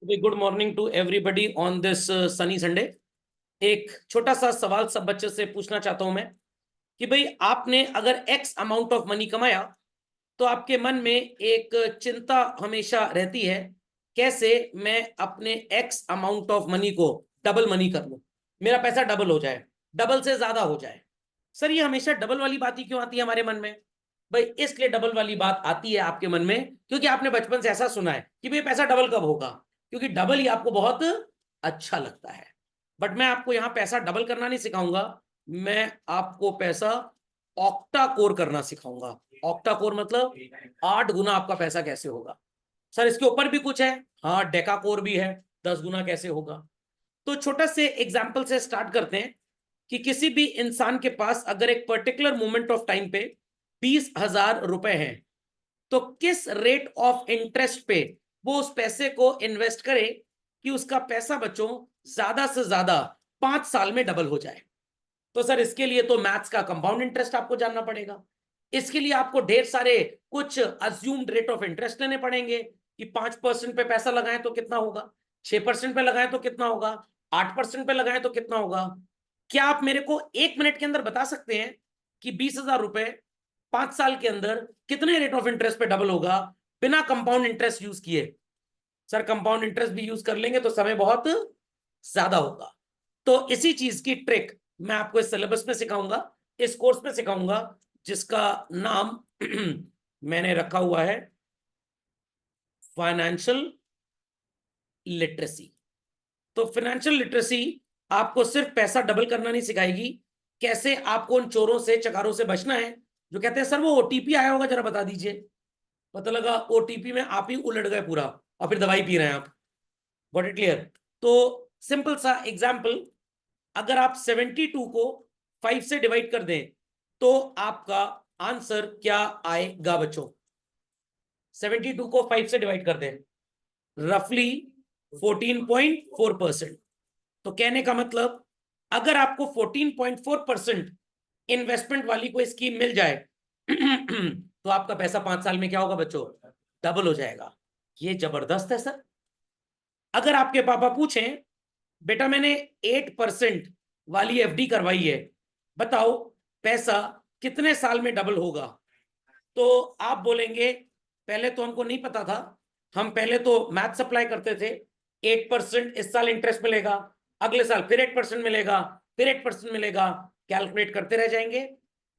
Good morning to everybody on this sunny Sunday. एक छोटा सा सवाल सब बच्चों से पूछना चाहता हूं मैं कि भाई आपने अगर एक्स अमाउंट ऑफ मनी कमाया तो आपके मन में एक चिंता हमेशा रहती है, कैसे मैं अपने एक्स अमाउंट ऑफ मनी को डबल मनी कर लूं, मेरा पैसा डबल हो जाए, डबल से ज्यादा हो जाए। सर ये हमेशा डबल वाली बात ही क्यों आती है हमारे मन में? भाई इसलिए डबल वाली बात आती है आपके मन में क्योंकि आपने बचपन से ऐसा सुना है कि भाई पैसा डबल कब होगा, क्योंकि डबल ही आपको बहुत अच्छा लगता है। बट मैं आपको यहां पैसा डबल करना नहीं सिखाऊंगा, मैं आपको पैसा ऑक्टा कोर करना सिखाऊंगा। ऑक्टा कोर मतलब 8 गुना आपका पैसा कैसे होगा। सर इसके ऊपर भी कुछ है? हाँ, डेका कोर भी है, 10 गुना कैसे होगा। तो छोटा से एग्जाम्पल से स्टार्ट करते हैं कि किसी भी इंसान के पास अगर एक पर्टिकुलर मोमेंट ऑफ टाइम पे 20,000 रुपए हैं तो किस रेट ऑफ इंटरेस्ट पे वो उस पैसे को इन्वेस्ट करे कि उसका पैसा बच्चों ज्यादा से ज्यादा 5 साल में डबल हो जाए। तो सर इसके लिए तो मैथ्स का कंपाउंड इंटरेस्ट आपको जानना पड़ेगा। इसके लिए आपको ढेर सारे कुछ अज्यूम्ड रेट ऑफ इंटरेस्ट लेने पड़ेंगे कि 5% पे पैसा लगाएं तो कितना होगा, 6% पे लगाएं तो कितना होगा, 8% पे लगाएं तो कितना होगा। क्या आप मेरे को 1 मिनट के अंदर बता सकते हैं कि 20,000 रुपए 5 साल के अंदर कितने रेट ऑफ इंटरेस्ट पे डबल होगा बिना कंपाउंड इंटरेस्ट यूज किए? सर कंपाउंड इंटरेस्ट भी यूज कर लेंगे तो समय बहुत ज्यादा होगा। तो इसी चीज की ट्रिक मैं आपको इस सिलेबस में सिखाऊंगा, इस कोर्स में सिखाऊंगा, जिसका नाम मैंने रखा हुआ है फाइनेंशियल लिटरेसी। तो फाइनेंशियल लिटरेसी आपको सिर्फ पैसा डबल करना नहीं सिखाएगी, कैसे आपको उन चोरों से चकारों से बचना है जो कहते हैं सर वो ओटीपी आया होगा जरा बता दीजिए। पता लगा ओटीपी में आप ही उलट गए पूरा और फिर दवाई पी रहे हैं आप। Got it clear? तो सिंपल सा एग्जाम्पल, अगर आप 72 को 5 से डिवाइड कर दें तो आपका आंसर क्या आएगा बच्चों? 72 को 5 से डिवाइड कर दें, रफली 14.4%। तो कहने का मतलब अगर आपको 14.4% इन्वेस्टमेंट वाली कोई स्कीम मिल जाए तो आपका पैसा 5 साल में क्या होगा बच्चों? डबल हो जाएगा। ये जबरदस्त है सर। अगर आपके पापा पूछें बेटा मैंने 8% वाली एफडी करवाई है, बताओ पैसा कितने साल में डबल होगा, तो आप बोलेंगे पहले तो हमको नहीं पता था, हम पहले तो मैथ सप्लाई करते थे, 8% इस साल इंटरेस्ट मिलेगा, अगले साल फिर 8% मिलेगा, फिर 8% मिलेगा, कैलकुलेट करते रह जाएंगे,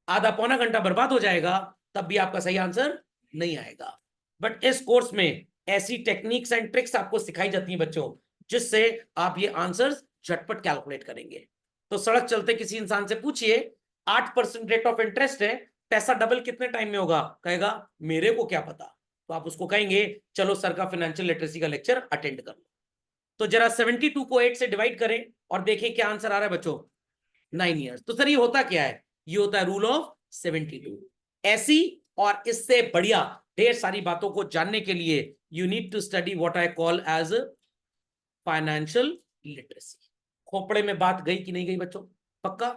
आधा पौना घंटा बर्बाद हो जाएगा, तब भी आपका सही आंसर नहीं आएगा। बट इस कोर्स में ऐसी टेक्निक्स एंड ट्रिक्स आपको सिखाई जाती हैं बच्चों, जिससे आप ये आंसर्स झटपट कैलकुलेट करेंगे। तो सड़क चलते किसी इंसान से पूछिए 8% रेट ऑफ इंटरेस्ट है, पैसा डबल कितने टाइम में होगा, कहेगा मेरे को क्या पता। तो आप उसको कहेंगे चलो सर का फाइनेंशियल लिटरेसी का लेक्चर अटेंड कर लो। तो जरा 72 को 8 से डिवाइड करें और देखें क्या आंसर आ रहा है बच्चों, 9 ईयर्स। तो सर ये होता क्या है? ये होता है रूल ऑफ 72। ऐसी और इससे बढ़िया ढेर सारी बातों को जानने के लिए you need to study what I call as financial literacy. खोपड़े में बात गई कि नहीं गई बच्चों? पक्का?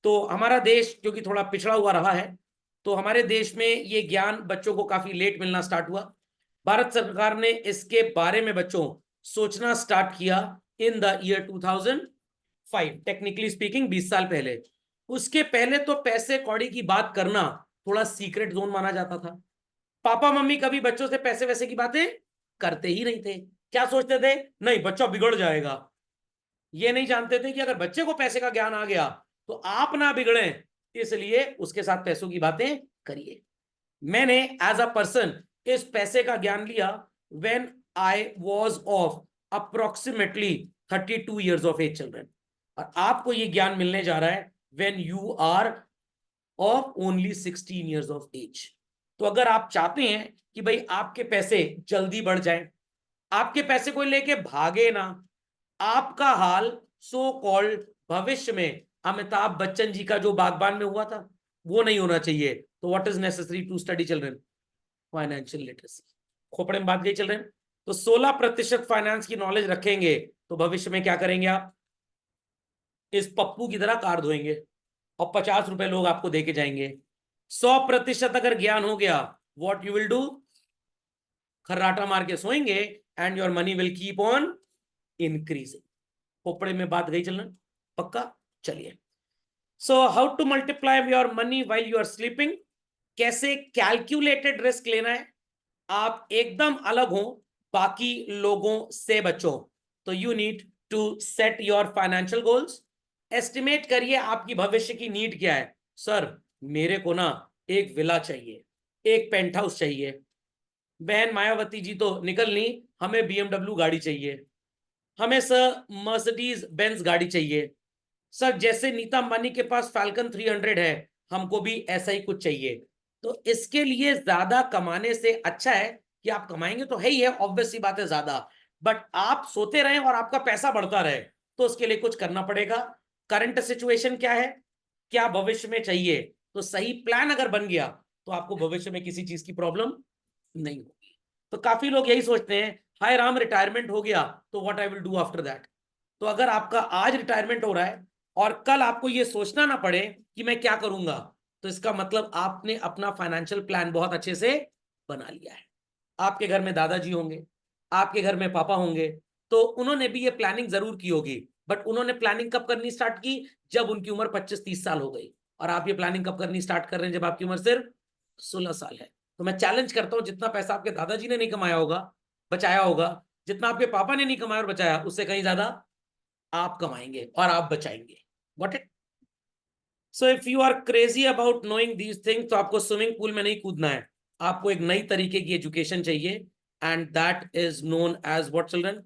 तो हमारा देश क्योंकि थोड़ा पिछड़ा हुआ रहा है, तो हमारे देश में ये ज्ञान बच्चों को काफी लेट मिलना स्टार्ट हुआ। भारत सरकार ने इसके बारे में बच्चों सोचना स्टार्ट किया in the year 2005, technically speaking 20 साल पहले। उसके पहले तो पैसे कौड़ी की बात करना थोड़ा सीक्रेट जोन माना जाता था। पापा मम्मी कभी बच्चों से पैसे वैसे की बातें करते ही नहीं थे। क्या सोचते थे? नहीं बच्चा बिगड़ जाएगा। ये नहीं जानते थे कि अगर बच्चे को पैसे का ज्ञान आ गया तो आप ना बिगड़े, इसलिए उसके साथ पैसों की बातें करिए। मैंने एज अ पर्सन इस पैसे का ज्ञान लिया when I was of approximately 32 years of age children, और आपको ये ज्ञान मिलने जा रहा है when you are of only 16 years of age. तो अगर आप चाहते हैं कि भाई आपके पैसे जल्दी बढ़ जाएं, आपके पैसे को लेके भागे ना, आपका हाल सो कॉल्ड भविष्य में अमिताभ बच्चन जी का जो बागबान में हुआ था वो नहीं होना चाहिए, तो what is necessary to study children? Financial literacy. खोपड़े में बात गई चिल्ड्रन? तो 16% फाइनेंस की नॉलेज रखेंगे तो भविष्य में क्या करेंगे आप? इस पप्पू की तरह कार धोएंगे और 50 रुपए लोग आपको देके जाएंगे। 100% अगर ज्ञान हो गया, व्हाट यू विल डू? खर्राटा मार के सोएंगे and your money will keep on increasing. खोपड़े में बात गई चलना पक्का। चलिए, so how to multiply your money while you are sleeping. कैसे कैलकुलेटेड रिस्क लेना है, आप एकदम अलग हो बाकी लोगों से बच्चों, तो you need to set your financial goals. Estimate करिए आपकी भविष्य की नीड क्या है। सर मेरे को ना एक विला चाहिए, एक पेंट हाउस चाहिए। बहन मायावती जी तो निकलनी, हमें बीएमडब्ल्यू गाड़ी चाहिए, हमें सर मर्सिडीज बेंज गाड़ी चाहिए। सर जैसे नीता अंबानी के पास फैल्कन 300 है, हमको भी ऐसा ही कुछ चाहिए। तो इसके लिए ज्यादा कमाने से अच्छा है कि आप कमाएंगे तो है ही है, ऑब्वियस सी बात है ज्यादा, बट आप सोते रहें और आपका पैसा बढ़ता रहे, तो उसके लिए कुछ करना पड़ेगा। करंट सिचुएशन क्या है, क्या भविष्य में चाहिए, तो सही प्लान अगर बन गया तो आपको भविष्य में किसी चीज की प्रॉब्लम नहीं होगी। तो काफी लोग यही सोचते हैं, हाय राम रिटायरमेंट हो गया तो what I will do after that. तो अगर आपका आज रिटायरमेंट हो रहा है और कल आपको ये सोचना ना पड़े कि मैं क्या करूंगा, तो इसका मतलब आपने अपना फाइनेंशियल प्लान बहुत अच्छे से बना लिया है। आपके घर में दादाजी होंगे, आपके घर में पापा होंगे, तो उन्होंने भी ये प्लानिंग जरूर की होगी, बट उन्होंने प्लानिंग कब करनी स्टार्ट की, जब उनकी उम्र 25-30 साल हो गई। और आप ये प्लानिंग कब करनी स्टार्ट कर रहे हैं, जब आपकी उम्र सिर्फ 16 साल है। तो मैं चैलेंज करता हूं, जितना पैसा आपके दादाजी ने नहीं कमाया होगा, बचाया होगा, जितना आपके पापा ने नहीं कमाया और बचाया, उससे कहीं ज्यादा आप कमाएंगे और आप बचाएंगे। Got it. So if you are crazy about knowing these things, तो आपको स्विमिंग पूल में नहीं कूदना है, आपको एक नई तरीके की एजुकेशन चाहिए, and that is known as what children,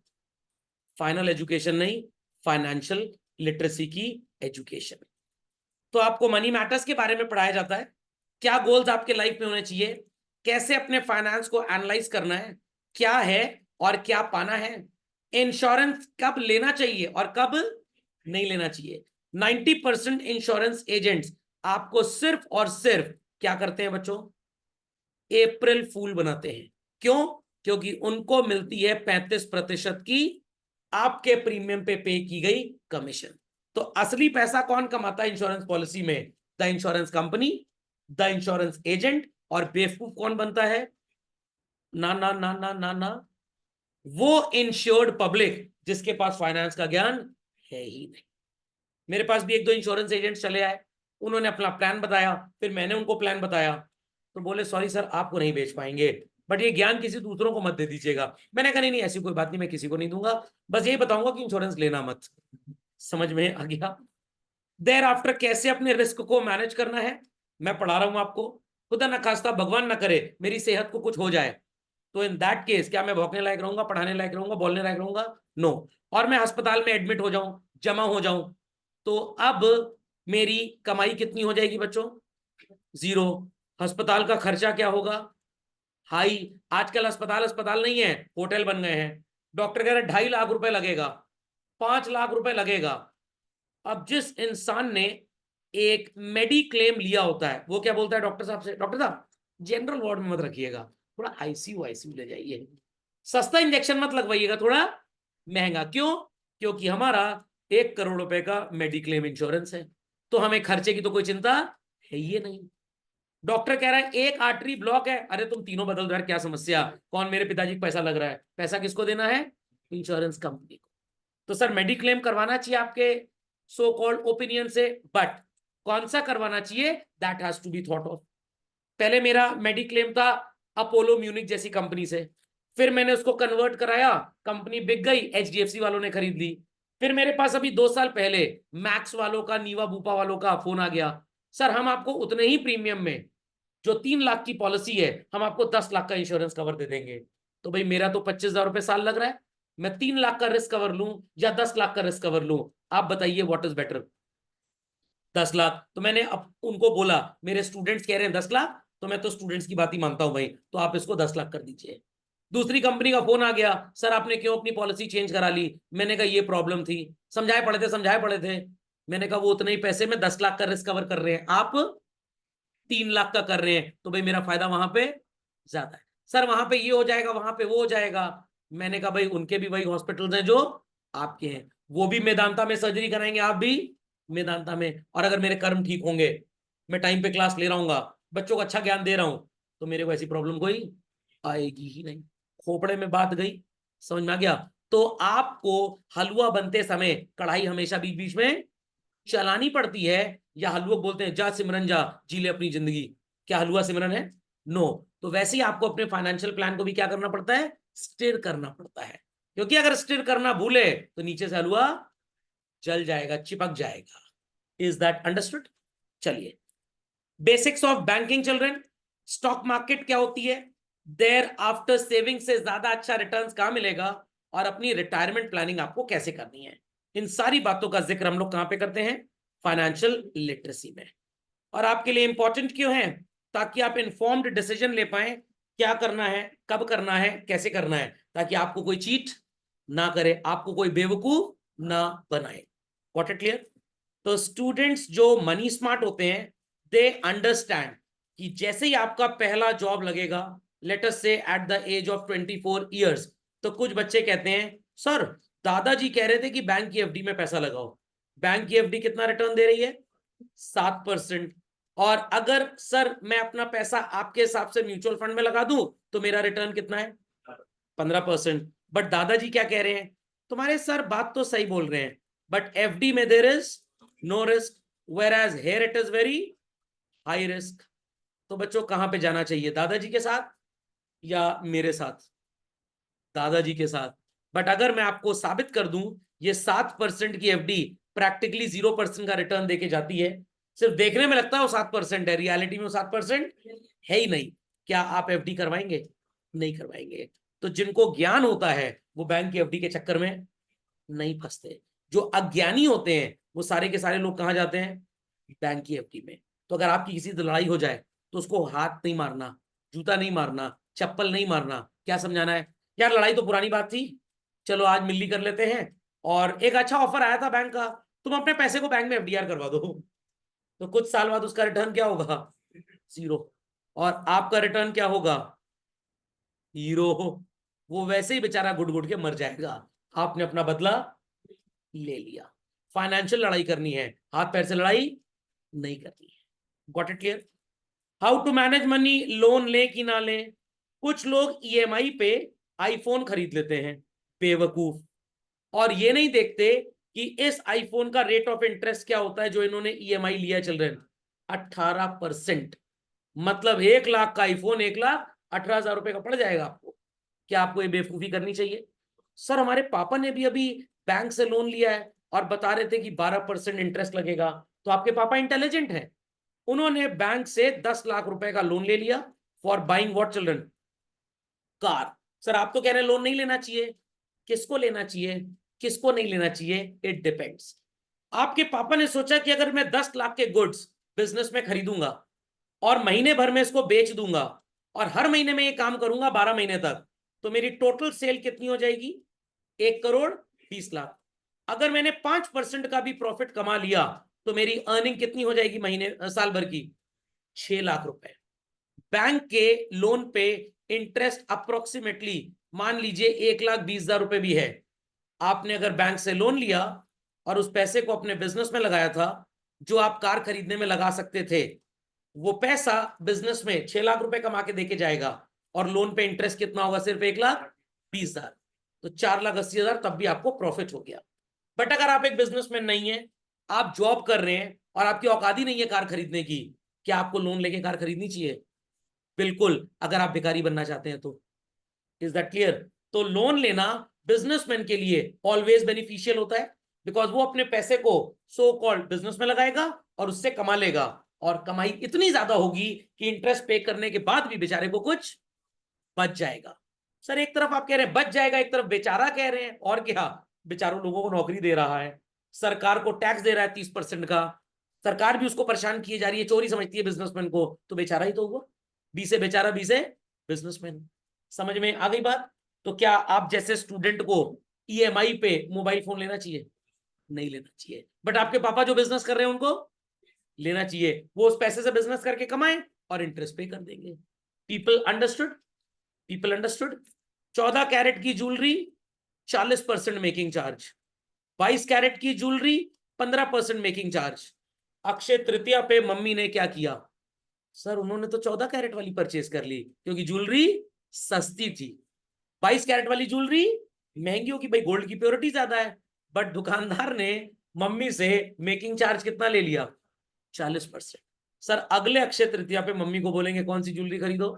final education नहीं, फाइनेंशियल लिटरेसी की एजुकेशन। तो आपको मनी मैटर्स के बारे में पढ़ाया जाता है, क्या गोल्स आपके लाइफ में होने चाहिए, कैसे अपने फाइनेंस को एनालाइज करना है, क्या है और क्या पाना है, इंश्योरेंस कब लेना चाहिए और कब नहीं लेना चाहिए। 90% इंश्योरेंस एजेंट्स आपको सिर्फ और सिर्फ क्या करते हैं बच्चों, अप्रैल फूल बनाते हैं। क्यों? क्योंकि उनको मिलती है 35% की आपके प्रीमियम पे की गई कमीशन। तो असली पैसा कौन कमाता है इंश्योरेंस पॉलिसी में, the insurance company, the insurance agent. और बेवकूफ कौन बनता है, ना ना ना ना ना ना, वो इंश्योर्ड पब्लिक जिसके पास फाइनेंस का ज्ञान है ही नहीं। मेरे पास भी एक दो इंश्योरेंस एजेंट चले आए, उन्होंने अपना प्लान बताया, फिर मैंने उनको प्लान बताया, तो बोले सॉरी सर आपको नहीं बेच पाएंगे, बट ये ज्ञान किसी दूसरों को मत दे दीजिएगा। मैंने कहा नहीं नहीं ऐसी कोई बात नहीं, मैं किसी को नहीं दूंगा, बस यही बताऊंगा कि इंश्योरेंस लेना मत। समझ में आ गया। देर आफ्टर कैसे अपने रिस्क को मैनेज करना है मैं पढ़ा रहा हूं आपको। खुदा ना खास्ता भगवान ना करे मेरी सेहत को कुछ हो जाए, तो इन दैट केस क्या मैं भौंकने लायक रहूंगा, पढ़ाने लायक रहूंगा, बोलने लायक रहूंगा? नो। और मैं अस्पताल में एडमिट हो जाऊं, जमा हो जाऊं, तो अब मेरी कमाई कितनी हो जाएगी बच्चों, जीरो। अस्पताल का खर्चा क्या होगा, हाई। आजकल अस्पताल अस्पताल नहीं है, होटल बन गए हैं। डॉक्टर कह रहे 2.5 लाख रुपए लगेगा, 5 लाख रुपए लगेगा। अब जिस इंसान ने एक मेडी क्लेम लिया होता है, वो क्या बोलता है डॉक्टर साहब से, डॉक्टर साहब जनरल वार्ड में मत रखिएगा, थोड़ा आईसीयू आईसीयू ले जाइए, सस्ता इंजेक्शन मत लगवाइएगा, थोड़ा महंगा। क्यों? क्योंकि हमारा 1 करोड़ रुपए का मेडिक्लेम इंश्योरेंस है, तो हमें खर्चे की तो कोई चिंता है ही नहीं। डॉक्टर कह रहा है एक आर्टरी ब्लॉक है, अरे तुम तीनों बदल दो यार, क्या समस्या, कौन, मेरे पिताजी को पैसा लग रहा है, पैसा किसको देना है, इंश्योरेंस कंपनी को। तो सर मेडिक्लेम करवाना चाहिए आपके सो कॉल्ड ओपिनियन से, बट कौन सा करवाना चाहिए, that has to be thought of. पहले मेरा मेडिक्लेम था अपोलो म्यूनिक जैसी कंपनी से, फिर मैंने उसको कन्वर्ट कराया, कंपनी बिक गई, एचडीएफसी वालों ने खरीद ली। फिर मेरे पास अभी 2 साल पहले मैक्स वालों का, नीवा बूपा वालों का फोन आ गया, सर हम आपको उतने ही प्रीमियम में, जो 3 लाख की पॉलिसी है, हम आपको 10 लाख का इंश्योरेंस कवर दे देंगे। तो भाई मेरा तो 25,000 रुपए साल लग रहा है, मैं 3 लाख का रिस्क कवर लूं या 10 लाख का रिस्क कवर लूं, आप बताइए व्हाट इज बेटर। 10 लाख। तो मैंने अब उनको बोला, मेरे स्टूडेंट्स कह रहे हैं 10 लाख, तो मैं तो स्टूडेंट्स की बात ही मानता हूं भाई, तो आप इसको 10 लाख कर दीजिए। दूसरी कंपनी का फोन आ गया, सर आपने क्यों अपनी पॉलिसी चेंज करा ली, मैंने कहा ये प्रॉब्लम थी, समझाए पड़े थे। मैंने कहा वो उतने ही पैसे में 10 लाख का रिस्क कवर कर रहे हैं, आप 3 लाख का कर रहे हैं, तो भाई मेरा फायदा वहां पे ज्यादा है। सर वहां पे ये हो जाएगा, वहां पे वो हो जाएगा। मैंने कहा भाई उनके भी वही हॉस्पिटल्स हैं जो आपके हैं, वो भी मेदांता में सर्जरी कराएंगे, आप भी मेदांता में। और अगर मेरे कर्म ठीक होंगे, मैं टाइम पे क्लास ले रहा हूँ, बच्चों को अच्छा ज्ञान दे रहा हूं, तो मेरे को ऐसी प्रॉब्लम कोई आएगी ही नहीं। खोपड़े में बात गई, समझ में आ गया? तो आपको हलवा बनते समय कढ़ाई हमेशा बीच बीच में चलानी पड़ती है, या हलवा बोलते हैं जा सिमरन जा जी ले अपनी जिंदगी, क्या हलवा सिमरन है? नो। तो वैसे ही आपको अपने फाइनेंशियल प्लान को भी क्या करना पड़ता है? स्टिर करना पड़ता है, क्योंकि अगर स्टिर करना भूले तो नीचे से हलवा जल जाएगा, चिपक जाएगा। Is that understood? चलिए, basics of banking children. Stock market क्या होती है? देयर आफ्टर सेविंग से ज्यादा अच्छा रिटर्न्स कहां मिलेगा, और अपनी रिटायरमेंट प्लानिंग आपको कैसे करनी है, इन सारी बातों का जिक्र हम लोग कहां पे करते हैं? फाइनेंशियल लिटरेसी में। और आपके लिए इंपॉर्टेंट क्यों है? ताकि आप इंफॉर्म्ड डिसीजन ले पाए, क्या करना है, कब करना है, कैसे करना है, ताकि आपको कोई चीट ना करे, आपको कोई बेवकूफ ना बनाए। Got it clear? तो स्टूडेंट्स जो मनी स्मार्ट होते हैं, दे अंडरस्टैंड कि जैसे ही आपका पहला जॉब लगेगा, let us say at the age of 24 years, तो कुछ बच्चे कहते हैं सर दादाजी कह रहे थे कि बैंक की एफडी में पैसा लगाओ। बैंक की एफडी कितना रिटर्न दे रही है? 7%। और अगर सर मैं अपना पैसा आपके हिसाब से म्यूचुअल फंड में लगा दूं तो मेरा रिटर्न कितना है? 15%। बट दादाजी क्या कह रहे हैं? तुम्हारे सर बात तो सही बोल रहे हैं, बट एफडी में there is no risk, whereas here it is very high risk. तो बच्चों कहां पे जाना चाहिए, दादाजी के साथ या मेरे साथ? दादाजी के साथ। बट अगर मैं आपको साबित कर दूं ये 7% की एफडी प्रैक्टिकली 0% का रिटर्न देके जाती है, सिर्फ देखने में लगता है वो 7% है, रियलिटी में वो 7% है ही नहीं, क्या आप एफडी करवाएंगे? नहीं करवाएंगे। तो जिनको ज्ञान होता है वो बैंक की एफडी के चक्कर में नहीं फंसते। जो अज्ञानी होते हैं वो सारे के सारे लोग कहां जाते हैं? बैंक की एफडी में। तो अगर आपकी किसी से लड़ाई हो जाए तो उसको हाथ नहीं मारना, जूता नहीं मारना, चप्पल नहीं मारना, क्या समझाना है? यार लड़ाई तो पुरानी बात थी, चलो आज मिलनी कर लेते हैं, और एक अच्छा ऑफर आया था बैंक का, तुम अपने पैसे को बैंक में एफडीआर करवा दो। तो कुछ साल बाद उसका रिटर्न क्या होगा? 0। और आपका रिटर्न क्या होगा? 0। वो वैसे ही बेचारा घुट घुट के मर जाएगा, आपने अपना बदला ले लिया। फाइनेंशियल लड़ाई करनी है, हाथ पैर से लड़ाई नहीं करनी है। Got it clear? How to manage money, loan ले कि ना ले? कुछ लोग ईएमआई पे आईफोन खरीद लेते हैं, बेवकूफ, और ये नहीं देखते कि इस आईफोन का रेट ऑफ इंटरेस्ट क्या होता है जो इन्होंने ईएमआई लिया चिल्ड्रन? 18%। मतलब 1 लाख का आईफोन 1,18,000 रुपए का पड़ जाएगा आपको। क्या आपको ये बेवकूफी करनी चाहिए? सर हमारे पापा ने भी अभी बैंक से लोन लिया है और बता रहे थे कि 12% इंटरेस्ट लगेगा। तो आपके पापा इंटेलिजेंट हैं, उन्होंने बैंक से 10 लाख रुपए का लोन ले लिया for buying what children? Car. Sir आप तो कह रहे हैं लोन नहीं लेना चाहिए, किसको लेना चाहिए, किसको नहीं लेना चाहिए? It depends. आपके पापा ने सोचा कि अगर मैं 10 लाख के गुड्स बिजनेस में खरीदूंगा और महीने भर में इसको बेच दूंगा और हर महीने में ये काम करूंगा 12 महीने तक, तो मेरी टोटल सेल कितनी हो जाएगी? 1,20,00,000। अगर मैंने 5% का भी प्रॉफिट कमा लिया तो मेरी अर्निंग कितनी हो जाएगी महीने साल भर की? 6 लाख रुपए। बैंक के लोन पे इंटरेस्ट अप्रोक्सीमेटली मान लीजिए 1,20,000 रुपए भी है। आपने अगर बैंक से लोन लिया और उस पैसे को अपने बिजनेस में लगाया था, जो आप कार खरीदने में लगा सकते थे, वो पैसा बिजनेस में 6 लाख रुपए कमा के देके जाएगा, और लोन पे इंटरेस्ट कितना होगा? सिर्फ 1,20,000। तो 4,80,000 तब भी आपको प्रॉफिट हो गया। बट अगर आप एक बिजनेसमैन नहीं है, आप जॉब कर रहे हैं और आपकी औकात ही नहीं है कार खरीदने की, क्या आपको लोन लेके कार खरीदनी चाहिए? बिल्कुल, अगर आप भिखारी बनना चाहते हैं तो। Is that clear? तो लोन लेना बिजनेसमैन के लिए ऑलवेज बेनिफिशियल होता है, बिकॉज वो अपने पैसे को सो कॉल्ड बिजनेस में लगाएगा और उससे कमा लेगा, और कमाई इतनी ज्यादा होगी कि इंटरेस्ट पे करने के बाद भी बेचारे को कुछ बच जाएगा। सर एक तरफ आप कह रहे हैं बच जाएगा, एक तरफ बेचारा कह रहे हैं, और क्या? बेचारों लोगों को नौकरी दे रहा है, सरकार को टैक्स दे रहा है 30% का, सरकार भी उसको परेशान किए जा रही है, चोरी समझती है बिजनेसमैन को, तो बेचारा ही तो हुआ। बी से बेचारा, बी से बिजनेसमैन। समझ में आ गई बात? तो क्या आप जैसे स्टूडेंट को ईएमआई पे मोबाइल फोन लेना चाहिए? नहीं लेना चाहिए। बट आपके पापा जो बिजनेस कर रहे हैं उनको लेना चाहिए, वो उस पैसे से बिजनेस करके कमाएं और इंटरेस्ट पे कर देंगे। People understood? People understood? 14 carat की ज्वेलरी 40% मेकिंग चार्ज, 22 कैरेट की jewellery 15% making charge. Akshaya Tritiya पे मम्मी ने क्या किया? सर उन्होंने तो 14 कैरेट वाली परचेज कर ली क्योंकि ज्वेलरी सस्ती थी। 22 कैरेट वाली ज्वेलरी महंगी होगी भाई, गोल्ड की प्योरिटी ज्यादा है, बट दुकानदार ने मम्मी से मेकिंग चार्ज कितना ले लिया? 40%। सर अगले अक्षय तृतीया पे मम्मी को बोलेंगे कौन सी ज्वेलरी खरीदो?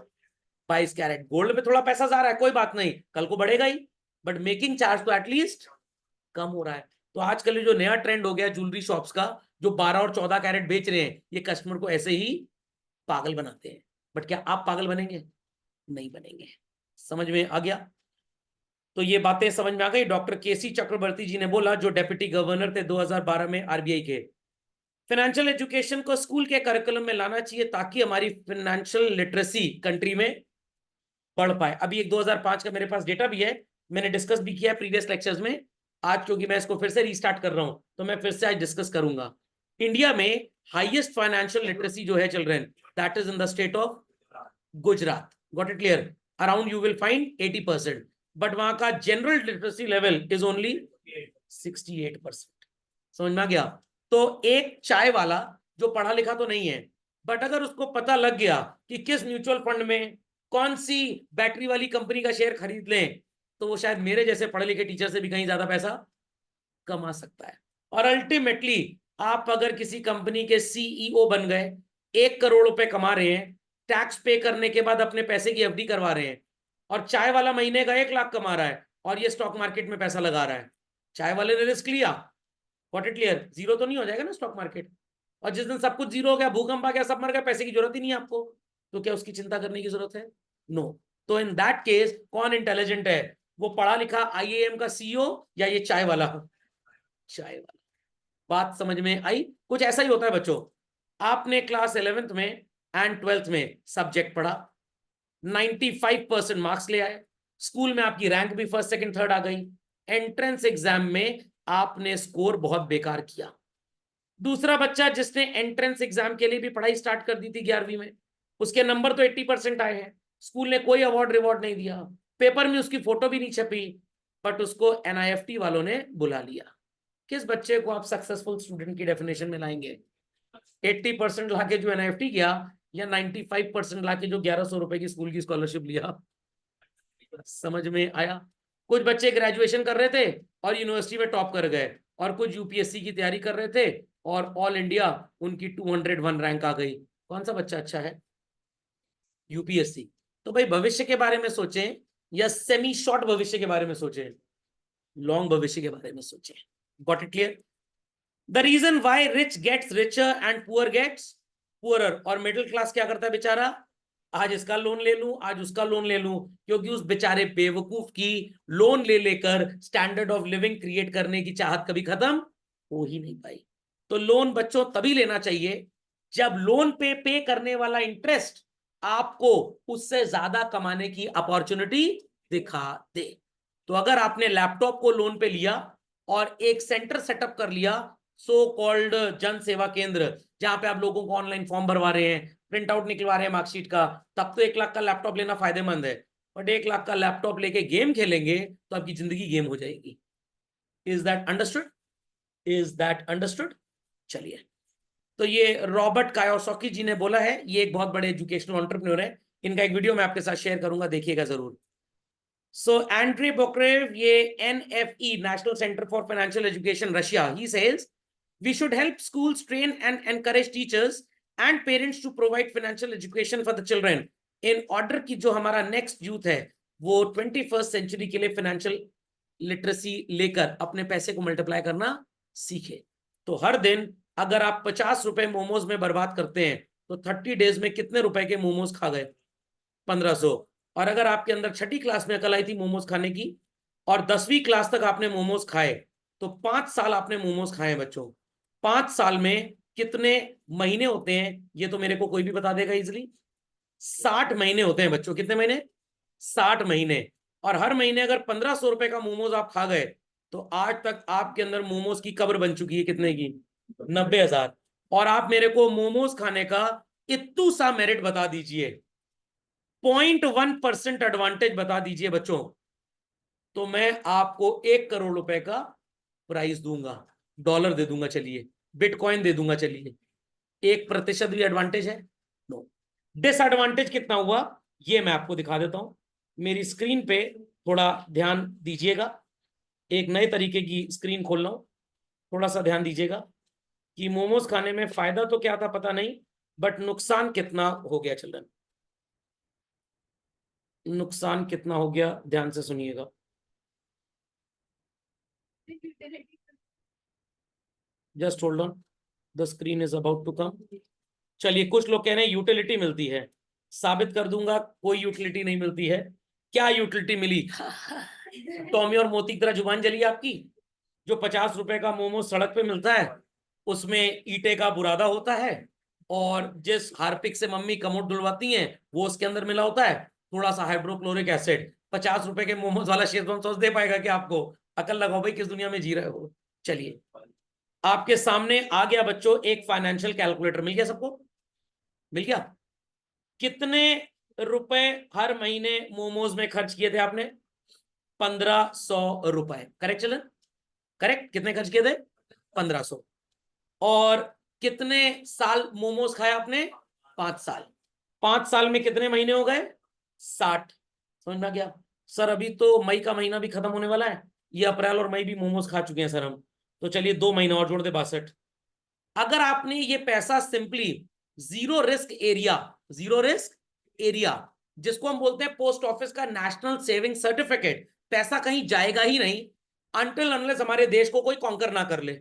22 कैरेट गोल्ड पे थोड़ा पैसा जा रहा है, कोई बात नहीं, कल को बढ़ेगा ही, बट मेकिंग चार्ज तो एटलीस्ट कम हो रहा है। तो आजकल ये जो नया ट्रेंड हो गया ज्वेलरी शॉप्स का, जो 12 और 14 कैरेट बेच रहे हैं, ये कस्टमर को ऐसे ही पागल बनाते हैं। बट क्या आप पागल बनेंगे? नहीं बनेंगे। समझ में आ गया? तो ये बातें समझ में आ गई। डॉक्टर केसी चक्रवर्ती जी ने बोला, जो डेप्यूटी गवर्नर थे 2012 में आरबीआई के, फाइनेंशियल एजुकेशन को स्कूल के करिकुलम में लाना चाहिए ताकि हमारी फाइनेंशियल लिटरेसी कंट्री में बढ़ पाए। अभी एक 2005 का मेरे पास डेटा भी है, मैंने डिस्कस भी किया है प्रीवियस लेक्चर्स में। आज क्योंकि मैं इसको फिर से रीस्टार्ट कर रहा हूं, तो मैं फिर से आज डिस्कस करूंगा। इंडिया में हाईएस्ट फाइनेंशियल लिटरेसी जो है children, that is in the state of Gujarat. Got it clear? Around you will find 80%, but वहां का general literacy level is only 68%। समझ में आ गया? तो एक चाय वाला जो पढ़ा लिखा तो नहीं है, बट अगर उसको पता लग गया कि किस म्यूचुअल फंड में कौन सी बैटरी वाली कंपनी का शेयर खरीद लें, तो वो शायद मेरे जैसे पढ़े लिखे टीचर से भी कहीं ज्यादा पैसा कमा सकता है। और अल्टीमेटली आप अगर किसी कंपनी के सीईओ बन गए, 1 करोड़ रुपए कमा रहे हैं, टैक्स पे करने के बाद अपने पैसे की एफडी करवा रहे हैं, और चाय वाला महीने का 1 लाख कमा रहा है और ये स्टॉक मार्केट में पैसा लगा रहा है, चाय वाले ने रिस्क लिया। What it clear? जीरो तो नहीं हो जाएगा ना स्टॉक मार्केट? और जिस दिन सब कुछ जीरो हो गया, भूकंप आ गया, सब मर गया, पैसे की जरूरत ही नहीं है आपको, तो क्या उसकी चिंता करने की जरूरत है? नो। तो इन दैट केस कौन इंटेलिजेंट है? वो पढ़ा लिखा आईएएम का सीईओ या ये चाय वाला? चाय वाला। बात समझ में आई? कुछ ऐसा ही होता है बच्चों। आपने क्लास 11th में एंड 12th में सब्जेक्ट पढ़ा, 95% मार्क्स ले आए, स्कूल में आपकी रैंक भी फर्स्ट सेकंड थर्ड आ गई, एंट्रेंस एग्जाम में आपने स्कोर बहुत बेकार किया। दूसरा बच्चा जिसने एंट्रेंस एग्जाम के लिए भी पढ़ाई स्टार्ट कर दी थी 11वीं में, उसके नंबर तो 80% आए हैं, स्कूल ने कोई अवार्ड रिवॉर्ड नहीं दिया, पेपर में उसकी फोटो भी नहीं छपी, बट उसको एनआईएफटी वालों ने बुला लिया। किस बच्चे को आप सक्सेसफुल स्टूडेंट की डेफिनेशन में लाएंगे? 80% लाके जो एनआईएफटी किया, या 95% लाके जो 1100 रुपए की स्कूल की स्कॉलरशिप लिया? समझ में आया? कुछ बच्चे ग्रेजुएशन कर रहे थे और यूनिवर्सिटी में टॉप कर गए, और कुछ यूपीएससी की तैयारी कर रहे थे और ऑल इंडिया उनकी 201 रैंक आ गई। कौन सा बच्चा अच्छा है? यूपीएससी। तो भाई भविष्य के बारे में सोचें या सेमी शॉर्ट भविष्य के बारे में सोचें? लॉन्ग भविष्य के बारे में सोचें। Got it clear? The reason why rich gets richer and poor gets poorer, और मिडिल क्लास क्या करता है बेचारा? आज इसका लोन ले लूं, आज उसका लोन ले लूं, क्योंकि उस बेचारे बेवकूफ की लोन ले लेकर स्टैंडर्ड ऑफ लिविंग क्रिएट करने की चाहत कभी खत्म हो ही नहीं पाई। तो लोन बच्चों तभी लेना चाहिए जब लोन पे करने वाला इंटरेस्ट आपको उससे ज्यादा कमाने की अपॉर्चुनिटी दिखा दे। तो अगर आपने लैपटॉप को लोन पे लिया और एक सेंटर सेटअप कर लिया, सो कॉल्ड जन सेवा केंद्र, जहां पे आप लोगों को ऑनलाइन फॉर्म भरवा रहे हैं, प्रिंट आउट निकलवा रहे हैं मार्कशीट का, तब तो 1 लाख का लैपटॉप लेना फायदेमंद है। बट 1 लाख का लैपटॉप लेके गेम खेलेंगे तो आपकी जिंदगी गेम हो जाएगी। Is that understood? Is that understood? चलिए, तो ये रॉबर्ट कायोसाकी जी ने बोला है, ये एक बहुत बड़े एजुकेशनल एंटरप्रेन्योर है, इनका एक वीडियो मैं आपके साथ शेयर करूंगा, देखिएगा जरूर। सो एंड्रे बोक्रेव, ये NFE national centre for financial education Russia, he says we should help schools train and encourage teachers and parents to provide financial education for the children in order कि जो हमारा next youth है वो 21st century के लिए financial literacy लेकर अपने पैसे को मल्टीप्लाई करना सीखे। तो हर दिन अगर आप 50 रुपए मोमोज में बर्बाद करते हैं तो 30 डेज में कितने रुपए के मोमोज खा गए? 1500। और अगर आपके अंदर छठी क्लास में अकल आई थी मोमोज खाने की और 10वीं क्लास तक आपने मोमोज खाए, तो 5 साल आपने मोमोज खाए बच्चों। 5 साल में कितने महीने होते हैं ये तो मेरे को कोई भी बता देगा इजिली? 60 महीने होते हैं बच्चों। कितने महीने? 60 महीने। और हर महीने अगर 1500 रुपए का मोमोज आप खा गए तो आज तक आपके अंदर मोमोज की कब्र बन चुकी है। कितने की? 90,000। और आप मेरे को मोमोज खाने का इतू सा मेरिट बता दीजिए, 0.1% एडवांटेज बता दीजिए बच्चों, तो मैं आपको 1 करोड़ रुपए का प्राइस दूंगा, डॉलर दे दूंगा, चलिए बिटकॉइन दे दूंगा, चलिए। 1% भी एडवांटेज है? नो। डिसएडवांटेज कितना हुआ ये मैं आपको दिखा देता हूं। मेरी स्क्रीन पे थोड़ा ध्यान दीजिएगा। एक नए तरीके की स्क्रीन खोल रहा हूं, थोड़ा सा ध्यान दीजिएगा कि मोमोज खाने में फायदा तो क्या था पता नहीं, बट नुकसान कितना हो गया चिल्ड्रन, नुकसान कितना हो गया ध्यान से सुनिएगा। Just hold on, the screen is about to come. चलिए, कुछ लोग कह रहे हैं यूटिलिटी मिलती है, साबित कर दूंगा कोई यूटिलिटी नहीं मिलती है। क्या यूटिलिटी मिली? टॉमी और मोती की तरह जुबान जली आपकी। जो 50 रुपए का मोमो सड़क पे मिलता है उसमें ईटे का बुरादा होता है, और जिस हार्पिक से मम्मी कमोड धुलवाती हैं वो उसके अंदर मिला होता है थोड़ा सा हाइड्रोक्लोरिक एसिड। 50 रुपए के मोमोज वाला शेजवान सॉस दे पाएगा क्या आपको? अकल लगाओ भाई, किस दुनिया में जी रहे हो। चलिए, आपके सामने आ गया बच्चों एक फाइनेंशियल कैलकुलेटर। मिल गया सबको? मिल गया? कितने रुपए हर महीने मोमोज में खर्च किए थे आपने? 1500 रुपए। करेक्ट चलन? करेक्ट। कितने खर्च किए थे? 1500। और कितने साल मोमोज खाए आपने? 5 साल। 5 साल में कितने महीने हो गए? 60। समझ में आ गया? सर अभी तो मई का महीना भी खत्म होने वाला है, ये अप्रैल और मई भी मोमोज खा चुके हैं सर हम, तो चलिए 2 महीना और जोड़ दे 62। अगर आपने ये पैसा simply zero risk area, zero risk area जिसको हम बोलते हैं पोस्ट ऑफिस का नेशनल सेविंग सर्टिफिकेट, पैसा कहीं जाएगा ही नहीं अनटिल अनलेस हमारे देश को कोई कॉन्कर ना कर ले।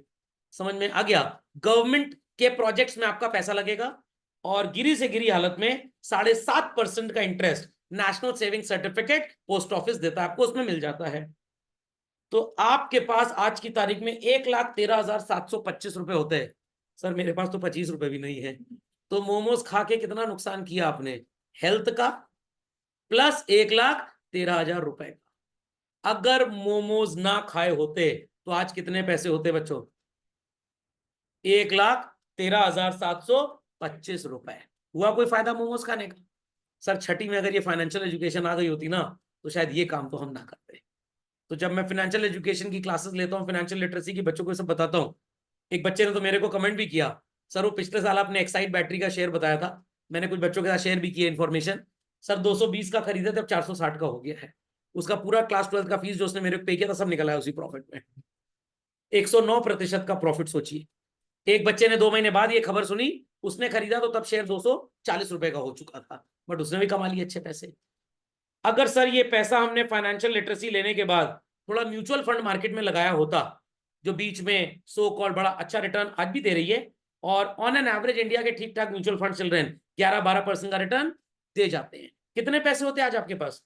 समझ में आ गया? गवर्नमेंट के प्रोजेक्ट्स में आपका पैसा लगेगा और गिरी से गिरी हालत में 7.5% का interest national saving certificate post office देता है आपको, उसमें मिल जाता है। तो आपके पास आज की तारीख में 1,13,725 रुपए होते हैं। सर मेरे पास तो 25 रुपए भी नहीं है। तो मोमोज खा के कितना नुकसान किया आपने? हेल्थ का प्लस 1,13,000 रुपए का। अगर मोमोज ना खाए होते तो आज कितने पैसे होते बच्चों? 1,13,725 रुपए। हुआ कोई फायदा मोमोज खाने का? सर छठी में अगर ये फाइनेंशियल एजुकेशन आ गई होती ना तो शायद ये काम तो हम ना करते। तो जब मैं फाइनेंशियल एजुकेशन की क्लासेस लेता हूँ, फाइनेंशियल लिटरेसी की, बच्चों को सब बताता हूँ, एक बच्चे ने तो मेरे को कमेंट भी किया, सर वो पिछले साल आपने एक्साइड बैटरी का शेयर बताया था, मैंने कुछ बच्चों के साथ शेयर भी किया इन्फॉर्मेशन, सर 220 का खरीदा था, अब 460 का हो गया है। उसका पूरा क्लास 12 का फीस जो उसने मेरे को पे किया था सब निकला है उसी प्रॉफिट में। 109% का प्रॉफिट सोचिए। एक बच्चे ने 2 महीने बाद ये खबर सुनी, उसने खरीदा तो तब शेयर 240 रुपए का हो चुका था, बट उसने भी कमा लिए अच्छे पैसे। अगर सर ये पैसा हमने फाइनेंशियल लिटरेसी लेने के बाद थोड़ा म्यूचुअल फंड मार्केट में लगाया होता, जो बीच में सो कॉल बड़ा अच्छा रिटर्न आज भी दे रही है, और ऑन एन एवरेज इंडिया के ठीक ठाक म्यूचुअल फंड चल रहे हैं 11-12% का रिटर्न दे जाते हैं, कितने पैसे होते हैं आज आपके पास?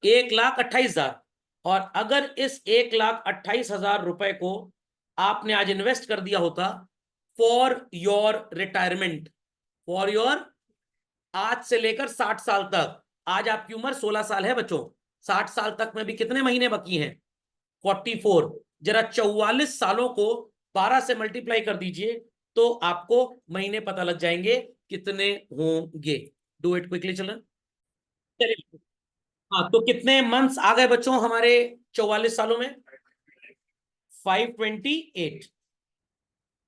1,28,000। और अगर इस 1,28,000 रुपए को आपने आज इन्वेस्ट कर दिया होता for your retirement, for your, आज से लेकर 60 साल तक, आज आपकी उम्र 16 साल है बच्चों, 60 साल तक में भी कितने महीने बाकी हैं? 44। जरा 44 सालों को 12 से मल्टीप्लाई कर दीजिए तो आपको महीने पता लग जाएंगे कितने होंगे। डू इट क्विकली चलन। चलिए, हाँ तो कितने मंथ्स आ गए बच्चों हमारे 44 सालों में? 528।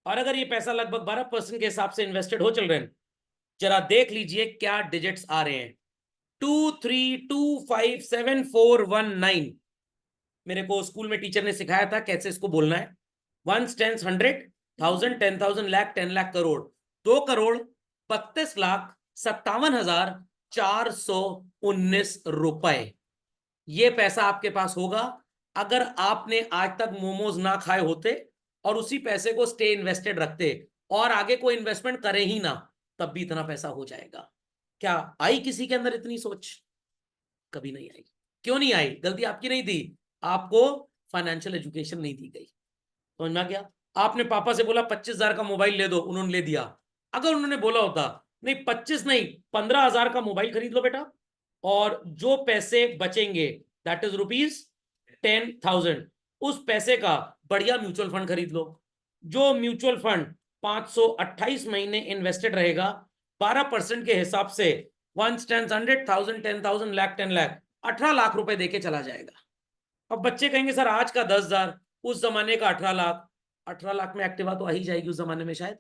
और अगर ये पैसा लगभग 12% के हिसाब से इन्वेस्टेड हो चल रहे हैं, जरा देख लीजिए क्या डिजिट्स आ रहे हैं। 23257,419। मेरे को स्कूल में टीचर ने सिखाया था कैसे इसको बोलना है। 1 10 100 1000 10,000 लाख 10 लाख करोड़, 2,32,57,419 रुपए। ये पैसा आपके पास होगा अगर आपने आज तक मोमोज ना खाए होते और उसी पैसे को स्टे इन्वेस्टेड रखते और आगे कोई इन्वेस्टमेंट करे ही ना, तब भी इतना पैसा हो जाएगा। क्या आई किसी के अंदर इतनी सोच? कभी नहीं आई। क्यों नहीं आई? गलती आपकी नहीं थी, आपको फाइनेंशियल एजुकेशन नहीं दी गई। समझ में आ गया? आपने पापा से बोला 25,000 का मोबाइल ले दो, उन्होंने ले दिया। अगर उन्होंने बोला होता नहीं 25 नहीं 15,000 का मोबाइल खरीद लो बेटा, और जो पैसे बचेंगे दैट इज ₹10,000, उस पैसे का बढ़िया म्यूचुअल फंड खरीद लो। जो म्यूचुअल फंड 528 महीने इन्वेस्टेड रहेगा 12% के हिसाब से 1 10 100,000 10,000 लाख 10 लाख 18 लाख रुपए देके चला जाएगा। अब बच्चे कहेंगे सर आज का 10,000, उस जमाने का 18 लाख। 18 लाख में एक्टिवा तो आ ही जाएगी उस जमाने में शायद।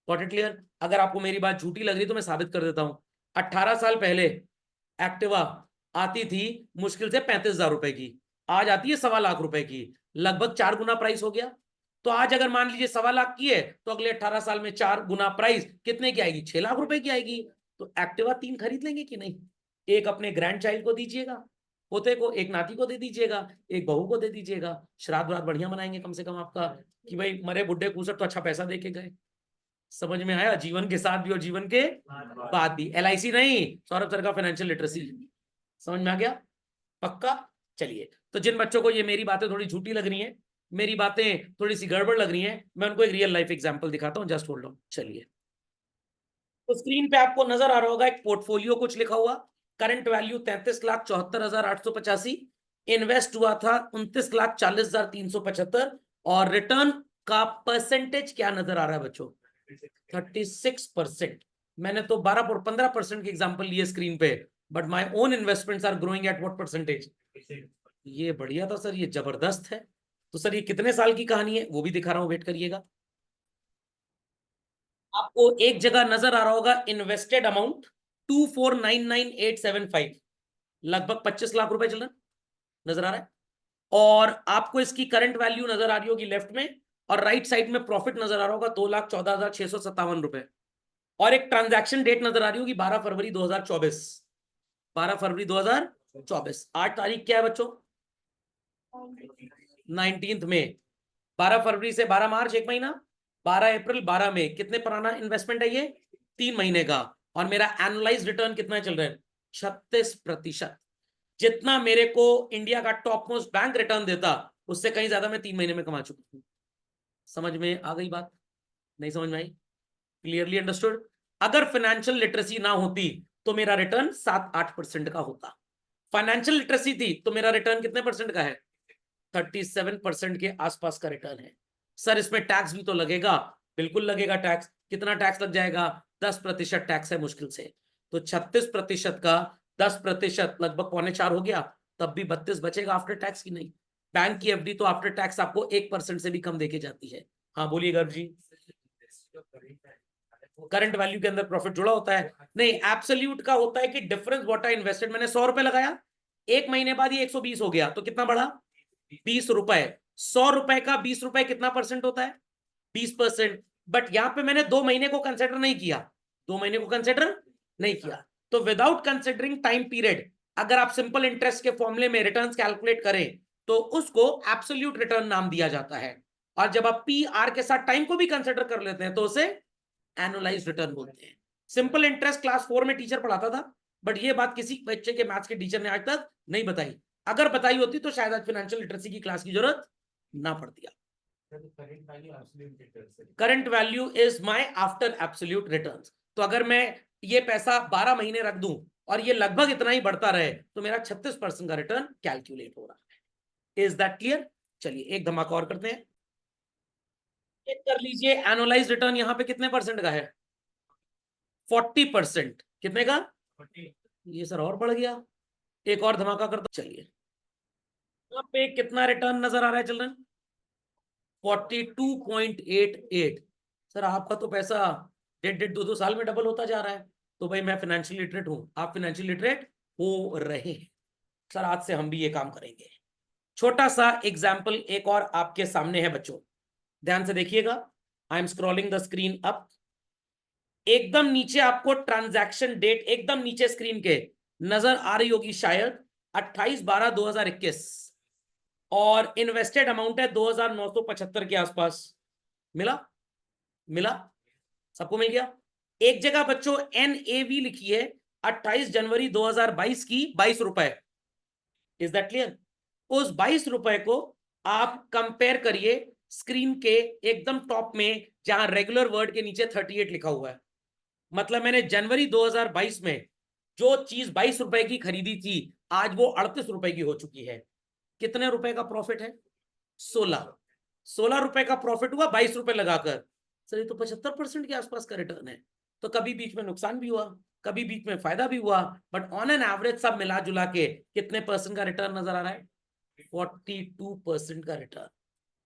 Got it clear? अगर आपको मेरी बात झूठी लग रही तो मैं साबित कर देता हूं। 18 साल पहले एक्टिवा आती थी मुश्किल से 35,000 रुपए की, आज आती है 1.25 लाख रुपए की, लगभग 4 गुना प्राइस हो गया। तो आज अगर मान लीजिए 1.25 लाख की है, तो अगले 18 साल में 4 गुना प्राइस कितने की आएगी? 6 लाख रुपए की आएगी। तो एक्टिवा 3 खरीद लेंगे कि नहीं? एक अपने ग्रैंड चाइल्ड को दीजिएगा, पोते को, एक नाती को दे दीजिएगा, एक बहू को दे दीजिएगा। श्राद्ध वाद्ध बढ़िया मनाएंगे कम से कम आपका, कि भाई मरे बुड्ढे कूसर तो अच्छा पैसा दे के गए। समझ में आया? जीवन के साथ भी और जीवन के बाद भी। LIC नहीं, सौरभ सर का फाइनेंशियल लिटरेसी। समझ में आ गया? पक्का? चलिए, तो जिन बच्चों को ये मेरी बातें थोड़ी झूठी लग रही हैं, मेरी बातें थोड़ी सी गड़बड़ लग रही हैं, मैं उनको एक रियल लाइफ एग्जांपल दिखाता हूं। Just hold on. चलिए, तो स्क्रीन पे आपको नजर आ रहा होगा एक पोर्टफोलियो कुछ लिखा हुआ। करंट वैल्यू 33,74,885, इन्वेस्ट हुआ था 29,40,375, और रिटर्न का परसेंटेज क्या नजर आ रहा है बच्चों? 36%। मैंने तो 15% की एग्जांपल लिए स्क्रीन पे, but my own investments are growing at what percentage? ये बढ़िया था सर, ये जबरदस्त है। तो सर ये कितने साल की कहानी है वो भी दिखा रहा हूं, वेट करिएगा। आपको एक जगह नजर आ रहा होगा इन्वेस्टेड अमाउंट 2499,875, लगभग 25 लाख रुपए चल रहा नजर आ रहा है। और आपको इसकी करंट वैल्यू नजर आ रही होगी लेफ्ट में, और राइट साइड में प्रॉफिट नजर आ रहा होगा 2,14,657 रुपए। और एक ट्रांजैक्शन डेट नजर आ रही होगी 12 फरवरी 2024। 12 फरवरी 2024। 8 तारीख क्या है बच्चों? 19 में। 12 फरवरी से 12 मार्च एक महीना, 12 अप्रैल 12 मई, कितने पुराना इन्वेस्टमेंट है ये? 3 महीने का। और मेरा एनुअलाइज रिटर्न कितना चल रहा है? 36%। जितना मेरे को इंडिया का टॉप मोस्ट बैंक रिटर्न देता, उससे कहीं ज्यादा मैं 3 महीने में कमा चुका हूं। समझ में आ गई बात? नहीं समझ में आई? Clearly understood? अगर फाइनेंशियल लिटरेसी ना होती तो मेरा रिटर्न 7-8% का होता। फाइनेंशियल लिटरेसी थी तो मेरा रिटर्न कितने परसेंट का है? 37% के आसपास का रिटर्न है। सर इसमें टैक्स भी तो लगेगा। बिल्कुल लगेगा टैक्स। कितना टैक्स लग जाएगा? 10% टैक्स है मुश्किल से। तो 36% का 10% लगभग 3.25 हो गया, तब भी 32 बचेगा आफ्टर टैक्स की नहीं। बैंक की FD तो आफ्टर टैक्स आपको 1% से भी कम देके जाती है। हाँ बोलिए गर्भ जी। करंट वैल्यू के अंदर प्रॉफिट जुड़ा होता है? नहीं, एब्सोल्यूट का होता है कि डिफरेंस व्हाट आई इन्वेस्टेड। मैंने 100 रुपए लगाया, एक महीने बाद ये 120 हो गया, तो कितना बढ़ा? 20 रुपए। 100 रुपए का 20 रुपए कितना परसेंट होता है? 20%। बट यहां पे मैंने 2 महीने को कंसिडर नहीं किया। 2 महीने को कंसिडर नहीं किया। तो विदाउट कंसिडरिंग टाइम पीरियड, अगर आप सिंपल इंटरेस्ट के फॉर्मूले में रिटर्न्स कैलकुलेट करें तो उसको एब्सोल्यूट रिटर्न नाम दिया जाता है। और जब आप PR के साथ टाइम को भी कंसिडर कर लेते हैं तो उसे एनुअलाइज रिटर्न बोलते हैं। सिंपल इंटरेस्ट क्लास 4 में टीचर पढ़ाता था, बट ये बात किसी बच्चे के मैथ्स के टीचर ने आज तक नहीं बताई। अगर बताई होती तो शायद आज फाइनेंशियल लिटरेसी की क्लास की जरूरत ना पड़ती। Current value is my after absolute returns. तो अगर मैं ये पैसा 12 महीने रख दूं और ये लगभग इतना ही बढ़ता रहे तो मेरा 36% का रिटर्न कैलकुलेट हो रहा है। Is that clear? चलिए एक धमाका और करते हैं। चेक कर लीजिए एनुअलाइज रिटर्न यहां पे कितने परसेंट का है? 40%। कितने का? 40। ये सर और बढ़ गया। एक और धमाका करता, चलिए। यहाँ पे कितना रिटर्न नजर आ रहा है चिल्ड्रन? 42.88। सर आपका तो पैसा 1.5-2 साल में डबल होता जा रहा है। तो भाई मैं फाइनेंशियल लिटरेट हूं, आप फाइनेंशियल लिटरेट हो रहे हैं। सर आज से हम भी ये काम करेंगे। छोटा सा एग्जाम्पल एक और आपके सामने है बच्चों, ध्यान से देखिएगा। I am scrolling the screen up. एकदम नीचे आपको ट्रांजैक्शन डेट एकदम नीचे स्क्रीन के नजर आ रही होगी शायद, 28/12/2021, और इन्वेस्टेड अमाउंट है 2,975 के आसपास। मिला? मिला? सबको मिल गया? एक जगह बच्चों NAV लिखी है 28 जनवरी 2022 की 22 रुपए। Is that clear? उस 22 रुपए को आप कंपेयर करिए स्क्रीन के एकदम टॉप में, जहां रेगुलर वर्ड के नीचे 38 लिखा हुआ है। मतलब मैंने जनवरी 2022 में जो चीज 22 रुपए की खरीदी थी, आज वो 38 रुपए की हो चुकी है। कितने रुपए का प्रॉफिट है? 16 रुपए का प्रॉफिट हुआ 22 रुपए लगाकर। सर ये तो 75% के आसपास का रिटर्न है। तो कभी बीच में नुकसान भी हुआ, कभी बीच में फायदा भी हुआ, बट ऑन एन एवरेज सब मिला जुला के कितने परसेंट का रिटर्न नजर आ रहा है? 42% का रिटर्न।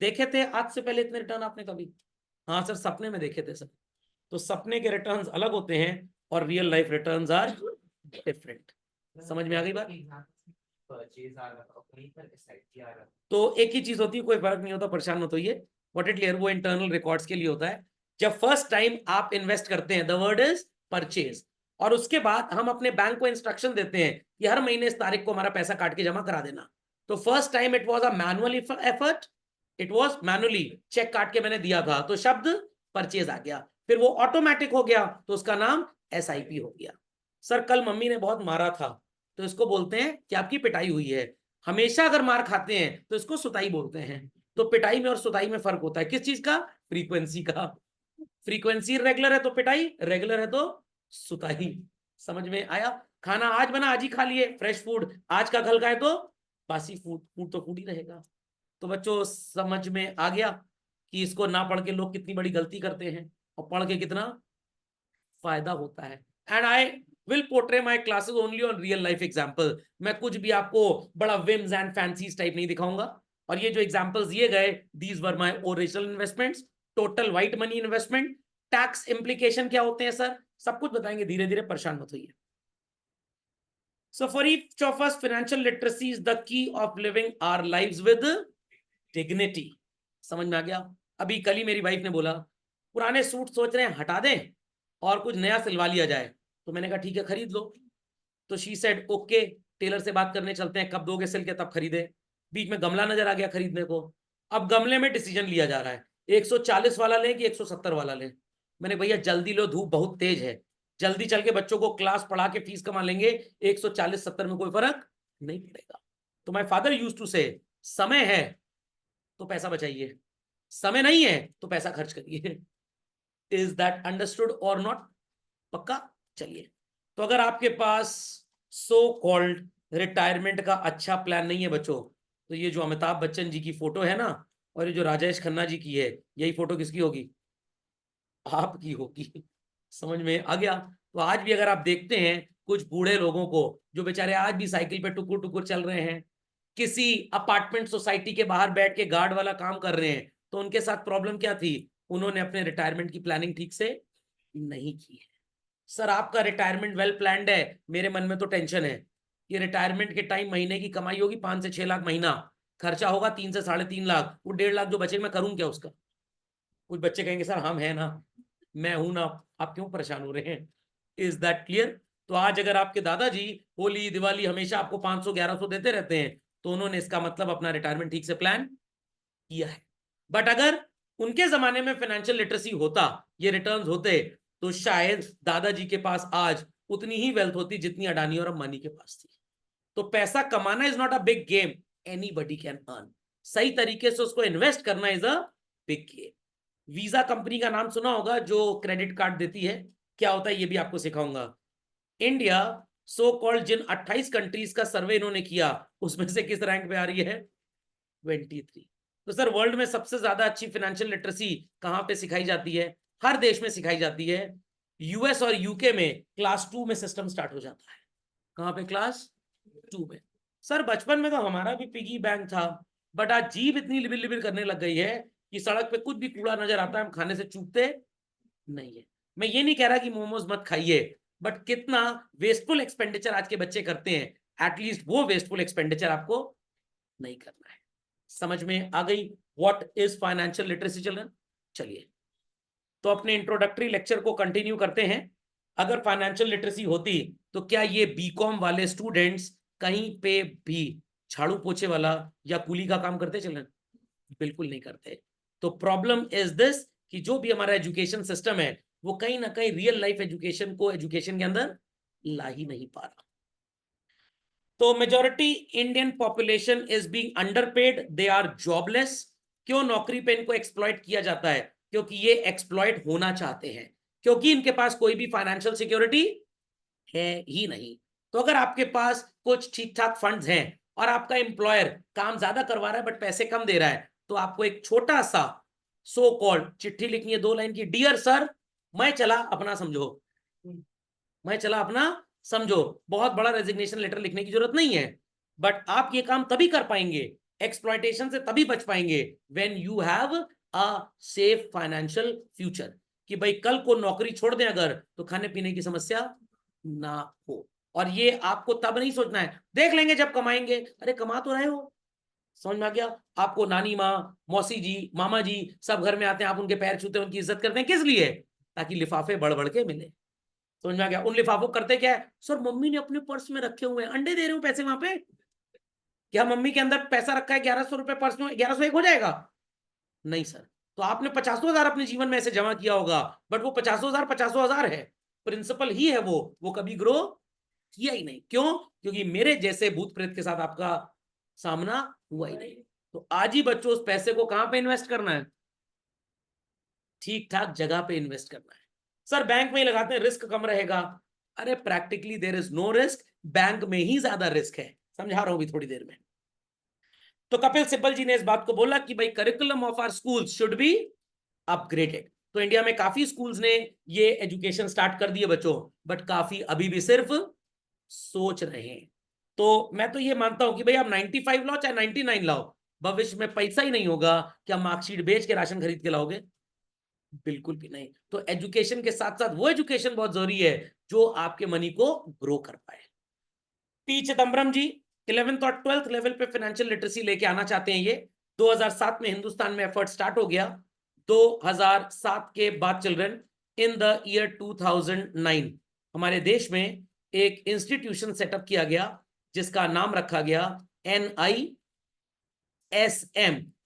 देखे थे आज से पहले इतने रिटर्न आपने कभी? हाँ सर सपने में देखे थे सर। तो सपने के रिटर्न्स अलग होते हैं और real life returns are different. समझ में आ गई बात? तो एक ही चीज होती है, कोई फर्क नहीं होता, परेशान मत होइए। व्हाट इट क्लियर, वो इंटरनल रिकॉर्ड्स के लिए होता है। जब फर्स्ट टाइम आप इन्वेस्ट करते हैं, द वर्ड इज परचेज, और उसके बाद हम अपने बैंक को इंस्ट्रक्शन देते हैं कि हर महीने इस तारीख को हमारा पैसा काट के जमा करा देना। तो first time it was a manual effort, it was manually cheque काट के मैंने दिया था, तो शब्द परचेज आ गया। फिर वो ऑटोमेटिक हो गया, तो उसका नाम एसआईपी हो गया। सर कल मम्मी ने बहुत मारा था, तो इसको बोलते हैं कि आपकी पिटाई हुई है। हमेशा अगर मार खाते हैं तो इसको सुताई बोलते हैं। तो पिटाई में और सुताई में फर्क होता है, किस चीज का? फ्रीक्वेंसी का। फ्रीक्वेंसी रेगुलर है तो पिटाई, रेगुलर है तो सुताई। समझ में आया? खाना आज बना आज ही खा लिए, फ्रेश फूड। आज का कल का है तो बासी फूड, फूड तो फूड ही रहेगा। तो बच्चों समझ में आ गया कि इसको ना पढ़ के लोग कितनी बड़ी गलती करते हैं और पढ़ के कितना फायदा होता है। And I will portray my classes only on real life example. मैं कुछ भी आपको बड़ा विम्स एंड फैंसीज टाइप नहीं दिखाऊंगा। और ये जो एग्जाम्पल्स दिए गए, these were my original investments, total white money investment. Tax implication क्या होते हैं सर, सब कुछ बताएंगे धीरे धीरे, परेशान मत होइए। So for each of us, financial literacy is the key of living our lives with dignity. समझ में आ गया? अभी कल ही मेरी वाइफ ने बोला पुराने सूट सोच रहे हैं हटा दें और कुछ नया सिलवा लिया जाए। तो मैंने कहा ठीक है खरीद लो। तो शी सेड ओके, टेलर से बात करने चलते हैं, कब दोगे सिल के तब खरीदे। बीच में गमला नजर आ गया खरीदने को। अब गमले में डिसीजन लिया जा रहा है 140 वाला लें कि 170 वाला लें। मैंने भैया जल्दी लो, धूप बहुत तेज है, जल्दी चल के बच्चों को क्लास पढ़ा के फीस कमा लेंगे, 140-70 में कोई फर्क नहीं पड़ेगा। तो माय फादर यूज्ड टू से, समय है तो पैसा बचाइए, समय नहीं है तो पैसा खर्च करिए। इज दैट अंडरस्टूड और नॉट? पक्का? चलिए, तो अगर आपके पास सो कॉल्ड रिटायरमेंट का अच्छा प्लान नहीं है बच्चों, तो ये जो अमिताभ बच्चन जी की फोटो है ना, और ये जो राजेश खन्ना जी की है, यही फोटो किसकी होगी? आपकी होगी। समझ में आ गया? तो आज भी अगर आप देखते हैं कुछ बूढ़े लोगों को जो बेचारे आज भी साइकिल पे टुकुर टुकुर चल रहे हैं, किसी अपार्टमेंट सोसाइटी के बाहर बैठ के गार्ड वाला काम कर रहे हैं, तो उनके साथ प्रॉब्लम क्या थी? उन्होंने अपने रिटायरमेंट की प्लानिंग ठीक से नहीं की है। सर आपका रिटायरमेंट वेल प्लान्ड है, मेरे मन में तो टेंशन है। ये रिटायरमेंट के टाइम महीने की कमाई होगी 5 से 6 लाख महीना, खर्चा होगा 3 से 3.5 लाख, वो 1.5 लाख जो बचे मैं करूं क्या उसका? कुछ बच्चे कहेंगे सर हम है ना, मैं हूं ना, आप क्यों परेशान हो रहे हैं? Is that clear? तो आज अगर आपके दादाजी होली दिवाली हमेशा आपको 500-1100 देते रहते हैं, तो उन्होंने इसका मतलब अपना रिटायरमेंट ठीक से प्लान किया है। बट अगर उनके जमाने में फाइनेंशियल लिटरेसी होता, ये रिटर्न्स होते, तो शायद दादाजी के पास आज उतनी ही वेल्थ होती जितनी अडानी और अंबानी के पास थी। तो पैसा कमाना is not a big game, anybody can earn. सही तरीके से उसको इन्वेस्ट करना is a big game. Visa company का नाम सुना होगा जो क्रेडिट कार्ड देती है, क्या होता है ये भी आपको सिखाऊंगा। इंडिया सो कॉल्ड जिन 28 कंट्रीज का सर्वे इन्होंने किया, उसमें से किस रैंक पे आ रही है? 23। तो सर वर्ल्ड में सबसे ज्यादा अच्छी फाइनेंशियल लिटरेसी कहां पे सिखाई जाती है? हर देश में सिखाई जाती है। यूएस और यूके में क्लास 2 में सिस्टम स्टार्ट हो जाता है। कहां पे? क्लास 2 में। सर बचपन में तो हमारा भी पिगी बैंक था, बट आज जीभ इतनी लिबिल लिबिल करने लग गई है कि सड़क पे कुछ भी कूड़ा नजर आता है हम खाने से चूकते नहीं है। मैं ये नहीं कह रहा कि मोमोज मत खाइए, बट कितना वेस्टफुल एक्सपेंडिचर आज के बच्चे करते हैं, एटलीस्ट वो वेस्टफुल एक्सपेंडिचर आपको नहीं करना है। समझ में आ गई what is financial literacy children? चलिए, तो अपने इंट्रोडक्टरी लेक्चर को कंटिन्यू करते हैं। अगर फाइनेंशियल लिटरेसी होती तो क्या ये बीकॉम वाले स्टूडेंट्स कहीं पे भी झाड़ू पोछे वाला या कूली का काम करते चिल्ड्रन? बिल्कुल नहीं करते। तो प्रॉब्लम इज दिस कि जो भी हमारा एजुकेशन सिस्टम है वो कहीं ना कहीं रियल लाइफ एजुकेशन को एजुकेशन के अंदर ला ही नहीं पा रहा। तो majority Indian population is being underpaid, they are jobless. क्यों नौकरी पे इनको एक्सप्लॉइट किया जाता है? क्योंकि ये एक्सप्लॉइट होना चाहते हैं, क्योंकि इनके पास कोई भी फाइनेंशियल सिक्योरिटी है ही नहीं। तो अगर आपके पास कुछ ठीक ठाक फंड्स हैं और आपका एम्प्लॉयर काम ज्यादा करवा रहा है बट पैसे कम दे रहा है, तो आपको एक छोटा सा सो कॉल्ड चिट्ठी लिखनी है 2 लाइन की, डियर सर मैं चला अपना समझो, मैं चला अपना समझो। बहुत बड़ा रेजिग्नेशन लेटर लिखने की जरूरत नहीं है, बट आप ये काम तभी कर पाएंगे, एक्सप्लॉयटेशन से तभी बच पाएंगे when you have a safe financial future. कि भाई कल को नौकरी छोड़ दें अगर, तो खाने पीने की समस्या ना हो। और ये आपको तब नहीं सोचना है, देख लेंगे जब कमाएंगे। अरे कमा तो रहे हो, समझ में आ गया? आपको नानी माँ, मौसी जी, मामा जी सब घर में आते हैं, आप उनके पैर छूते हैं, उनकी इज्जत करते हैं, किस लिए? ताकि लिफाफे बढ़ बढ़ के मिले। समझ में आ गया? उन लिफाफों करते क्या है, सर मम्मी ने अपने पर्स में रखे हुए हैं, अंडे दे रहे हो पैसे वहां पे, क्या मम्मी के अंदर पैसा रखा है 1100 रुपए पर्स में, 1100 एक हो जाएगा? नहीं सर। तो आपने 50,000 अपने जीवन में ऐसे जमा किया होगा, बट वो 50,000 है, प्रिंसिपल ही है वो कभी ग्रो किया ही नहीं। क्यों? क्योंकि मेरे जैसे भूत प्रेत के साथ आपका सामना हुआ ही नहीं। तो आज ही बच्चों उस पैसे को कहां पे इन्वेस्ट करना है? ठीक ठाक जगह पे इन्वेस्ट करना है। सर बैंक में ही लगाते हैं, रिस्क कम रहेगा। अरे practically there is no risk, bank में ही ज्यादा रिस्क है, समझा रहा हूं भी थोड़ी देर में। तो कपिल सिब्बल जी ने इस बात को बोला कि भाई curriculum of our school should be upgraded. तो इंडिया में काफी स्कूल्स ने ये एजुकेशन स्टार्ट कर दिए बच्चों, बट काफी अभी भी सिर्फ सोच रहे हैं। तो मैं तो ये मानता हूं कि भाई आप 95 लाओ चाहे 99 लाओ, भविष्य में पैसा ही नहीं होगा, क्या मार्कशीट बेच के राशन खरीद के लाओगे? बिल्कुल भी नहीं। तो एजुकेशन के साथ साथ वो एजुकेशन बहुत जरूरी है जो आपके मनी को ग्रो कर पाए। पी चिदम्बरम जी 11th और 12th लेवल पे फाइनेंशियल लिटरेसी लेके आना चाहते हैं। ये 2007 में हिंदुस्तान में एफर्ट स्टार्ट हो गया। 2007 के बाद चिल्ड्रन, इन द ईयर 2009 हमारे देश में एक इंस्टीट्यूशन सेटअप किया गया जिसका नाम रखा गया NISM,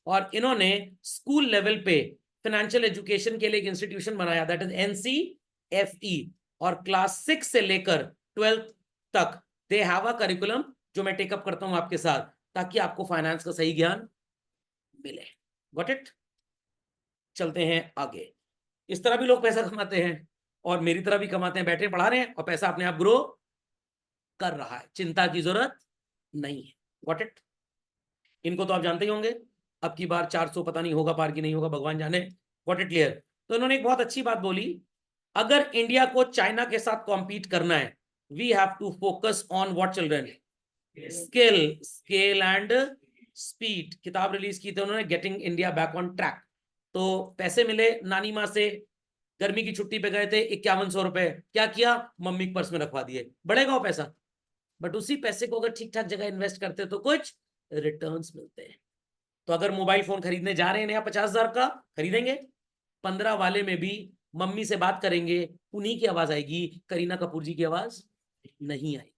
और इन्होंने स्कूल लेवल पे फाइनेंशियल एजुकेशन के लिए एक इंस्टीट्यूशन बनाया, दैट इज NCFE, और क्लास 6 से लेकर 12th तक दे हैव अ करिकुलम जो मैं टेकअप करता हूं आपके साथ, ताकि आपको फाइनेंस का सही ज्ञान मिले। Got it? चलते हैं आगे। इस तरह भी लोग पैसा कमाते हैं और मेरी तरह भी कमाते हैं, बैठे पढ़ा रहे हैं और पैसा अपने आप ग्रो कर रहा है, चिंता की जरूरत नहीं है। Got it? इनको तो आप जानते ही होंगे, अब की बार 400 पता नहीं होगा पार की नहीं होगा, भगवान जाने। Got it clear? तो इन्होंने एक बहुत अच्छी बात बोली, अगर इंडिया को चाइना के साथ कॉम्पीट करना है, we have to focus on what children? Scale and speed. किताब रिलीज की थी उन्होंने, getting India back on track. तो पैसे मिले नानी माँ से, गर्मी की छुट्टी पे गए थे, 5100 रुपए, क्या किया? मम्मी के पर्स में रखवा दिए, बढ़ेगा वो पैसा, बट उसी पैसे को अगर ठीक ठाक जगह इन्वेस्ट करते तो कुछ रिटर्न्स मिलते हैं। तो अगर मोबाइल फोन खरीदने जा रहे हैं नया 50,000 का, खरीदेंगे, 15 वाले में भी मम्मी से बात करेंगे, उन्हीं की आवाज आएगी, करीना कपूर जी की आवाज नहीं आएगी।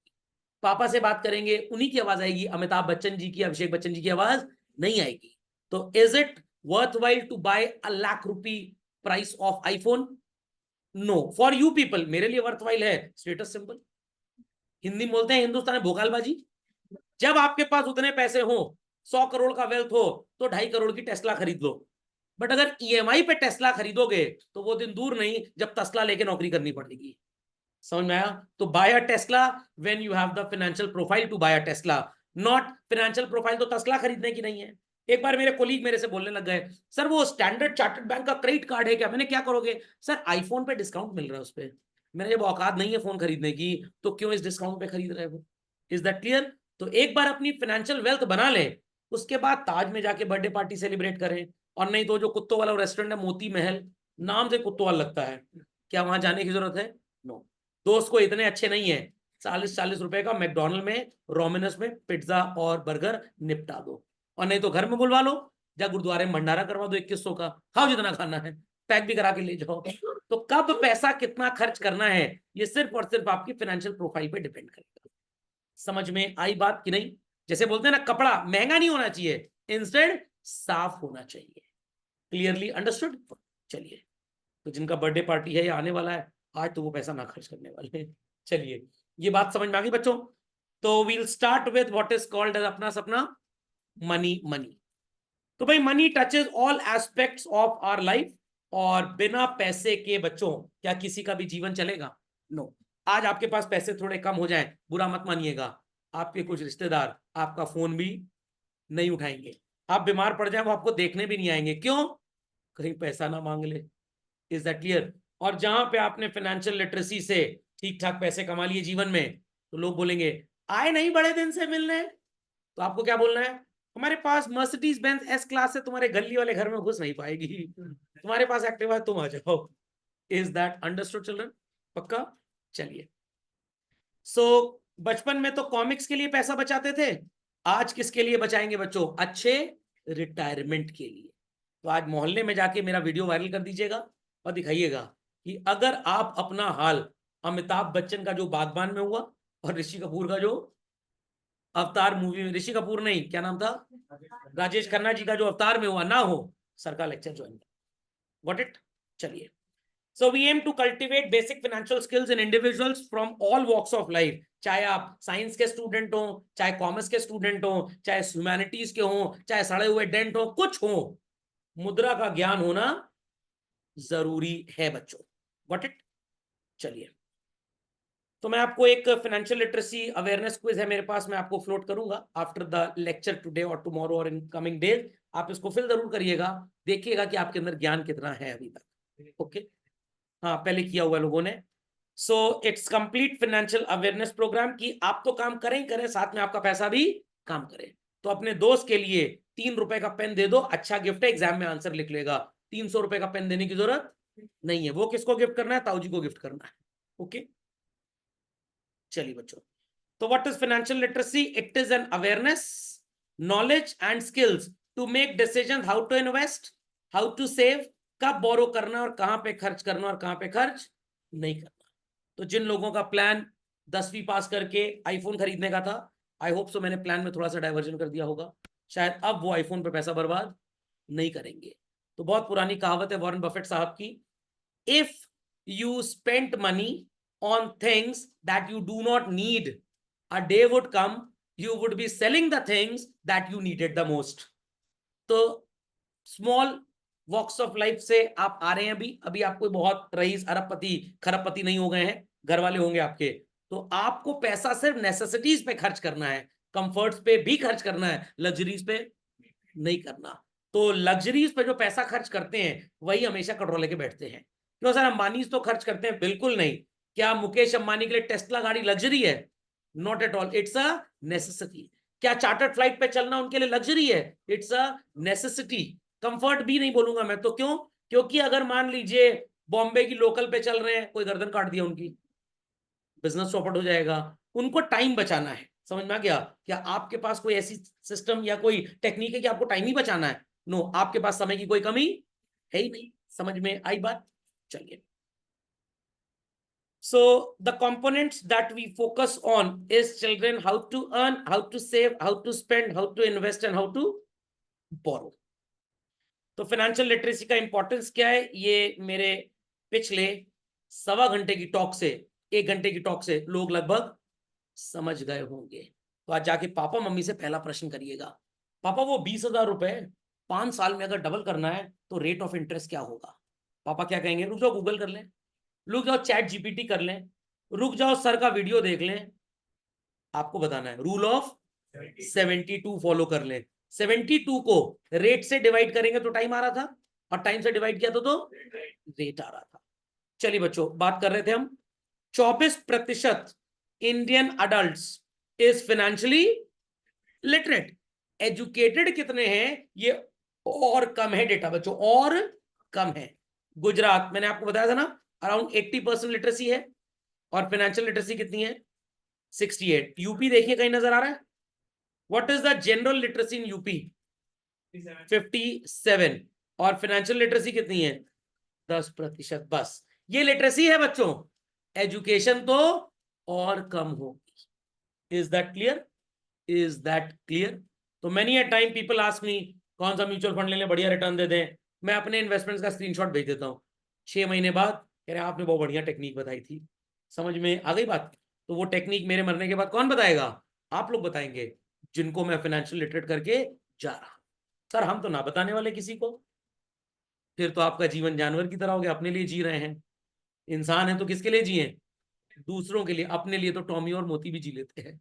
पापा से बात करेंगे, उन्हीं की आवाज आएगी, अमिताभ बच्चन जी की, अभिषेक बच्चन जी की आवाज नहीं आएगी। तो is it worthwhile to buy a lakh rupee price of iPhone? No, for you people, मेरे लिए वर्थवाइल है स्टेटस सिंबल। हिंदी में बोलते हैं हिंदुस्तान में भोकालबाजी। जब आपके पास उतने पैसे हो, 100 करोड़ का वेल्थ हो, तो 2.5 करोड़ की टेस्ला खरीद लो। बट अगर EMI पे टेस्ला खरीदोगे तो वो दिन दूर नहीं जब तस्ला लेके नौकरी करनी पड़ेगी। समझ में आया? तो buy a Tesla when you have the financial profile to buy a Tesla, not financial profile तो तस्ला खरीदने की नहीं है। एक बार मेरे कोलीग मेरे से बोलने लग गए, सर वो स्टैंडर्ड चार्टर्ड बैंक का क्रेडिट कार्ड है क्या? मैंने, क्या करोगे? सर आईफोन पे डिस्काउंट मिल रहा है उस पर। मैंने, जब औकात नहीं है फोन खरीदने की तो क्यों इस डिस्काउंट पे खरीद रहे हो? Is that clear? तो एक बार अपनी फाइनेंशियल वेल्थ बना ले, उसके बाद ताज में जाके बर्थडे पार्टी सेलिब्रेट करें, और नहीं तो जो कुत्तों वाला रेस्टोरेंट है मोती महल, नाम से कुत्तों वाला लगता है, क्या वहां जाने की जरूरत है? नो। दोस्त को इतने अच्छे नहीं है, 40-40 रुपए का मैकडोनल्ड में, रोमिनस में पिज्जा और बर्गर निपटा दो, और नहीं तो घर में बुलवा लो, या गुरुद्वारे में भंडारा करवा दो 2100 का, खाओ जितना खाना है, पैक भी करा के ले जाओ। तो कब पैसा कितना खर्च करना है, ये सिर्फ और सिर्फ आपकी फाइनेंशियल प्रोफाइल पे डिपेंड करेगा। समझ में आई बात कि नहीं? जैसे बोलते हैं ना, कपड़ा महंगा नहीं होना चाहिए, इंस्टेड साफ होना चाहिए। Clearly understood? चलिए, तो जिनका बर्थडे पार्टी है या आने वाला है आज, तो वो पैसा ना खर्च करने वाले हैं। चलिए, ये बात समझ में आ गई बच्चों? तो we'll start with what is called as अपना सपना मनी। मनी, तो भाई money touches all aspects of our life, और बिना पैसे के बच्चों क्या किसी का भी जीवन चलेगा? नो। आज आपके पास पैसे थोड़े कम हो जाएं, बुरा मत मानिएगा, आपके कुछ रिश्तेदार आपका फोन भी नहीं उठाएंगे, आप बीमार पड़ जाए वो आपको देखने भी नहीं आएंगे। क्यों? कहीं पैसा ना मांग ले। Is that clear? और जहां पे आपने फाइनेंशियल लिटरेसी से ठीक ठाक पैसे कमा लिए जीवन में, तो लोग बोलेंगे आए नहीं बड़े दिन से मिलने, तो आपको क्या बोलना है? हमारे पास मर्सिडीज बेंज एस क्लास है, तुम्हारे गली वाले घर में घुस नहीं पाएगी, तुम्हारे पास एक्टिवा है, तुम आ जाओ। Is that understood children? पक्का? चलिए, सो बचपन में तो कॉमिक्स के लिए पैसा बचाते थे, आज किसके लिए बचाएंगे बच्चों? अच्छे रिटायरमेंट के लिए। तो आज मोहल्ले में जाके मेरा वीडियो वायरल कर दीजिएगा और दिखाइएगा कि अगर आप अपना हाल अमिताभ बच्चन का जो बागबान में हुआ और ऋषि कपूर का जो अवतार मूवी में, ऋषि कपूर नहीं, क्या नाम था, राजेश खन्ना जी का जो अवतार में हुआ ना हो, सर का लेक्चर ज्वाइन कर। Got it? चलिए। So we aim to cultivate basic financial skills in individuals from all walks of life. चाहे आप साइंस के स्टूडेंट हो, चाहे कॉमर्स के स्टूडेंट हो, चाहे ह्यूमैनिटीज के हो, चाहे सड़े हुए डेंट हो, कुछ हो, मुद्रा का ज्ञान होना जरूरी है बच्चों। Got it? चलिए, तो मैं आपको एक फाइनेंशियल लिटरेसी अवेयरनेस क्विज है मेरे पास, मैं आपको फ्लोट करूंगा आफ्टर द लेक्चर टुडे और टुमारो और इन कमिंग डेज। आप इसको फिल जरूर करिएगा, देखिएगा कि आपके अंदर ज्ञान कितना है अभी तक। ओके, हाँ पहले किया हुआ लोगों ने। So it's complete financial awareness programme की आप तो काम करें ही करें, साथ में आपका पैसा भी काम करे। तो अपने दोस्त के लिए 3 रुपए का पेन दे दो, अच्छा गिफ्ट है, एग्जाम में आंसर लिख लेगा। 300 रुपए का पेन देने की जरूरत नहीं है। वो किसको गिफ्ट करना है? ताऊ जी को गिफ्ट करना है। ओके, चलिए बच्चों, तो what is financial literacy? It is an awareness, knowledge and skills to make decision how to invest, how to save, कब बोरो करना और कहां पे खर्च करना और कहां पे खर्च नहीं करना। तो जिन लोगों का प्लान 10वीं पास करके आईफोन खरीदने का था, आई होप सो मैंने प्लान में थोड़ा सा डाइवर्जन कर दिया होगा, शायद अब वो आईफोन पे पैसा बर्बाद नहीं करेंगे। तो बहुत पुरानी कहावत है वॉरेन बफेट साहब की, if you spend money on things that you do not need, a day would come you would be selling the things that you needed the most. तो स्मॉल वॉक्स ऑफ लाइफ से आप आ रहे हैं, अभी आप कोई बहुत रईस अरबपति खरबपति नहीं हो गए हैं, घर वाले होंगे आपके। तो आपको पैसा सिर्फ नेसेसिटीज पे खर्च करना है, कंफर्ट्स पे भी खर्च करना है, लग्जरीज पे नहीं करना। तो लग्जरीज पे जो पैसा खर्च करते हैं वही हमेशा कटोरे लेके बैठते हैं। क्यों सर, अंबानी तो खर्च करते हैं? बिल्कुल नहीं। क्या मुकेश अंबानी के लिए टेस्ला गाड़ी लग्जरी है? Not at all, it's a necessity. क्या चार्टर्ड फ्लाइट पे चलना उनके लिए लग्जरी है? It's a necessity. कंफर्ट भी नहीं बोलूंगा मैं तो। क्यों? क्योंकि अगर मान लीजिए बॉम्बे की लोकल पे चल रहे हैं, कोई गर्दन काट दिया उनकी, बिजनेस चौपट हो जाएगा। उनको टाइम बचाना है, समझ में आ गया? क्या आपके पास कोई ऐसी सिस्टम या कोई टेक्निक है कि आपको टाइम ही बचाना है? नो, आपके पास समय की कोई कमी है ही नहीं। समझ में आई बात? चलिए, so the components that we focus on is children, how to earn, how to save, how to spend, how to invest and how to borrow. तो फाइनेंशियल लिटरेसी का इंपॉर्टेंस क्या है, ये मेरे पिछले 1.25 घंटे की टॉक से, 1 घंटे की टॉक से लोग लगभग समझ गए होंगे। तो आज जाके पापा मम्मी से पहला प्रश्न करिएगा, पापा वो 20,000 रुपए 5 साल में अगर डबल करना है तो रेट ऑफ इंटरेस्ट क्या होगा? पापा क्या कहेंगे? रुक जाओ गूगल कर लें, रुक जाओ चैट जीपीटी कर लें, रुक जाओ सर का वीडियो देख लें। आपको बताना है रूल ऑफ 72 फॉलो कर लें। 72 को रेट से डिवाइड करेंगे तो टाइम आ रहा था, और टाइम से डिवाइड किया तो रेट आ रहा था। चलिए बच्चों, बात कर रहे थे हम 24% Indian adults is financially literate. Educated कितने हैं ये और कम है डेटा बच्चों, और कम है। गुजरात मैंने आपको बताया था ना, अराउंड 80% लिटरेसी है, और फाइनेंशियल लिटरेसी कितनी है? 68। यूपी देखिए कहीं नजर आ रहा है? What is the general literacy in UP? 57। और फाइनेंशियल लिटरेसी कितनी है? 10%। बस ये लिटरेसी है बच्चों, एजुकेशन तो और कम होगी। Is that clear? Is that clear? तो many a time people ask me कौन सा म्यूचुअल फंड ले लें बढ़िया रिटर्न दे दें। मैं अपने इन्वेस्टमेंट्स का स्क्रीनशॉट भेज देता हूँ, 6 महीने बाद कह रहे आपने बहुत बढ़िया टेक्निक बताई थी। समझ में आ गई बात? तो वो टेक्निक मेरे मरने के बाद कौन बताएगा? आप लोग बताएंगे, जिनको मैं फाइनेंशियल लिटरेट करके जा रहा। सर हम तो ना बताने वाले किसी को। फिर तो आपका जीवन जानवर की तरह हो गया, अपने लिए जी रहे हैं। इंसान है तो किसके लिए जिए? दूसरों के लिए। अपने लिए तो टॉमी और मोती भी जी लेते हैं।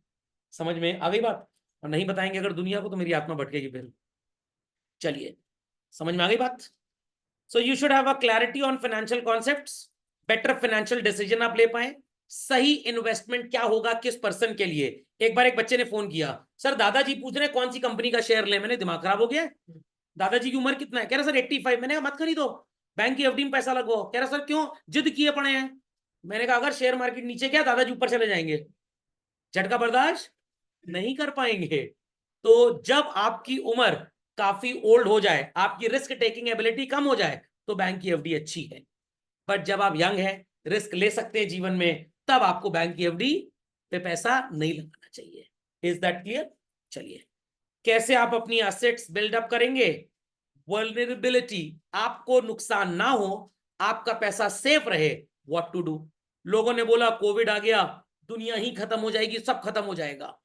समझ में आ गई बात? और नहीं बताएंगे अगर दुनिया को तो मेरी आत्मा भटकेगी फिर। चलिए, समझ में आ गई बात? सो you should have a clarity on financial concepts, better financial decision आप ले पाए। सही इन्वेस्टमेंट क्या होगा किस पर्सन के लिए? एक बार एक बच्चे ने फोन किया, सर दादाजी पूछ रहे कौन सी कंपनी का शेयर ले। मैंने दिमाग खराब हो गया, दादाजी की उम्र कितना है? कह रहा सर 85। मैंने कहा मत खरीदो, बैंक की एफडी में पैसा लगवाओ। कह रहा सर क्यों? जिद किए पड़े हैं। मैंने कहा अगर शेयर मार्केट नीचे गया दादाजी ऊपर चले जाएंगे। झटका बर्दाश्त नहीं कर पाएंगे। तो जब आपकी उम्र काफी ओल्ड हो जाए, आपकी रिस्क टेकिंग एबिलिटी कम हो जाए, तो बैंक की एफडी अच्छी है। बट जब आप यंग हैं, रिस्क ले सकते हैं जीवन में, तब आपको बैंक की एफडी पे पैसा नहीं लगाना चाहिए। Is that clear? चलिए, कैसे आप अपनी एसेट्स बिल्डअप करेंगे? वल्नरेबिलिटी, आपको नुकसान ना हो, आपका पैसा सेफ रहे, व्हाट टू डू? लोगों ने बोला कोविड आ गया, दुनिया ही खत्म हो जाएगी, सब खत्म हो जाएगा।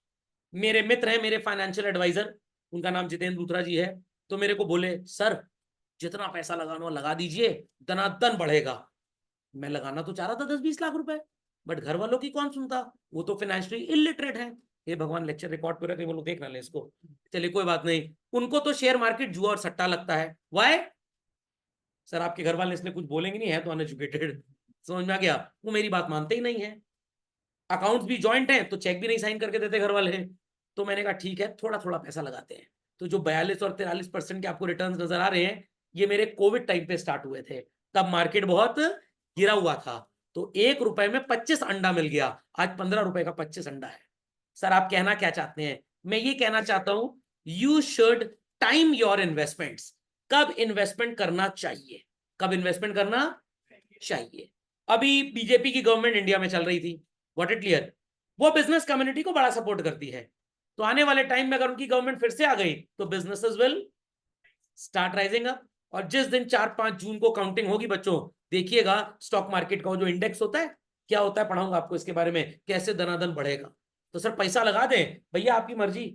मेरे मित्र हैं, मेरे फाइनेंशियल एडवाइजर, उनका नाम जितेंद्र लूथरा जी है, तो मेरे को बोले सर जितना पैसा लगाना हो लगा दीजिए, दनादन बढ़ेगा। मैं लगाना तो चाह रहा था 10-20 लाख रुपए, बट घर वालों की कौन सुनता, वो तो फाइनेंशियली इलिटरेट है। हे भगवान, लेक्चर रिकॉर्ड पे रखे, वो लोग देख ना ले इसको। चलिए कोई बात नहीं, उनको तो शेयर मार्केट जुआ और सट्टा लगता है। वाई? सर आपके घर वाले इसलिए कुछ बोलेंगे नहीं, है तो अनएजुकेटेड। समझ में आ गया? वो मेरी बात मानते ही नहीं है। अकाउंट्स भी जॉइंट हैं तो चेक भी नहीं साइन करके देते घर वाले हैं। तो मैंने कहा ठीक है, थोड़ा थोड़ा पैसा लगाते हैं। तो जो 42 और 43% के आपको रिटर्न्स नजर आ रहे हैं, ये मेरे कोविड टाइम पे स्टार्ट हुए थे, तब मार्केट बहुत गिरा हुआ था। तो 1 रुपए में 25 अंडा मिल गया, आज 15 रुपए का 25 अंडा है। सर आप कहना क्या चाहते हैं? मैं ये कहना चाहता हूं, you should time your investments. कब इन्वेस्टमेंट करना चाहिए, कब इन्वेस्टमेंट करना चाहिए। अभी बीजेपी की गवर्नमेंट इंडिया में चल रही थी, व्हाट इट क्लियर, वो बिजनेस कम्युनिटी को बड़ा सपोर्ट करती है। तो आने वाले टाइम में अगर उनकी गवर्नमेंट फिर से आ गई, तो businesses will start rising up. और जिस दिन 4-5 जून को काउंटिंग होगी बच्चों, देखिएगा स्टॉक मार्केट का जो इंडेक्स होता है, क्या होता है, पढ़ाऊंगा आपको इसके बारे में, कैसे दनादन बढ़ेगा। तो सर पैसा लगा दें, भैया आपकी मर्जी।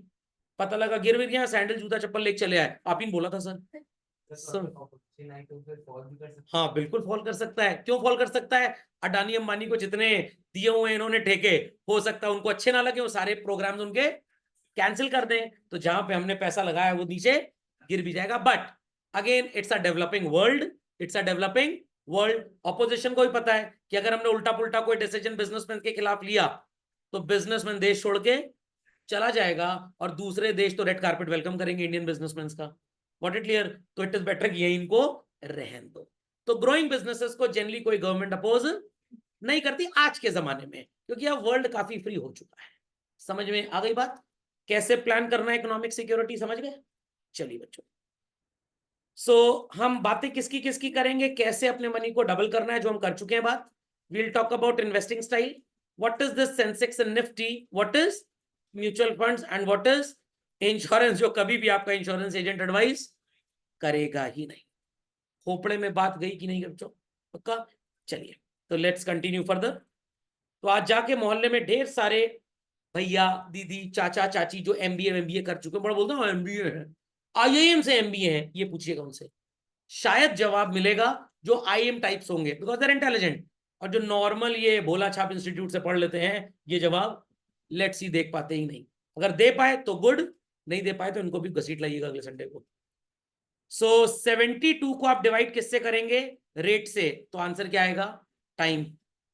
पता लगा गिर गया, सैंडल जूता चप्पल लेके चले आए, आप ही बोला था सर। हाँ बिल्कुल फॉल कर सकता है। क्यों फॉल कर सकता है? अडानी अंबानी को जितने दिए हुए इन्होंने ठेके, हो सकता है उनको अच्छे ना लगे, वो सारे प्रोग्राम्स उनके कैंसिल कर दें, तो जहां पे हमने पैसा लगाया वो नीचे गिर भी जाएगा। But again it's a developing world, it's a developing world. Opposition को भी पता है कि अगर हमने उल्टा पुल्टा कोई डिसीजन बिजनेसमैन के खिलाफ लिया, तो बिजनेसमैन देश छोड़ के चला जाएगा, और दूसरे देश तो रेड कारपेट वेलकम करेंगे इंडियन बिजनेसमैन का। What it clear? तो इट इज बेटर कि यही इनको रहन दो। तो ग्रोइंग बिजनेसेस को जनरली कोई गवर्नमेंट अपोज नहीं करती आज के जमाने में, क्योंकि अब वर्ल्ड काफी फ्री हो चुका है। समझ में आ गई बात? कैसे प्लान करना है इकोनॉमिक सिक्योरिटी, समझ गए? चलिए बच्चों, हम बातें किसकी किसकी करेंगे, कैसे अपने मनी को डबल करना है, जो हम कर चुके हैं बात। We'll talk about investing style, what is this Sensex and Nifty, what is mutual funds, and what is insurance, जो कभी भी आपका इंश्योरेंस एजेंट एडवाइस करेगा ही नहीं। खोपड़े में बात गई कि नहीं बच्चों? पक्का? चलिए, तो लेट्स कंटिन्यू फर्दर। तो आज जाके मोहल्ले में ढेर सारे भैया दीदी चाचा चाची जो एमबीए कर चुके हैं, बड़ा बोलते हैं एमबीए है, आईआईएम से एमबीए है, ये पूछिएगा उनसे, शायद जवाब मिलेगा जो आईएम टाइप्स होंगे, बिकॉज देर इंटेलिजेंट। और जो नॉर्मल ये भोला छाप इंस्टीट्यूट से पढ़ लेते हैं, ये जवाब लेट्स सी देख पाते ही नहीं। अगर दे पाए तो गुड, नहीं दे पाए तो इनको भी घसीट लाइएगा अगले संडे को। 72 को आप डिवाइड किससे करेंगे? रेट से, तो आंसर क्या आएगा? टाइम।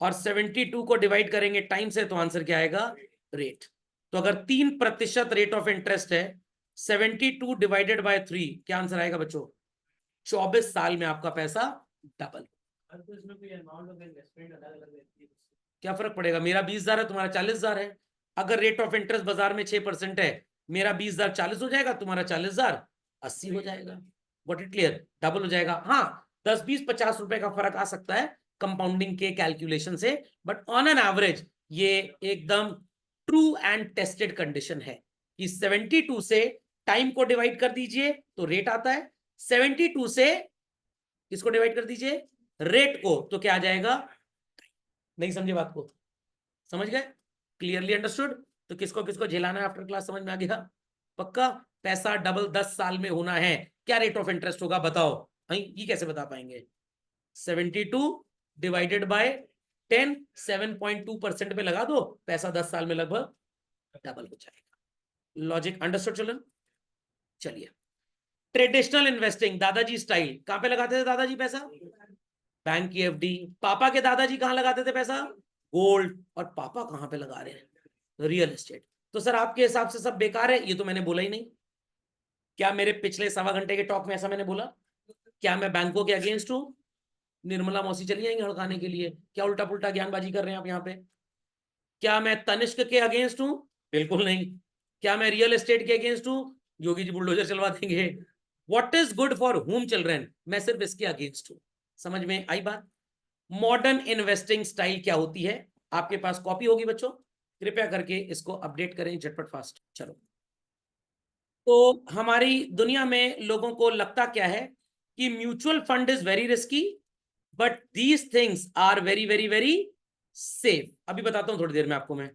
और 72 को डिवाइड करेंगे टाइम से, तो आंसर क्या आएगा? रेट। तो अगर 3% रेट ऑफ इंटरेस्ट है, 72 डिवाइडेड बाय 3, क्या आंसर आएगा बच्चों? 24 साल में आपका पैसा डबल। तो इसमें कोई अमाउंट ऑफ इन्वेस्टमेंट अलग अलग रहती है, क्या फर्क पड़ेगा? मेरा 20,000 है, तुम्हारा 40,000 है। अगर रेट ऑफ इंटरेस्ट बाजार में 6% है, मेरा 20,000 40 हो जाएगा, तुम्हारा 40,000 80 हो जाएगा। What it clear? डबल हो जाएगा। हाँ, 10-20-50 रुपए का फर्क आ सकता है कंपाउंडिंग के कैलकुलेशन से, बट ऑन एन एवरेज ये एकदम ट्रू एंड टेस्टेड कंडीशन है कि 72 से टाइम को डिवाइड कर दीजिए तो रेट आता है, 72 से किसको डिवाइड कर दीजिए? रेट को, तो क्या आ जाएगा? नहीं समझे बात को? समझ गए? Clearly understood? तो किसको किसको झेलाना है आफ्टर क्लास, समझ में आ गया? पक्का? पैसा डबल 10 साल में होना है, क्या रेट ऑफ इंटरेस्ट होगा बताओ? ये कैसे बता पाएंगे? 72 डिवाइडेड बाय 10, 7.2% पे लगा दो, पैसा 10 साल में लगभग डबल हो जाएगा। Logic understood children? चलिए, ट्रेडिशनल इन्वेस्टिंग दादाजी स्टाइल, कहां पे लगाते थे दादाजी पैसा? बैंक की एफडी। पापा के दादाजी कहां लगाते थे पैसा? गोल्ड। और पापा कहां पे लगा रहे हैं? Real estate. तो सर आपके हिसाब से सब बेकार है? ये तो मैंने बोला ही नहीं। क्या मेरे पिछले 1.25 घंटे के टॉक में ऐसा मैंने बोला? क्या मैं बैंकों के अगेंस्ट हूं? निर्मला मौसी चली जाएंगे हड़काने के लिए? क्या उल्टा पुल्टा ज्ञानबाजी कर रहे हैं आप यहाँ पे? क्या मैं तनिष्क के अगेंस्ट हूं? बिल्कुल नहीं। क्या मैं रियल एस्टेट के अगेंस्ट हूं? योगी जी बुलडोजर चलवा देंगे। What is good for home children, मैं सिर्फ इसके अगेंस्ट हूं। समझ में आई बात? मॉडर्न इन्वेस्टिंग स्टाइल क्या होती है? आपके पास कॉपी होगी बच्चों, कृपया करके इसको अपडेट करें झटपट फास्ट। चलो, तो हमारी दुनिया में लोगों को लगता क्या है कि mutual fund is very risky but these things are very very very safe. अभी बताता हूं थोड़ी देर में आपको मैं।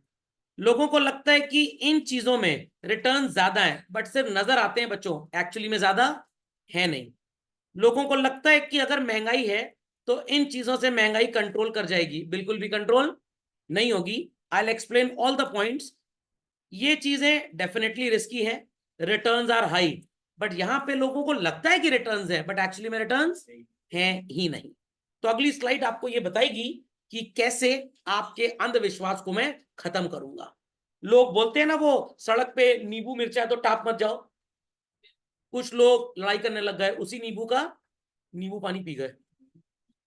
लोगों को लगता है कि इन चीजों में रिटर्न ज्यादा है, बट सिर्फ नजर आते हैं बच्चों, एक्चुअली में ज्यादा है नहीं। लोगों को लगता है कि अगर महंगाई है तो इन चीजों से महंगाई कंट्रोल कर जाएगी, बिल्कुल भी कंट्रोल नहीं होगी। I will explain all the points. ये चीजें डेफिनेटली रिस्की है, रिटर्न्स आर हाई, बट यहां पे लोगों को लगता है कि रिटर्न्स है बट एक्चुअली में रिटर्न्स हैं ही नहीं। तो अगली स्लाइड आपको ये बताएगी कि कैसे आपके अंधविश्वास को मैं खत्म करूंगा। लोग बोलते हैं ना, वो सड़क पे नींबू मिर्चा है तो टाप मत जाओ। कुछ लोग लड़ाई करने लग गए, उसी नींबू का नींबू पानी पी गए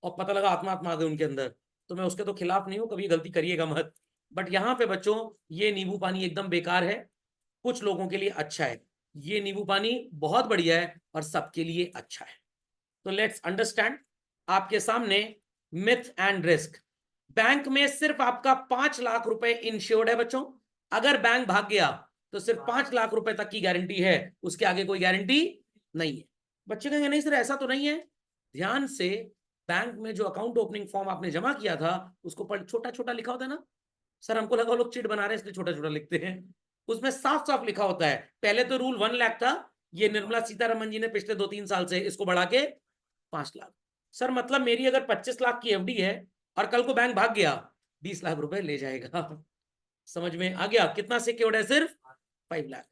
और पता लगा आत्मा आत्मा आ गई उनके अंदर। तो मैं उसके तो खिलाफ नहीं हूं, कभी गलती करिएगा मत। बट यहाँ पे बच्चों ये नींबू पानी एकदम बेकार है, कुछ लोगों के लिए अच्छा है। ये नींबू पानी बहुत बढ़िया है और सबके लिए अच्छा है। तो लेट्स अंडरस्टैंड। आपके सामने मिथ एंड रिस्क। बैंक में सिर्फ आपका 5 लाख रुपए इंश्योर्ड है बच्चों। अगर बैंक भाग गया तो सिर्फ 5 लाख रुपए तक की गारंटी है, उसके आगे कोई गारंटी नहीं है। बच्चे कहेंगे नहीं सर ऐसा तो नहीं है। ध्यान से, बैंक में जो अकाउंट ओपनिंग फॉर्म आपने जमा किया था उसको पढ़, छोटा छोटा लिखा होता है ना। सर हमको लगा वो लोग चिट बना रहे हैं इसलिए छोटा छोटा लिखते हैं। उसमें साफ साफ लिखा होता है। पहले तो रूल 1 लाख था, ये निर्मला सीतारमन जी ने पिछले 2-3 साल से इसको बढ़ा के 5 लाख। सर मतलब मेरी अगर 25 लाख की एफडी है और कल को बैंक भाग गया, 20 लाख रुपए ले जाएगा। समझ में आ गया? कितना सिक्योर्ड है? सिर्फ 5 लाख।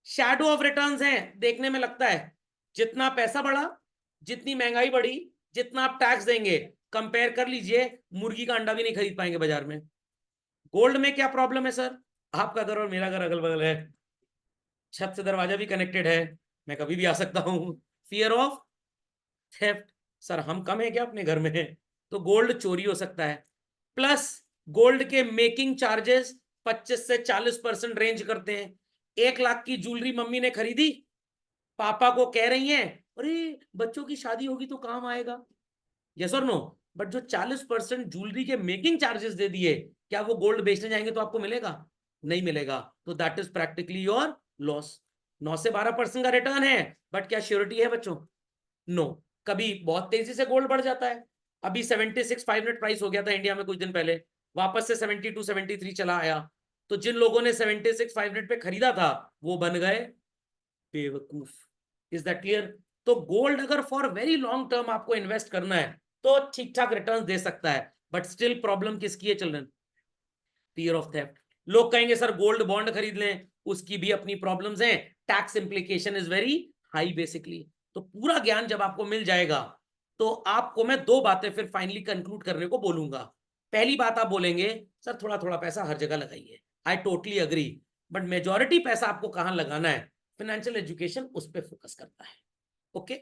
शैडो ऑफ रिटर्न्स हैं, देखने में लगता है जितना पैसा बढ़ा, जितनी महंगाई बढ़ी, जितना आप टैक्स देंगे, कंपेयर कर लीजिए, मुर्गी का अंडा भी नहीं खरीद पाएंगे बाजार में। गोल्ड में क्या प्रॉब्लम है सर? आपका घर और मेरा घर अगल बगल है, छत से दरवाजा भी कनेक्टेड है, मैं कभी भी आ सकता हूं। Fear of theft. सर हम कम है क्या अपने घर में? तो गोल्ड चोरी हो सकता है। प्लस गोल्ड के मेकिंग चार्जेस 25 से 40% रेंज करते हैं। 1 लाख की ज्वेलरी मम्मी ने खरीदी, पापा को कह रही हैं अरे बच्चों की शादी होगी तो काम आएगा, यस और नो। बट जो 40% ज्वेलरी के मेकिंग चार्जेस दे दिए, क्या वो गोल्ड बेचने जाएंगे तो आपको मिलेगा? नहीं मिलेगा। तो that is practically your loss. 9 से 12% का रिटर्न है, बट क्या श्योरिटी है बच्चों? नो। कभी बहुत तेजी से गोल्ड बढ़ जाता है। अभी 76,500 प्राइस हो गया था इंडिया में कुछ दिन पहले, वापस से 72-73 चला आया। तो जिन लोगों ने 76,500 पे खरीदा था वो बन गए बेवकूफ। Is that clear? तो गोल्ड अगर फॉर वेरी लॉन्ग टर्म आपको इन्वेस्ट करना है तो ठीक ठाक रिटर्न दे सकता है, बट स्टिल प्रॉब्लम किसकी है चिल्ड्रन? Fear of theft. लोग कहेंगे सर गोल्ड बॉन्ड खरीद लें, उसकी भी अपनी प्रॉब्लम्स हैं, tax implication is very high basically. तो पूरा ज्ञान जब आपको मिल जाएगा तो आपको मैं 2 बातें फिर फाइनली कंक्लूड करने को बोलूंगा। पहली बात आप बोलेंगे सर थोड़ा थोड़ा पैसा हर जगह लगाइए, I totally agree, but majority पैसा आपको कहां लगाना है? फाइनेंशियल एजुकेशन उस पर फोकस करता है। ओके,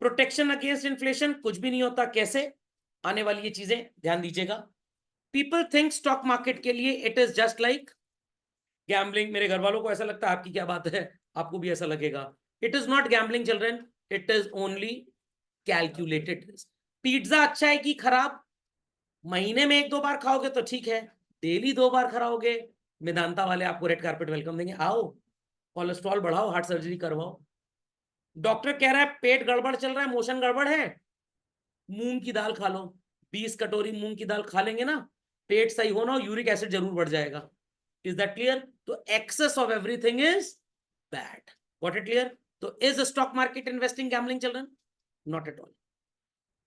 प्रोटेक्शन अगेंस्ट इन्फ्लेशन कुछ भी नहीं होता। कैसे? आने वाली ये चीजें ध्यान दीजिएगा। पीपल थिंक स्टॉक मार्केट के लिए it is just like gambling. मेरे घर वालों को ऐसा लगता है, आपकी क्या बात है, आपको भी ऐसा लगेगा। It is not gambling children, it is only calculated risk. Pizza अच्छा है कि खराब? महीने में 1-2 बार खाओगे तो ठीक है, डेली 2 बार खाओगे, मेदांता वाले आपको रेड कारपेट वेलकम देंगे, आओ कोलेस्ट्रॉल बढ़ाओ, हार्ट सर्जरी करवाओ। डॉक्टर कह रहा है पेट गड़बड़ चल रहा है, मोशन गड़बड़ है, मूंग की दाल खा लो। 20 कटोरी मूंग की दाल खा लेंगे ना, पेट सही होना और यूरिक एसिड जरूर बढ़ जाएगा। Is that clear? तो excess of everything is bad. Got it clear? तो is stock market investing gambling children? Not at all.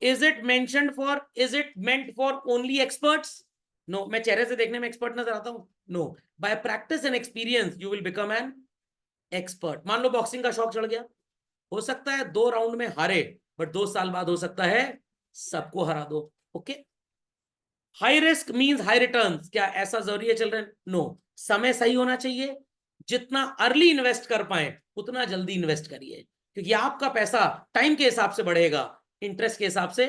Is it meant for only experts? No. मैं चेहरे से देखने में एक्सपर्ट नजर आता हूं? No. By practice and experience you will become an expert. मान लो बॉक्सिंग का शौक चढ़ गया, हो सकता है 2 राउंड में हारे, बट 2 साल बाद हो सकता है सबको हरा दो। Okay, high risk means high returns, क्या ऐसा जरूरी है चिल्ड्रन? नो। समय सही होना चाहिए, जितना अर्ली इन्वेस्ट कर पाए उतना जल्दी इन्वेस्ट करिए, क्योंकि आपका पैसा टाइम के हिसाब से बढ़ेगा, इंटरेस्ट के हिसाब से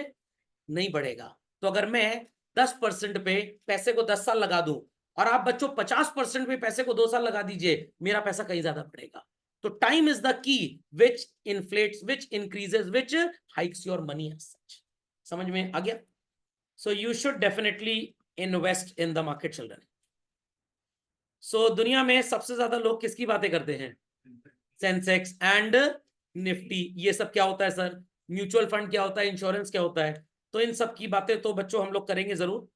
नहीं बढ़ेगा। तो अगर मैं 10% पे पैसे को 10 साल लगा दूं और आप बच्चों 50% में पैसे को 2 साल लगा दीजिए, मेरा पैसा कहीं ज्यादा बढ़ेगा। तो time is the key which inflates, which increases, which hikes your money as such. समझ में आ गया? So you should definitely invest in the market children. So दुनिया में सबसे ज्यादा लोग किसकी बातें करते हैं? सेंसेक्स एंड निफ्टी। ये सब क्या होता है सर? म्यूचुअल फंड क्या होता है? इंश्योरेंस क्या होता है? तो इन सब की बातें तो बच्चों हम लोग करेंगे जरूर,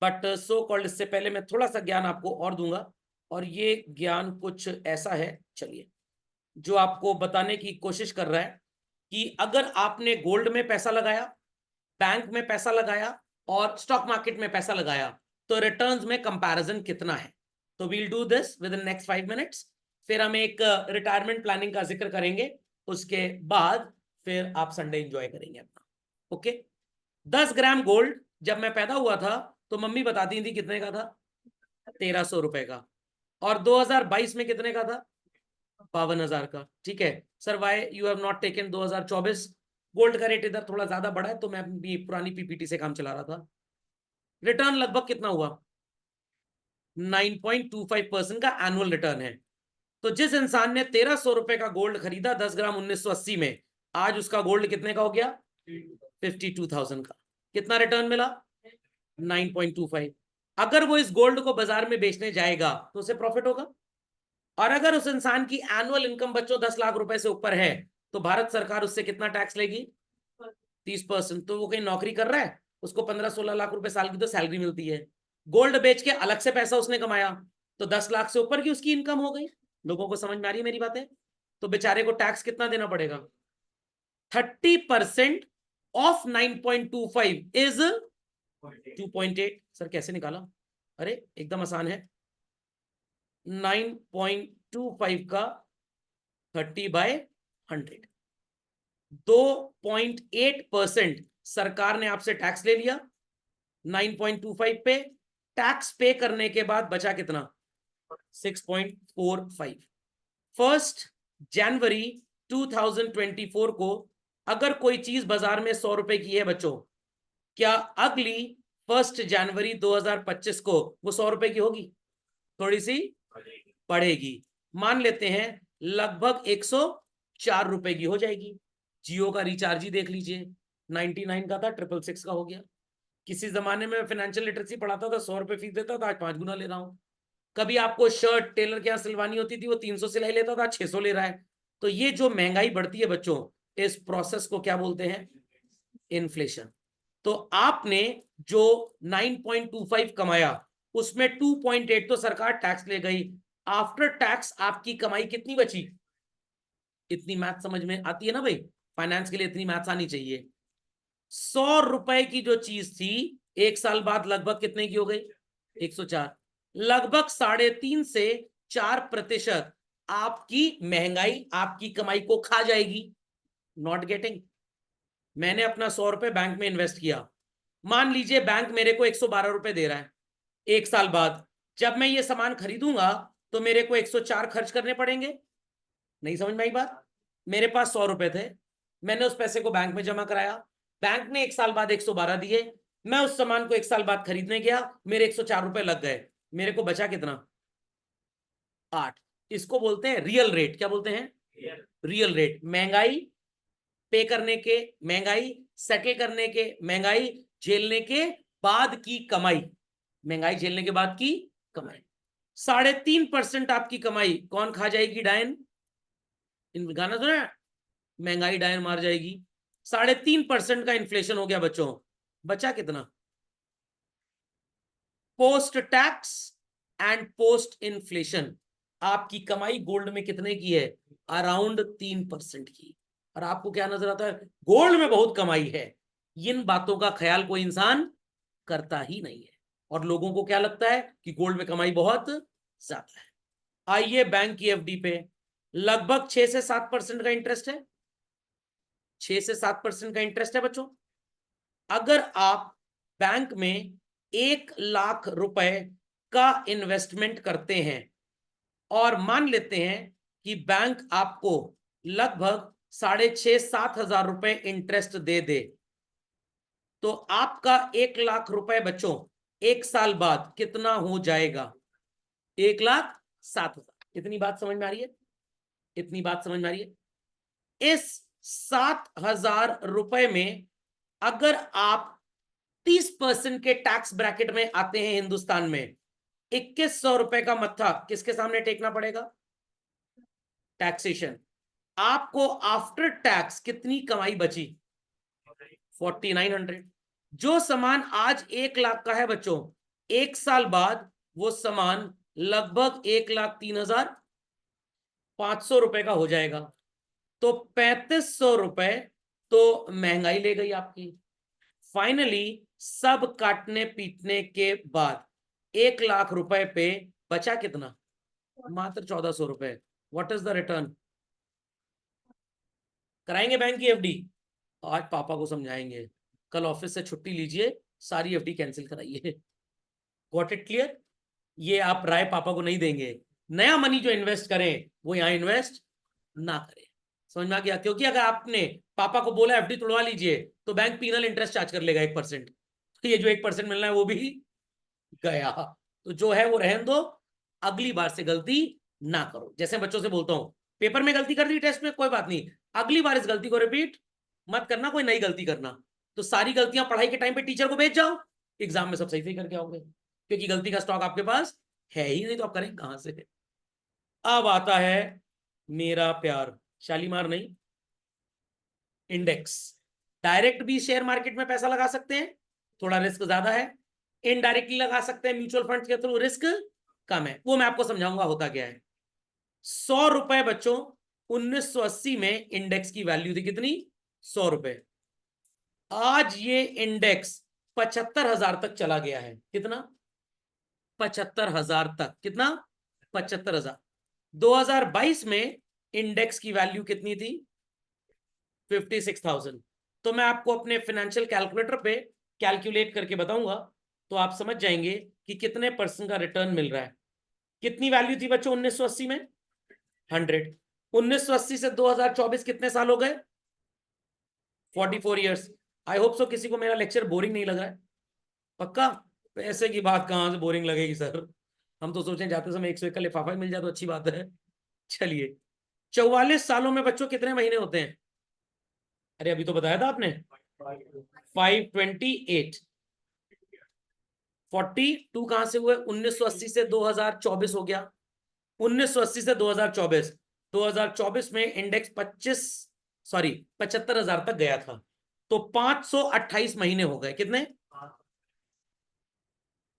बट सो कॉल्ड इससे पहले मैं थोड़ा सा ज्ञान आपको और दूंगा। और ये ज्ञान कुछ ऐसा है, चलिए, जो आपको बताने की कोशिश कर रहा है कि अगर आपने गोल्ड में पैसा लगाया, बैंक में पैसा लगाया और स्टॉक मार्केट में पैसा लगाया, तो रिटर्न्स में कंपैरिजन कितना है। तो we'll do this within next 5 minutes. फिर हम एक रिटायरमेंट प्लानिंग का जिक्र करेंगे, उसके बाद फिर आप संडे एंजॉय करेंगे अपना। ओके। 10 ग्राम गोल्ड जब मैं पैदा हुआ था तो मम्मी बताती थी कितने का था? 1300 रुपए का। और 2022 में कितने का था? 52,000 का। ठीक है sir, why you have not taken 2024? Gold का रेट इधर थोड़ा ज्यादा बढ़ा है तो मैं भी पुरानी पीपीटी से काम चला रहा था। रिटर्न लगभग कितना हुआ? 9.25% का एनुअल रिटर्न है। तो जिस इंसान ने 1300 रुपए का गोल्ड खरीदा 10 ग्राम 1980 में, आज उसका गोल्ड कितने का हो गया? 52,000 का। कितना रिटर्न मिला? 9.25। अगर वो इस गोल्ड को बाजार में बेचने जाएगा तो उसे प्रॉफिट होगा। और अगर उस इंसान की एनुअल इनकम बच्चों 10 लाख रुपए से ऊपर है तो भारत सरकार उससे कितना टैक्स लेगी? 30%। तो वो कहीं नौकरी कर रहा है, उसको 15-16 लाख रुपए साल की तो सैलरी मिलती है। गोल्ड बेच के अलग से पैसा उसने कमाया तो 10 लाख से ऊपर की उसकी इनकम हो गई। लोगों को समझ में आ रही है मेरी बातें? तो बेचारे को टैक्स कितना देना पड़ेगा? 30% ऑफ 9.25 इज 2.8। सर कैसे निकाला? अरे एकदम आसान है। 9.25 का 30/100, 2.8% सरकार ने आपसे टैक्स ले लिया 9.25 पे। टैक्स पे करने के बाद बचा कितना? 6.45। 1 जनवरी 2024 को अगर कोई चीज बाजार में 100 रुपए की है बच्चों, क्या अगली 1 जनवरी 2025 को वो 100 रुपए की होगी? थोड़ी सी बढ़ेगी। मान लेते हैं लगभग 104 रुपए की हो जाएगी। जियो का रिचार्ज ही देख लीजिए, 99 का था, 666 का हो गया। किसी जमाने में फाइनेंशियल लिटरेसी पढ़ाता था, 100 रुपए फीस देता था, आज 5 गुना ले रहा हूं। कभी आपको शर्ट टेलर के यहाँ सिलवानी होती थी, वो 300 सिलाई लेता था, 600 ले रहा है। तो ये जो महंगाई बढ़ती है बच्चों, इस प्रोसेस को क्या बोलते हैं? इन्फ्लेशन। तो आपने जो 9.25 कमाया उसमें 2.8 तो सरकार टैक्स ले गई। आफ्टर टैक्स आपकी कमाई कितनी बची? इतनी मैथ समझ में आती है ना भाई? फाइनेंस के लिए इतनी मैथ्स आनी चाहिए। 100 रुपए की जो चीज थी, 1 साल बाद लगभग कितने की हो गई? 104। लगभग 3.5 से 4% आपकी महंगाई आपकी कमाई को खा जाएगी। Not getting? मैंने अपना 100 रुपए बैंक में इन्वेस्ट किया, मान लीजिए बैंक मेरे को 112 रुपए दे रहा है। 1 साल बाद जब मैं ये सामान खरीदूंगा तो मेरे को 104 खर्च करने पड़ेंगे। नहीं समझ में आई बात? मेरे पास 100 रुपए थे, मैंने उस पैसे को बैंक में जमा कराया, बैंक ने 1 साल बाद 112 दिए, मैं उस सामान को 1 साल बाद खरीदने गया, मेरे 104 रुपए लग गए, मेरे को बचा कितना? 8। इसको बोलते हैं रियल रेट। क्या बोलते हैं? Real rate. महंगाई पे करने के, महंगाई सेटल करने के, महंगाई झेलने के बाद की कमाई, महंगाई झेलने के बाद की कमाई। 3.5% आपकी कमाई कौन खा जाएगी? डायन। इन गाना सुना, महंगाई डायन मार जाएगी। 3.5% का इन्फ्लेशन हो गया बच्चों, बचा कितना? Post tax and post inflation आपकी कमाई गोल्ड में कितने की है? अराउंड 3% की। और आपको क्या नजर आता है? गोल्ड में बहुत कमाई है। इन बातों का ख्याल कोई इंसान करता ही नहीं है, और लोगों को क्या लगता है कि गोल्ड में कमाई बहुत ज्यादा है। आइए बैंक की एफडी पे लगभग 6 से 7% का इंटरेस्ट है। 6 से 7% का इंटरेस्ट है बच्चों। अगर आप बैंक में 1 लाख रुपए का इन्वेस्टमेंट करते हैं और मान लेते हैं कि बैंक आपको लगभग 6,500-7 हजार रुपए इंटरेस्ट दे दे, तो आपका 1 लाख रुपए बच्चों 1 साल बाद कितना हो जाएगा? 1,07,000। इतनी बात समझ में आ रही है? इतनी बात समझ में आ रही है? इस 7,000 रुपए में अगर आप 30% के टैक्स ब्रैकेट में आते हैं हिंदुस्तान में, 2,100 रुपए का मत्था किसके सामने टेकना पड़ेगा? टैक्सेशन। आपको आफ्टर टैक्स कितनी कमाई बची? 4,900। जो सामान आज 1,00,000 का है बच्चों, 1 साल बाद वो सामान लगभग 1,03,500 रुपए का हो जाएगा। तो 3,500 रुपए तो महंगाई ले गई आपकी। फाइनली सब काटने पीटने के बाद 1,00,000 रुपए पे बचा कितना? मात्र 1,400 रुपए। What is the return? कराएंगे बैंक की एफडी? आज पापा को समझाएंगे, कल ऑफिस से छुट्टी लीजिए, सारी एफडी कैंसिल कराइए। Got it clear? ये आप राय पापा को नहीं देंगे। नया मनी जो इन्वेस्ट करें वो यहां इन्वेस्ट ना करें। समझ में आ गया? क्योंकि अगर आपने पापा को बोला एफडी तोड़वा लीजिए तो बैंक पीनल इंटरेस्ट चार्ज कर लेगा 1%। तो ये जो 1% मिलना है वो भी गया। तो जो है वो रहन दो, अगली बार से गलती ना करो। जैसे बच्चों से बोलता हूं, पेपर में गलती कर दी, टेस्ट में कोई बात नहीं, अगली बार इस गलती को रिपीट मत करना, कोई नई गलती करना। तो सारी गलतियां पढ़ाई के टाइम पे टीचर को भेज जाओ, एग्जाम में सब सही सही करके आओगे, क्योंकि गलती का स्टॉक आपके पास है ही नहीं, तो आप करें कहां से? अब आता है मेरा प्यार, शालीमार नहीं, इंडेक्स। डायरेक्ट भी शेयर मार्केट में पैसा लगा सकते हैं, थोड़ा रिस्क ज्यादा है। इनडायरेक्टली लगा सकते हैं म्यूचुअल फंड के थ्रू, रिस्क कम है। वो मैं आपको समझाऊंगा होता क्या है। 100 रुपए बच्चों 1980 में इंडेक्स की वैल्यू थी कितनी? 100 रुपए। आज ये इंडेक्स 75,000 तक चला गया है। कितना? 75,000 तक। कितना? 75,000। 2022 में इंडेक्स की वैल्यू कितनी थी? 56,000। तो मैं आपको अपने फाइनेंशियल कैलकुलेटर पे कैलकुलेट करके बताऊंगा, तो आप समझ जाएंगे कि कितने % का रिटर्न मिल रहा है। कितनी वैल्यू थी बच्चों 1980 में? 100। 1980 से 2024 कितने साल हो गए? 44 ईयर्स। आई होप सो किसी को मेरा लेक्चर बोरिंग नहीं लगा है। पक्का? पैसे की बात कहां से बोरिंग लगेगी सर, हम तो सोचें जाते समय 101 का लिफाफा मिल जाए तो अच्छी बात है। चलिए, 44 सालों में बच्चों कितने महीने होते हैं? अरे अभी तो बताया था आपने, 528। 42 कहां से हुए? 1980 से 2024 हो गया। 1980 से 2024, 2024 में इंडेक्स 75,000 तक गया था। तो 528 महीने हो गए। कितने?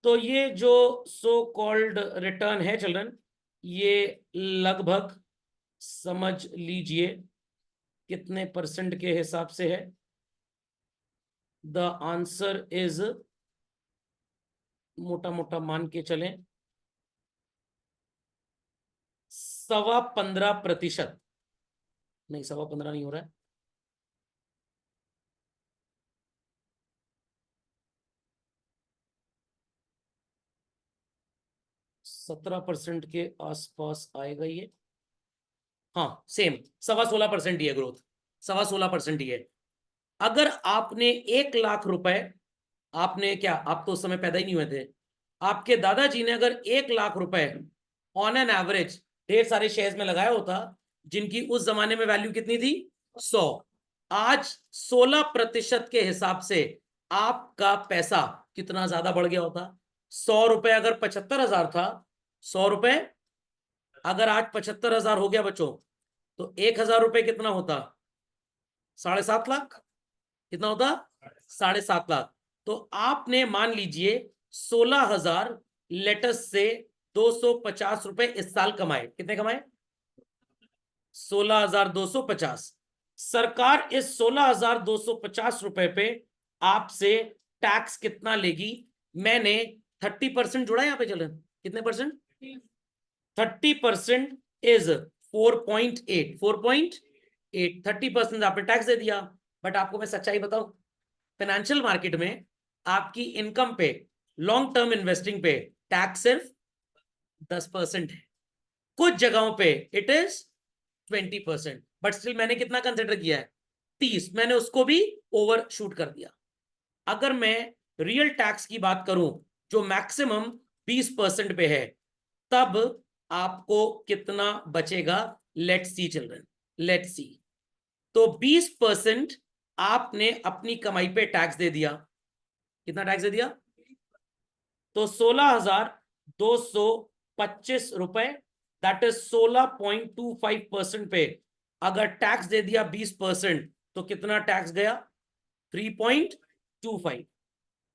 तो ये जो सो कॉल्ड रिटर्न है चिल्ड्रन, ये लगभग समझ लीजिए कितने % के हिसाब से है। द आंसर इज, मोटा मोटा मान के चलें, 15.25%। नहीं, 15.25 नहीं हो रहा है, 17% के आसपास आएगा ये। हाँ सेम, 16.25% ही है ग्रोथ, 16.25% ही है। अगर आपने 1,00,000 रुपए, आपने क्या, आप तो उस समय पैदा ही नहीं हुए थे, आपके दादाजी ने अगर 1,00,000 रुपए ऑन एन एवरेज ढेर सारे शेयर्स में लगाया होता, जिनकी उस जमाने में वैल्यू कितनी थी? 100। आज 16% के हिसाब से आपका पैसा कितना ज्यादा बढ़ गया होता? 100 रुपए अगर 75,000 था, 100 रुपए अगर आज 75,000 हो गया बच्चों, तो 1,000 रुपए कितना होता? 7.5 लाख। कितना होता? 7.5 लाख। तो आपने मान लीजिए 16,000 लेटस से 250 रुपए इस साल कमाए। कितने कमाए? 16,250। सरकार इस 16,250 रुपए पे आपसे टैक्स कितना लेगी? मैंने 30% जोड़ा यहां पे, चले कितने %? 30% इज 4.8। 4.8, 30% आपने टैक्स दे दिया। बट आपको मैं सच्चाई बताऊं, फाइनेंशियल मार्केट में आपकी इनकम पे, लॉन्ग टर्म इन्वेस्टिंग पे टैक्स सिर्फ 10% है। कुछ जगहों पे इट इज 20%, बट स्टिल मैंने कितना कंसिडर किया है? 30। मैंने उसको भी ओवर शूट कर दिया। अगर मैं रियल टैक्स की बात करूं जो मैक्सिमम 20% पे है, तब आपको कितना बचेगा? Let's see children, let's see. तो 20% आपने अपनी कमाई पे टैक्स दे दिया। कितना टैक्स दे दिया? तो 16,225 रुपए, दैट इज 16.25% पे अगर टैक्स दे दिया 20%, तो कितना टैक्स गया? 3.25।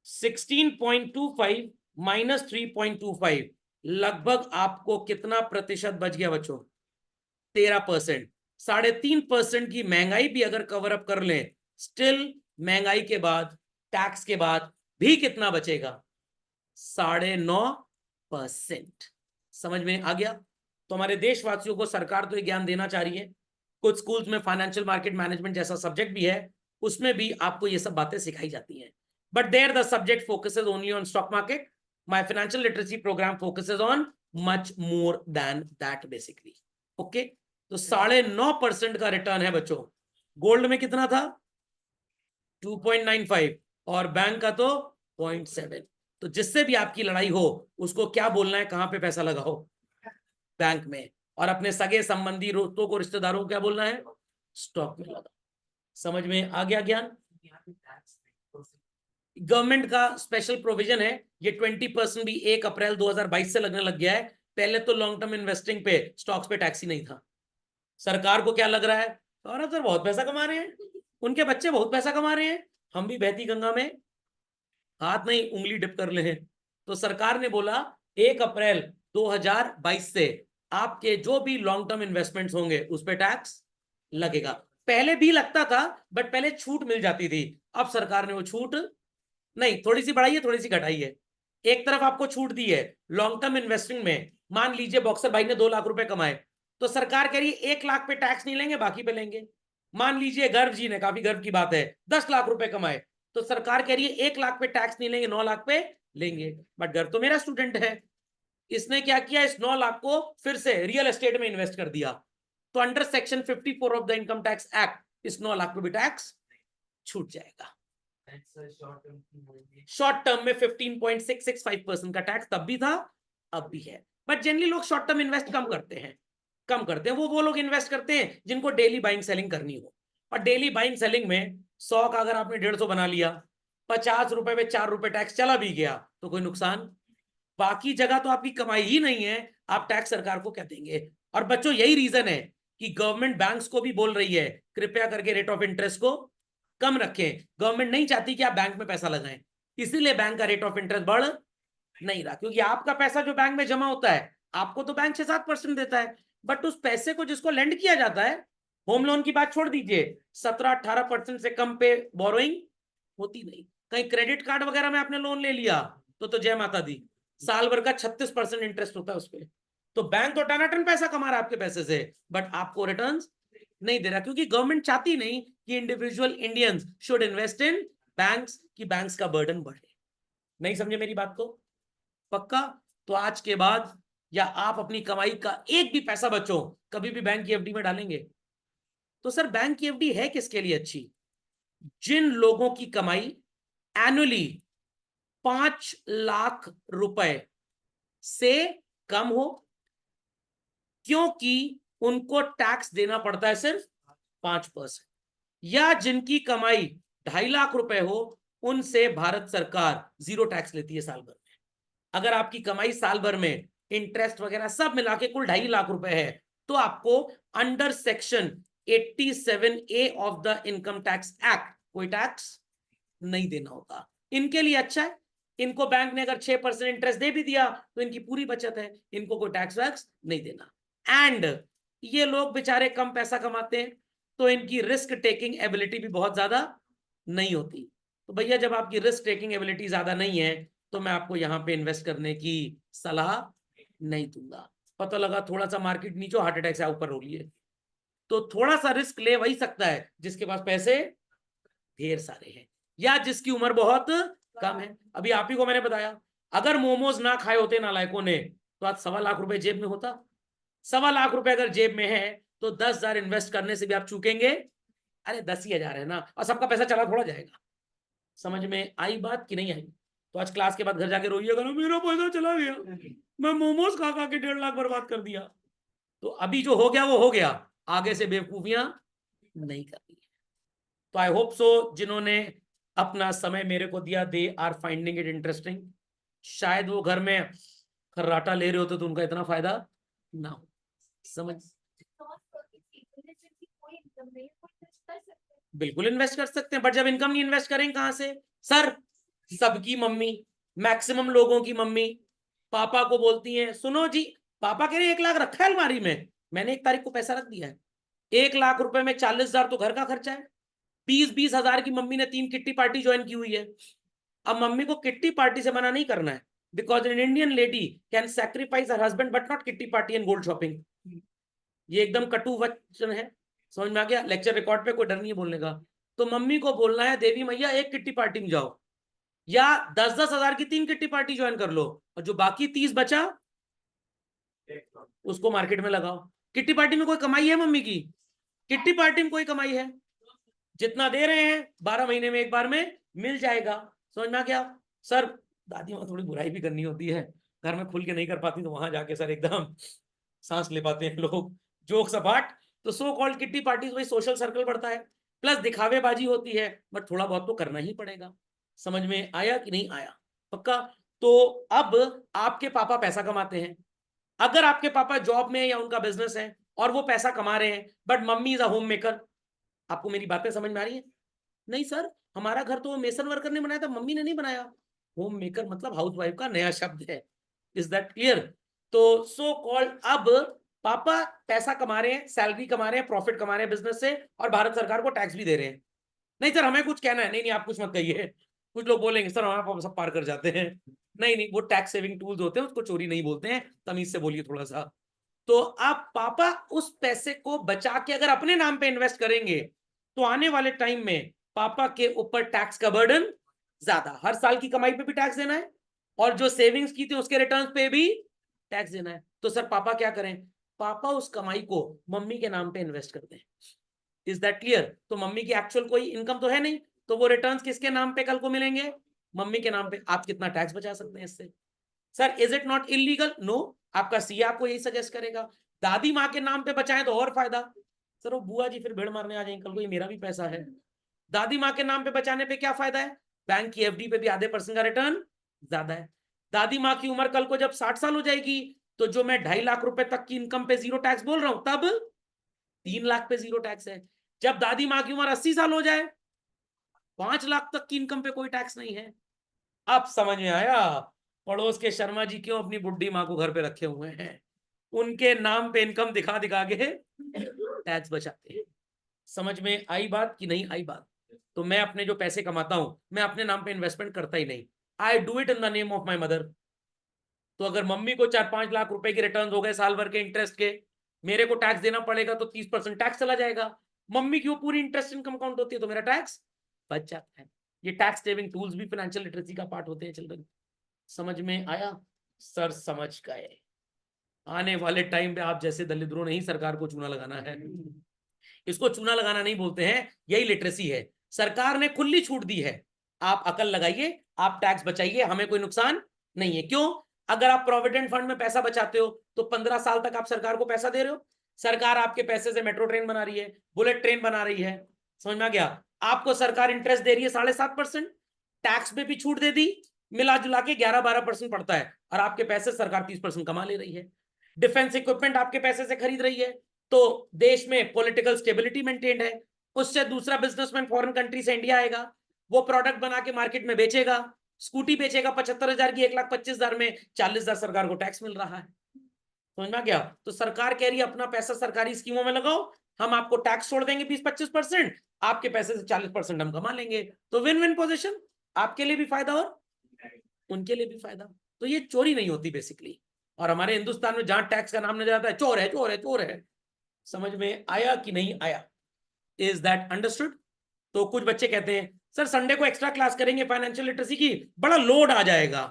16.25 माइनस 3.25, लगभग आपको कितना प्रतिशत बच गया बच्चों? 13%। 3.5% की महंगाई भी अगर कवर अप कर लें, स्टिल महंगाई के बाद, टैक्स के बाद भी कितना बचेगा? 9.5%। समझ में आ गया? तो हमारे देशवासियों को सरकार तो ये ज्ञान देना चाह रही है। कुछ स्कूल्स में फाइनेंशियल मार्केट मैनेजमेंट जैसा सब्जेक्ट भी है, उसमें भी आपको ये सब बातें सिखाई जाती हैं। But there the subject focuses only on stock market. My financial literacy programme focuses on much more than that basically. Okay, तो 9.5% का रिटर्न है बच्चों। गोल्ड में कितना था? 2.95, और बैंक का तो 0.7। तो जिससे भी आपकी लड़ाई हो, उसको क्या बोलना है? कहां पे पैसा लगाओ? बैंक में। और अपने सगे संबंधी दोस्तों को, रिश्तेदारों को क्या बोलना है? स्टॉक में लगाओ। समझ में आ गया ज्ञान? गवर्नमेंट का स्पेशल प्रोविजन है, ये 20% भी 1 अप्रैल 2022 से लगने लग गया है। पहले तो लॉन्ग टर्म इन्वेस्टिंग पे, स्टॉक्स पे टैक्स ही नहीं था। सरकार को क्या लग रहा है? और सर बहुत पैसा कमा रहे हैं, उनके बच्चे बहुत पैसा कमा रहे हैं, हम भी बहती गंगा में हाथ नहीं उंगली डिप कर ले हैं। तो सरकार ने बोला 1 अप्रैल 2022 से आपके जो भी लॉन्ग टर्म इन्वेस्टमेंट्स होंगे उस पर टैक्स लगेगा। पहले भी लगता था, बट पहले छूट मिल जाती थी। अब सरकार ने वो छूट नहीं, थोड़ी सी बढ़ाई है, थोड़ी सी घटाई है। एक तरफ आपको छूट दी है लॉन्ग टर्म इन्वेस्टिंग में। मान लीजिए बॉक्सर भाई ने 2 लाख रुपए कमाए, तो सरकार कह रही है 1 लाख पे टैक्स नहीं लेंगे, बाकी पे लेंगे। मान लीजिए गर्व जी ने, काफी गर्व की बात है, 10 लाख रुपए कमाए, तो सरकार कह रही है 1 लाख पे टैक्स नहीं लेंगे, 9 लाख पे लेंगे। बट गर्व तो मेरा स्टूडेंट है, इसने क्या किया? इस 9 लाख को फिर से रियल एस्टेट में इन्वेस्ट कर दिया। तो under section 54 of the income tax act इस 9 लाख पे भी टैक्स छूट जाएगा। शॉर्ट टर्म में 15.665% का टैक्स तब भी था, अब भी है। बट जनरली लोग शॉर्ट टर्म इन्वेस्ट कम करते हैं, कम करते हैं। वो लोग इन्वेस्ट करते हैं जिनको डेली बाइंग सेलिंग करनी हो। और डेली बाइंग सेलिंग में 100 का अगर आपने 150 बना लिया, 50 रुपए में 4 रुपए टैक्स चला भी गया तो कोई नुकसान। बाकी जगह तो आपकी कमाई ही नहीं है, आप टैक्स सरकार को क्या देंगे? और बच्चों यही रीजन है कि गवर्नमेंट बैंक्स को भी बोल रही है कृपया करके रेट ऑफ इंटरेस्ट को कम रखें। गवर्नमेंट नहीं चाहती कि आप बैंक में पैसा लगाएं, इसीलिए बैंक का रेट ऑफ इंटरेस्ट बढ़ नहीं रहा। क्योंकि आपका पैसा जो बैंक में जमा होता है, आपको तो बैंक 6-7% देता है, बट उस पैसे को जिसको लेंड किया जाता है, होम लोन की बात छोड़ दीजिए, 17-18% से कम पे बोरोइंग होती नहीं। कहीं क्रेडिट कार्ड वगैरह में आपने लोन ले लिया तो जय माता दी, साल भर का 36% इंटरेस्ट होता है उस पर। तो बैंक तो टनाटन पैसा कमा रहा है आपके पैसे से, बट आपको रिटर्न्स नहीं दे रहा, क्योंकि गवर्नमेंट चाहती नहीं कि individual Indians should invest in banks, कि बैंक्स का बर्डन बढ़े। नहीं समझे मेरी बात को? पक्का? तो आज के बाद या आप अपनी कमाई का एक भी पैसा बचो कभी भी बैंक की एफडी में डालेंगे? तो सर बैंक की एफडी है किसके लिए अच्छी? जिन लोगों की कमाई एनुअली 5 लाख रुपए से कम हो, क्योंकि उनको टैक्स देना पड़ता है सिर्फ 5%, या जिनकी कमाई 2.5 लाख रुपए हो, उनसे भारत सरकार 0 टैक्स लेती है साल भर में। अगर आपकी कमाई साल भर में इंटरेस्ट वगैरह सब मिला के कुल 2.5 लाख रुपए है, तो आपको under section 87A of the income tax act कोई टैक्स नहीं देना होता। इनके लिए अच्छा है, इनको बैंक ने अगर 6% इंटरेस्ट दे भी दिया तो इनकी पूरी बचत है, इनको कोई टैक्स वैक्स नहीं देना। एंड ये लोग बेचारे कम पैसा कमाते हैं, तो इनकी रिस्क टेकिंग एबिलिटी भी बहुत ज्यादा नहीं होती। तो भैया जब आपकी रिस्क टेकिंग एबिलिटी ज्यादा नहीं है, तो मैं आपको यहां पे इन्वेस्ट करने की सलाह नहीं दूंगा। पता लगा थोड़ा सा मार्केट नीचे, हार्ट अटैक से ऊपर हो लिए, तो थोड़ा सा रिस्क ले वही सकता है जिसके पास पैसे ढेर सारे हैं, या जिसकी उम्र बहुत कम है। अभी आप ही को मैंने बताया, अगर मोमोज ना खाए होते नालायकों ने, तो आज 1.25 लाख रुपए जेब में होता। 1.25 लाख रुपए अगर जेब में है, तो 10,000 इन्वेस्ट करने से भी आप चूकेंगे। अरे 10 ही हजार है ना, और सबका पैसा चला थोड़ा जाएगा। समझ में आई बात कि नहीं आई? तो आज क्लास के बाद घर जाके रोइएगा ना, मेरा पैसा चला गया, मैं मोमोज खा खा के 1.5 लाख बर्बाद कर दिया। तो अभी जो हो गया वो हो गया, आगे से बेवकूफियां नहीं करनी है। तो आई होप सो जिन्होंने अपना समय मेरे को दिया, they are finding it interesting. शायद वो घर में खर्राटा ले रहे होते तो उनका इतना फायदा ना हो। समझ, बिल्कुल इन्वेस्ट कर सकते हैं, बट जब इनकम नहीं इन्वेस्ट करेंगे कहां से सर? सबकी मम्मी, मैक्सिमम लोगों की मम्मी पापा को बोलती हैं, सुनो जी, पापा कह रहे 1 लाख रखा है अलमारी में, मैंने 1 तारीख को पैसा रख दिया है, 1 लाख रुपए में 40,000 तो घर का खर्चा है, 20-20 हजार की मम्मी ने 3 किट्टी पार्टी ज्वाइन की हुई है। अब मम्मी को किट्टी पार्टी से मना नहीं करना है, because an Indian lady can sacrifice her husband but not kitty party and gold shopping. ये एकदम कटु वचन है, समझ में आ गया? लेक्चर रिकॉर्ड पे कोई डर नहीं है बोलने का। तो मम्मी को बोलना है, देवी मैया 1 किट्टी पार्टी में जाओ, या 10-10 हजार की 3 किट्टी पार्टी ज्वाइन कर लो, और जो बाकी 30 बचा उसको मार्केट में लगाओ। किट्टी पार्टी में कोई कमाई है मम्मी की? किट्टी पार्टी में कोई कमाई है? जितना दे रहे हैं 12 महीने में एक बार में मिल जाएगा। समझ में आ गया? सर दादी माँ थोड़ी बुराई भी करनी होती है, घर में खुल के नहीं कर पाती, तो वहां जाके सर एकदम सांस ले पाते हैं लोग, जोक सपाट। तो सो कॉल्ड किट्टी पार्टीज वही सोशल सर्कल बढ़ता है, प्लस दिखावेबाजी होती है, बट थोड़ा बहुत तो करना ही पड़ेगा। समझ में आया कि नहीं आया? पक्का? तो अब आपके पापा पैसा कमाते हैं, अगर आपके पापा जॉब में या उनका बिजनेस है और वो पैसा कमा रहे हैं, but mummy is a home maker, आपको मेरी बातें समझ में आ रही है? नहीं सर, हमारा घर तो मेसन वर्कर ने बनाया था, मम्मी ने नहीं बनाया। होम मेकर मतलब हाउसवाइफ का नया शब्द है। Is that clear? तो सो कॉल्ड अब पापा पैसा कमा रहे हैं, सैलरी कमा रहे हैं, प्रॉफिट कमा रहे हैं बिजनेस से, और भारत सरकार को टैक्स भी दे रहे हैं। नहीं सर हमें कुछ कहना है, नहीं नहीं आप कुछ मत कहिए। कुछ लोग बोलेंगे सर हमारे पापा सब पार कर जाते हैं, नहीं नहीं, वो टैक्स सेविंग टूल्स होते हैं, उसको चोरी नहीं बोलते हैं, तमीज से बोलिए थोड़ा सा। तो आप पापा उस पैसे को बचा के अगर अपने नाम पे इन्वेस्ट करेंगे, तो आने वाले टाइम में पापा के ऊपर टैक्स का बर्डन ज्यादा, हर साल की कमाई पे भी टैक्स देना है, और जो सेविंग्स की थी उसके रिटर्न्स पे भी टैक्स देना है। तो सर पापा क्या करें? पापा उस कमाई को मम्मी के नाम पे इन्वेस्ट करते हैं। Is that clear? तो मम्मी की एक्चुअल कोई इनकम तो है नहीं, तो वो रिटर्न्स किसके नाम पे कल को मिलेंगे? मम्मी के नाम पे। आप कितना टैक्स बचा सकते हैं इससे? Sir is it not illegal? No, आपका सीए आपको यही सजेस्ट करेगा। दादी माँ के नाम पे बचाएं तो और फायदा। सर वो बुआ जी फिर भीड़ मारने आ जाएंगे कल को, ये मेरा भी पैसा है। दादी माँ के नाम पे बचाने पे क्या फायदा है? बैंक की एफडी पे भी आधे % का रिटर्न ज्यादा है। दादी माँ की उम्र कल को जब 60 साल हो जाएगी, तो जो मैं 2.5 लाख रुपए तक की इनकम पे जीरो टैक्स बोल रहा हूं, तब 3 लाख पे जीरो टैक्स है। जब दादी माँ की उम्र 80 साल हो जाए, 5 लाख तक की इनकम पे कोई टैक्स नहीं है। अब समझ में आया पड़ोस के शर्मा जी क्यों अपनी बुढ़ी माँ को घर पे रखे हुए हैं? उनके नाम पे इनकम दिखा दिखा के टैक्स बचाते हैं। समझ में आई बात कि नहीं आई बात? तो मैं अपने जो पैसे कमाता हूं, मैं अपने नाम पे इन्वेस्टमेंट करता ही नहीं, I do it in the name of my mother. तो अगर मम्मी को 4-5 लाख रुपए के रिटर्न हो गए साल भर के इंटरेस्ट के, मेरे को टैक्स देना पड़ेगा, तो 30% टैक्स चला जाएगा। मम्मी की वो पूरी इंटरेस्ट इनकम काउंट होती है, तो मेरा टैक्स बच जाता है। ये टैक्स सेविंग टूल्स भी फाइनेंशियल लिटरेसी का पार्ट होते हैं चिल्ड्रन। समझ में आया? सर समझ गए। आने वाले टाइम पे आप जैसे दलिद्रों ने ही सरकार को चूना लगाना है। इसको चूना लगाना नहीं बोलते हैं, यही लिटरेसी है। सरकार ने खुली छूट दी है, आप अकल लगाइए, आप टैक्स बचाइए, हमें कोई नुकसान नहीं है। क्यों? अगर आप प्रोविडेंट फंड में पैसा बचाते हो, तो 15 साल तक आप सरकार को पैसा दे रहे हो, सरकार आपके पैसे से मेट्रो ट्रेन बना रही है, बुलेट ट्रेन बना रही है। समझ में आ गया? आपको सरकार इंटरेस्ट दे रही है 7.5%, टैक्स में भी छूट दे दी, मिला जुला के 11-12% पड़ता है, और आपके पैसे सरकार 30% कमा ले रही है। डिफेंस इक्विपमेंट आपके पैसे से खरीद रही है, तो देश में पॉलिटिकल स्टेबिलिटी मेंटेन्ड है। उससे दूसरा बिजनेसमैन फॉरेन कंट्री से इंडिया आएगा, वो प्रोडक्ट बना के मार्केट में बेचेगा, स्कूटी बेचेगा 75,000 की 1,25,000 में, 40,000 सरकार को टैक्स मिल रहा है। समझ में आ गया? तो सरकार कह रही है अपना पैसा सरकारी स्कीमों में लगाओ, हम आपको टैक्स छोड़ देंगे 20-25%, आपके पैसे से 40% हम कमा लेंगे। तो विन विन पोजीशन, आपके लिए भी फायदा और उनके लिए भी फायदा। तो ये चोरी नहीं होती बेसिकली। और हमारे हिंदुस्तान में जहां टैक्स का नाम नहीं जाता है, चोर है चोर है चोर है। समझ में आया कि नहीं आया? Is that understood? तो कुछ बच्चे कहते हैं सर संडे को एक्स्ट्रा क्लास करेंगे फाइनेंशियल लिटरेसी की, बड़ा लोड आ जाएगा।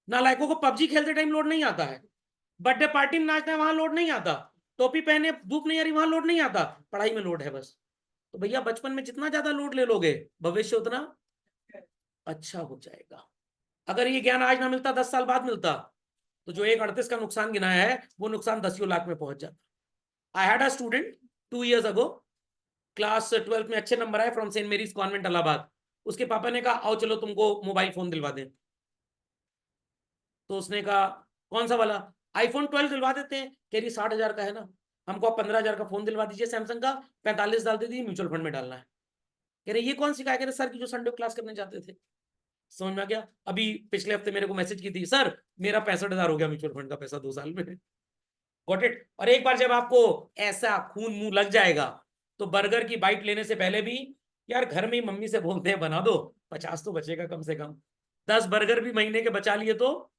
नालायकों को पबजी खेलते टाइम लोड नहीं आता है, बर्थडे पार्टी में नाचना है वहां लोड नहीं आता, टोपी पहने धूप नहीं आ रही वहां लोड नहीं आता, पढ़ाई में लोड है बस। तो भैया बचपन में जितना ज्यादा लोड ले लोगे, भविष्य उतना अच्छा हो जाएगा। अगर ये ज्ञान आज ना मिलता, 10 साल बाद मिलता, तो जो 138 का नुकसान गिनाया है वो नुकसान 10 लाख में पहुंच जाता। I had a student 2 years ago, class 12th में अच्छे नंबर आए, from Saint Mary's convent Allahabad. उसके पापा ने कहा आओ चलो तुमको मोबाइल फोन दिलवा दें। तो उसने कहा कौन सा वाला? iPhone 12 दिलवा देते हैं। कह रही 60,000 का है ना, हमको आप 15,000 का फोन दिलवा दीजिए सैमसंग का, 45 डाल दीजिए, म्यूचुअल फंड में डालना है। कह रहे ये कौन सिखाया? कह रहे सर की जो संडे क्लास करने जाते थे। समझ में आ गया? अभी पिछले हफ्ते मेरे को मैसेज की थी, सर मेरा 65,000 हो गया म्यूचुअल फंड का पैसा 2 साल में। Got it? और एक बार जब आपको ऐसा खून मुंह लग जाएगा, तो बर्गर की बाइट लेने से पहले भी यार घर में ही मम्मी से बोलते हैं बना दो, 50 तो बचेगा कम से कम। 10 बर्गर भी महीने के बचा लिए तो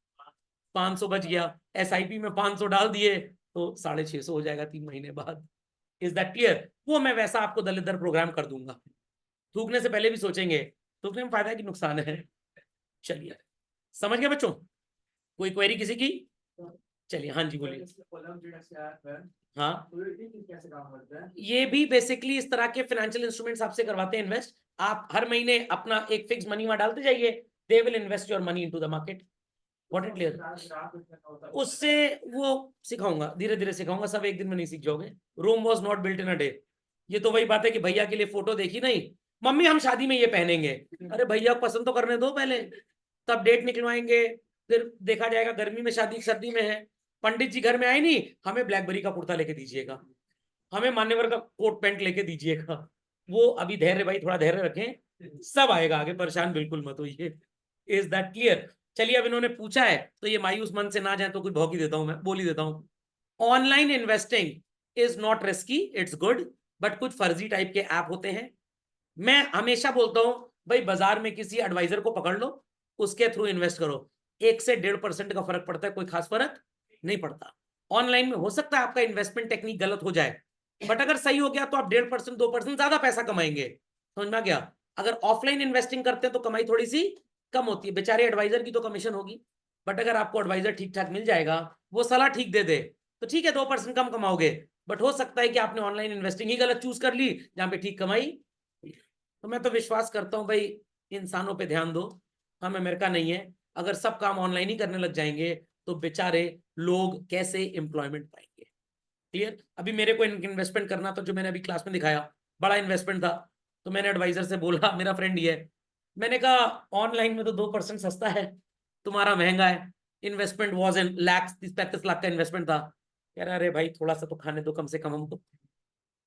500 बच गया। SIP में 500 डाल दिए तो 650 हो जाएगा 3 महीने बाद। Is that clear? वो मैं वैसा आपको दलित प्रोग्राम कर दूंगा। थूकने से पहले भी सोचेंगे थूकने में फायदा है कि नुकसान है। चलिए, समझ गए बच्चों? कोई क्वेरी किसी की? चलिए, हाँ जी बोलिए। हाँ, ये भी बेसिकली इस तरह के फाइनेंशियल इंस्ट्रूमेंट्स आपसे करवाते हैं इन्वेस्ट। आप हर महीने अपना एक फिक्स मनी वहां डालते जाइए, they will invest your money into the market. What it clear? उससे वो सिखाऊंगा, धीरे धीरे सिखाऊंगा, सब एक दिन में नहीं सीख जाओगे। Rome was not built in a day. ये तो वही बात है कि भैया के लिए फोटो देखी नहीं, मम्मी हम शादी में ये पहनेंगे। अरे भैया को पसंद तो करने दो पहले, तब डेट निकलवाएंगे, फिर देखा जाएगा। गर्मी में शादी, सर्दी में है, पंडित जी घर में आए नहीं, हमें ब्लैकबेरी का कुर्ता लेके दीजिएगा, हमें मान्यवर का कोट पैंट लेके दीजिएगा। वो अभी धैर्य भाई, थोड़ा धैर्य रखें, सब आएगा आगे, परेशान बिल्कुल मत होइए। Is that clear? चलिए, अब इन्होंने पूछा है तो ये मायूस मन से ना जाए तो कुछ भौंक ही देता हूं, मैं बोल ही देता हूं। Online investing is not risky, it's good, but कुछ फर्जी टाइप के ऐप होते हैं। मैं हमेशा बोलता हूं भाई, बाजार में किसी एडवाइजर को पकड़ लो, उसके थ्रू इन्वेस्ट करो। 1 से 1.5% का फर्क पड़ता है, कोई खास फर्क नहीं पड़ता। ऑनलाइन में हो सकता है आपका इन्वेस्टमेंट टेक्निक गलत हो जाए, बट अगर सही हो गया तो आप 1.5% 2% ज्यादा पैसा कमाएंगे। समझ में आ गया? अगर ऑफलाइन इन्वेस्टिंग करते हैं तो कमाई थोड़ी सी कम होती है, बेचारे एडवाइजर की तो कमीशन होगी, बट अगर आपको एडवाइजर ठीक ठाक मिल जाएगा, वो सलाह ठीक दे दे, तो ठीक है 2% कम कमाओगे। बट हो सकता है कि आपने ऑनलाइन इन्वेस्टिंग ही गलत चूज कर ली, जहां पे ठीक कमाई। तो मैं तो विश्वास करता हूं भाई, इंसानों पे ध्यान दो, हम अमेरिका नहीं है। अगर सब काम ऑनलाइन ही करने लग जाएंगे तो बेचारे लोग कैसे एम्प्लॉयमेंट पाएंगे? क्लियर? अभी मेरे को इन्वेस्टमेंट करना था, जो मैंने अभी क्लास में दिखाया, बड़ा इन्वेस्टमेंट था। तो मैंने एडवाइजर से बोला, मेरा फ्रेंड ही है, मैंने कहा ऑनलाइन में तो 2% सस्ता है, तुम्हारा महंगा है। Investment was in lakhs, 30-35 lakh का इन्वेस्टमेंट था। कह रहा अरे भाई थोड़ा सा तो खाने दो कम से कम हमको।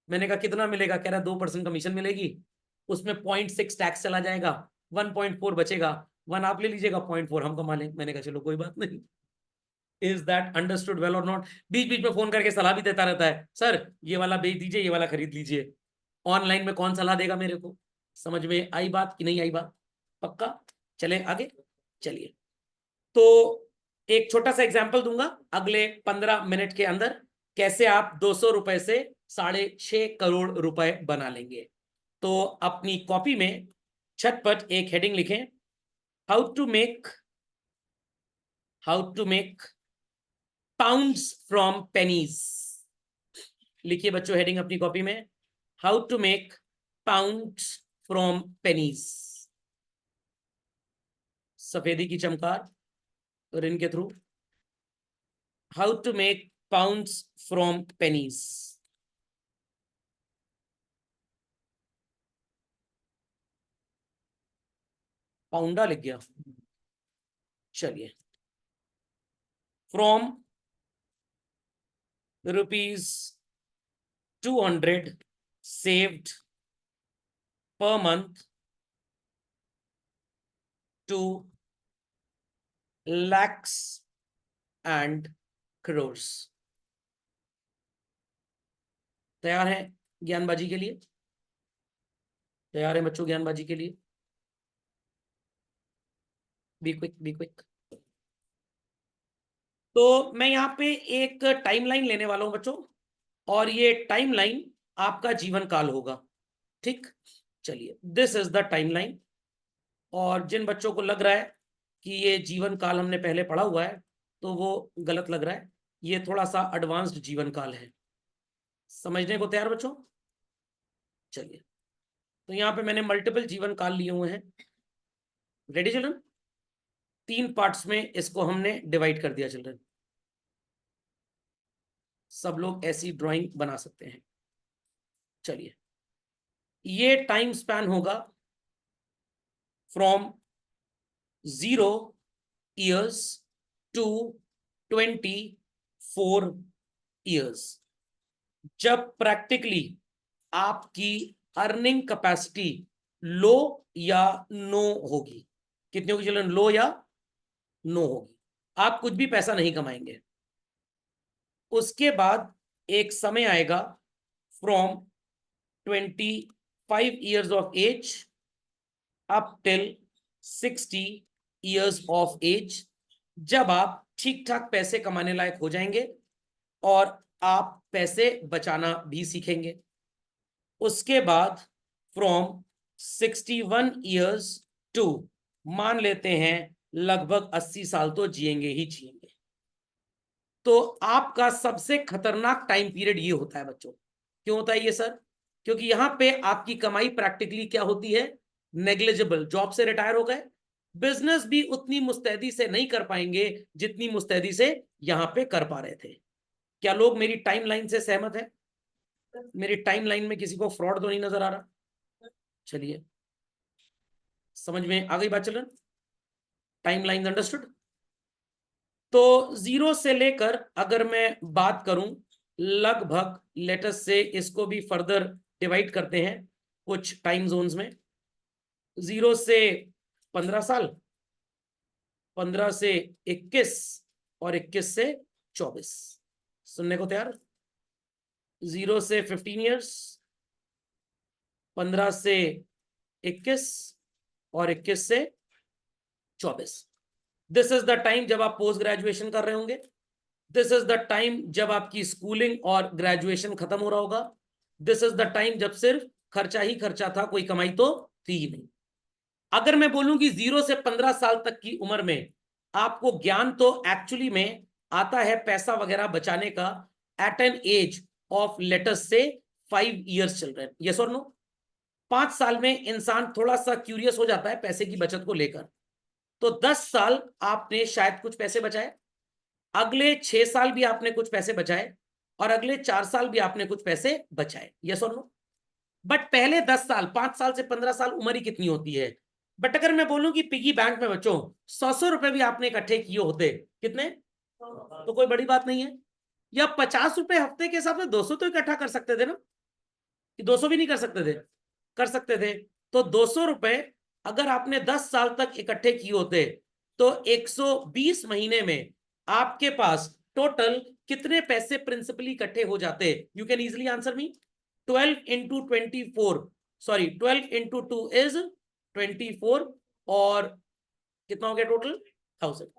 मैंने कहा कितना मिलेगा? कह रहा 2% कमीशन मिलेगी, उसमें 0.6 टैक्स चला जाएगा, 1.4 बचेगा, 1 आप ले लीजिएगा, 0.4 हम कमा लेंगे। मैंने कहा चलो कोई बात नहीं। इज दैट अंडरस्टूड वेल और नॉट? बीच बीच में फोन करके सलाह भी देता रहता है, सर ये वाला बेच दीजिए, ये वाला खरीद लीजिए। ऑनलाइन में कौन सलाह देगा मेरे को? समझ में आई बात कि नहीं आई बात? पक्का? चले आगे। चलिए, तो एक छोटा सा एग्जांपल दूंगा अगले 15 मिनट के अंदर, कैसे आप 200 रुपए से 6.5 करोड़ रुपए बना लेंगे। तो अपनी कॉपी में छटपट एक हेडिंग लिखें, how to make pounds from pennies. लिखिए बच्चों हेडिंग अपनी कॉपी में, how to make pounds from pennies. सफेदी की चमकार रिन के through, how to make pounds from pennies. पाउंडा लिख गया, चलिए। From ₹200 saved per month to lakhs and crores। तैयार है ज्ञानबाजी के लिए? तैयार है बच्चों ज्ञानबाजी के लिए? Be quick, be quick. तो मैं यहाँ पे एक टाइमलाइन लेने वाला हूं बच्चों, और ये टाइमलाइन आपका जीवन काल होगा। ठीक, चलिए, दिस इज द टाइमलाइन। और जिन बच्चों को लग रहा है कि ये जीवन काल हमने पहले पढ़ा हुआ है, तो वो गलत लग रहा है, ये थोड़ा सा एडवांस्ड जीवन काल है। समझने को तैयार बच्चों? चलिए, तो यहाँ पे मैंने मल्टीपल जीवन काल लिए हुए हैं। Ready children? 3 पार्ट्स में इसको हमने डिवाइड कर दिया चिल्ड्रन। सब लोग ऐसी ड्राइंग बना सकते हैं। चलिए, ये टाइम स्पैन होगा फ्रॉम 0 years to 24 years, जब प्रैक्टिकली आपकी अर्निंग कैपेसिटी लो या नो होगी। कितनी होगी चिल्ड्रन? लो या नो होगी। आप कुछ भी पैसा नहीं कमाएंगे। उसके बाद एक समय आएगा from 25 years of age up till 60 years of age, जब आप ठीक ठाक पैसे कमाने लायक हो जाएंगे और आप पैसे बचाना भी सीखेंगे। उसके बाद फ्रॉम 61 years टू, मान लेते हैं लगभग 80 साल तो जिएंगे ही जिएंगे। तो आपका सबसे खतरनाक टाइम पीरियड ये होता है बच्चों। क्यों होता है ये सर? क्योंकि यहां पे आपकी कमाई प्रैक्टिकली क्या होती है? नेग्लिजिबल। जॉब से रिटायर हो गए, बिजनेस भी उतनी मुस्तैदी से नहीं कर पाएंगे जितनी मुस्तैदी से यहां पे कर पा रहे थे। क्या लोग मेरी टाइमलाइन से सहमत है? मेरी टाइमलाइन में किसी को फ्रॉड तो नहीं नजर आ रहा? चलिए, समझ में आ गई बात चलन? Timeline understood? तो 0 से लेकर अगर मैं बात करूं, लगभग लेटस से इसको भी फर्दर डिवाइड करते हैं कुछ टाइम जोन्स में। 0 से 15 साल, 15 से 21 और 21 से 24। सुनने को तैयार? 0 से 15 ईयर्स, 15 से 21 और 21 से 24। दिस इज द टाइम जब आप पोस्ट ग्रेजुएशन कर रहे होंगे। दिस इज द टाइम जब आपकी स्कूलिंग और ग्रेजुएशन खत्म हो रहा होगा। दिस इज द टाइम जब सिर्फ खर्चा ही खर्चा था, कोई कमाई तो थी ही नहीं। अगर मैं बोलूं कि 0 से 15 साल तक की उम्र में आपको ज्ञान तो एक्चुअली में आता है पैसा वगैरह बचाने का at an age of let's say 5 years children, yes और नो? 5 साल में इंसान थोड़ा सा क्यूरियस हो जाता है पैसे की बचत को लेकर। तो 10 साल आपने शायद कुछ पैसे बचाए, अगले 6 साल भी आपने कुछ पैसे बचाए और अगले 4 साल भी आपने कुछ पैसे बचाए, यस और नो? बट पहले 10 साल, 5 साल से 15 साल उम्र ही कितनी होती है। बट अगर मैं बोलूं कि पिगी बैंक में बच्चों 100 रुपए भी आपने इकट्ठे किए होते, कितने? तो कोई बड़ी बात नहीं है। या 50 रुपए हफ्ते के हिसाब से 200 तो इकट्ठा कर सकते थे ना? कि 200 भी नहीं कर सकते थे? कर सकते थे। तो 200 रुपए अगर आपने 10 साल तक इकट्ठे किए होते तो 120 महीने में आपके पास टोटल कितने पैसे प्रिंसिपली इकट्ठे हो जाते? You can easily answer me. 12 into 24, sorry 12 into 2 is 24 और कितना हो गया टोटल? 1000।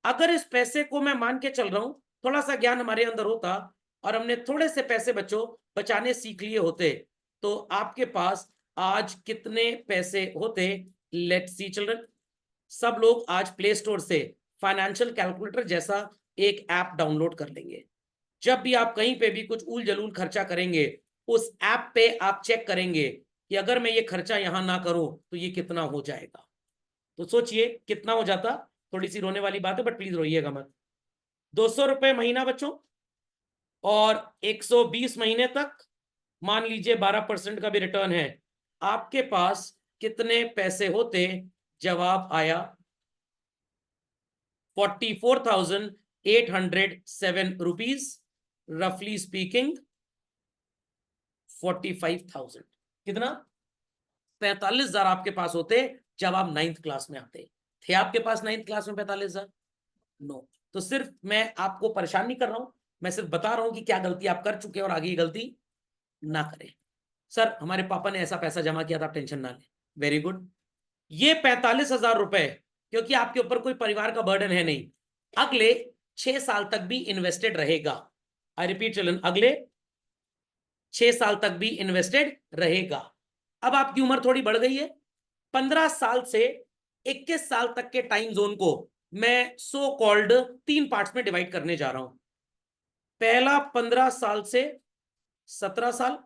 अगर इस पैसे को मैं मान के चल रहा हूं, थोड़ा सा ज्ञान हमारे अंदर होता और हमने थोड़े से पैसे बच्चों बचाने सीख लिए होते तो आपके पास आज कितने पैसे होते? Let's see children. सब लोग आज प्ले स्टोर से फाइनेंशियल कैलकुलेटर जैसा एक ऐप डाउनलोड कर लेंगे। जब भी आप कहीं पे भी कुछ उल जलूल खर्चा करेंगे, उस ऐप पे आप चेक करेंगे कि अगर मैं ये खर्चा यहां ना करूं तो ये कितना हो जाएगा। तो सोचिए कितना हो जाता। थोड़ी सी रोने वाली बात है बट प्लीज रोइएगा मत। 200 रुपए महीना बच्चों और 120 महीने तक, मान लीजिए 12% का भी रिटर्न है, आपके पास कितने पैसे होते? जवाब आया 44,807 रुपीज, रफली स्पीकिंग 45,000। कितना? 45,000 आपके पास होते जब आप 9th क्लास में आते। थे आपके पास 9th क्लास में 45,000? नो। तो सिर्फ मैं आपको परेशान नहीं कर रहा हूं, मैं सिर्फ बता रहा हूं कि क्या गलती आप कर चुके हैं और आगे ये गलती ना करें। सर हमारे पापा ने ऐसा पैसा जमा किया था, आप टेंशन ना लें। Very good. ये 45,000 रुपए क्योंकि आपके ऊपर कोई परिवार का बर्डन है नहीं, अगले 6 साल तक भी इन्वेस्टेड रहेगा। आई रिपीट चिल्ड्रन, अगले 6 साल तक भी इन्वेस्टेड रहेगा। अब आपकी उम्र थोड़ी बढ़ गई है। 15 साल से 21 साल तक के टाइम जोन को मैं सो कॉल्ड 3 पार्ट्स में डिवाइड करने जा रहा हूं। पहला 15 साल से 17 साल,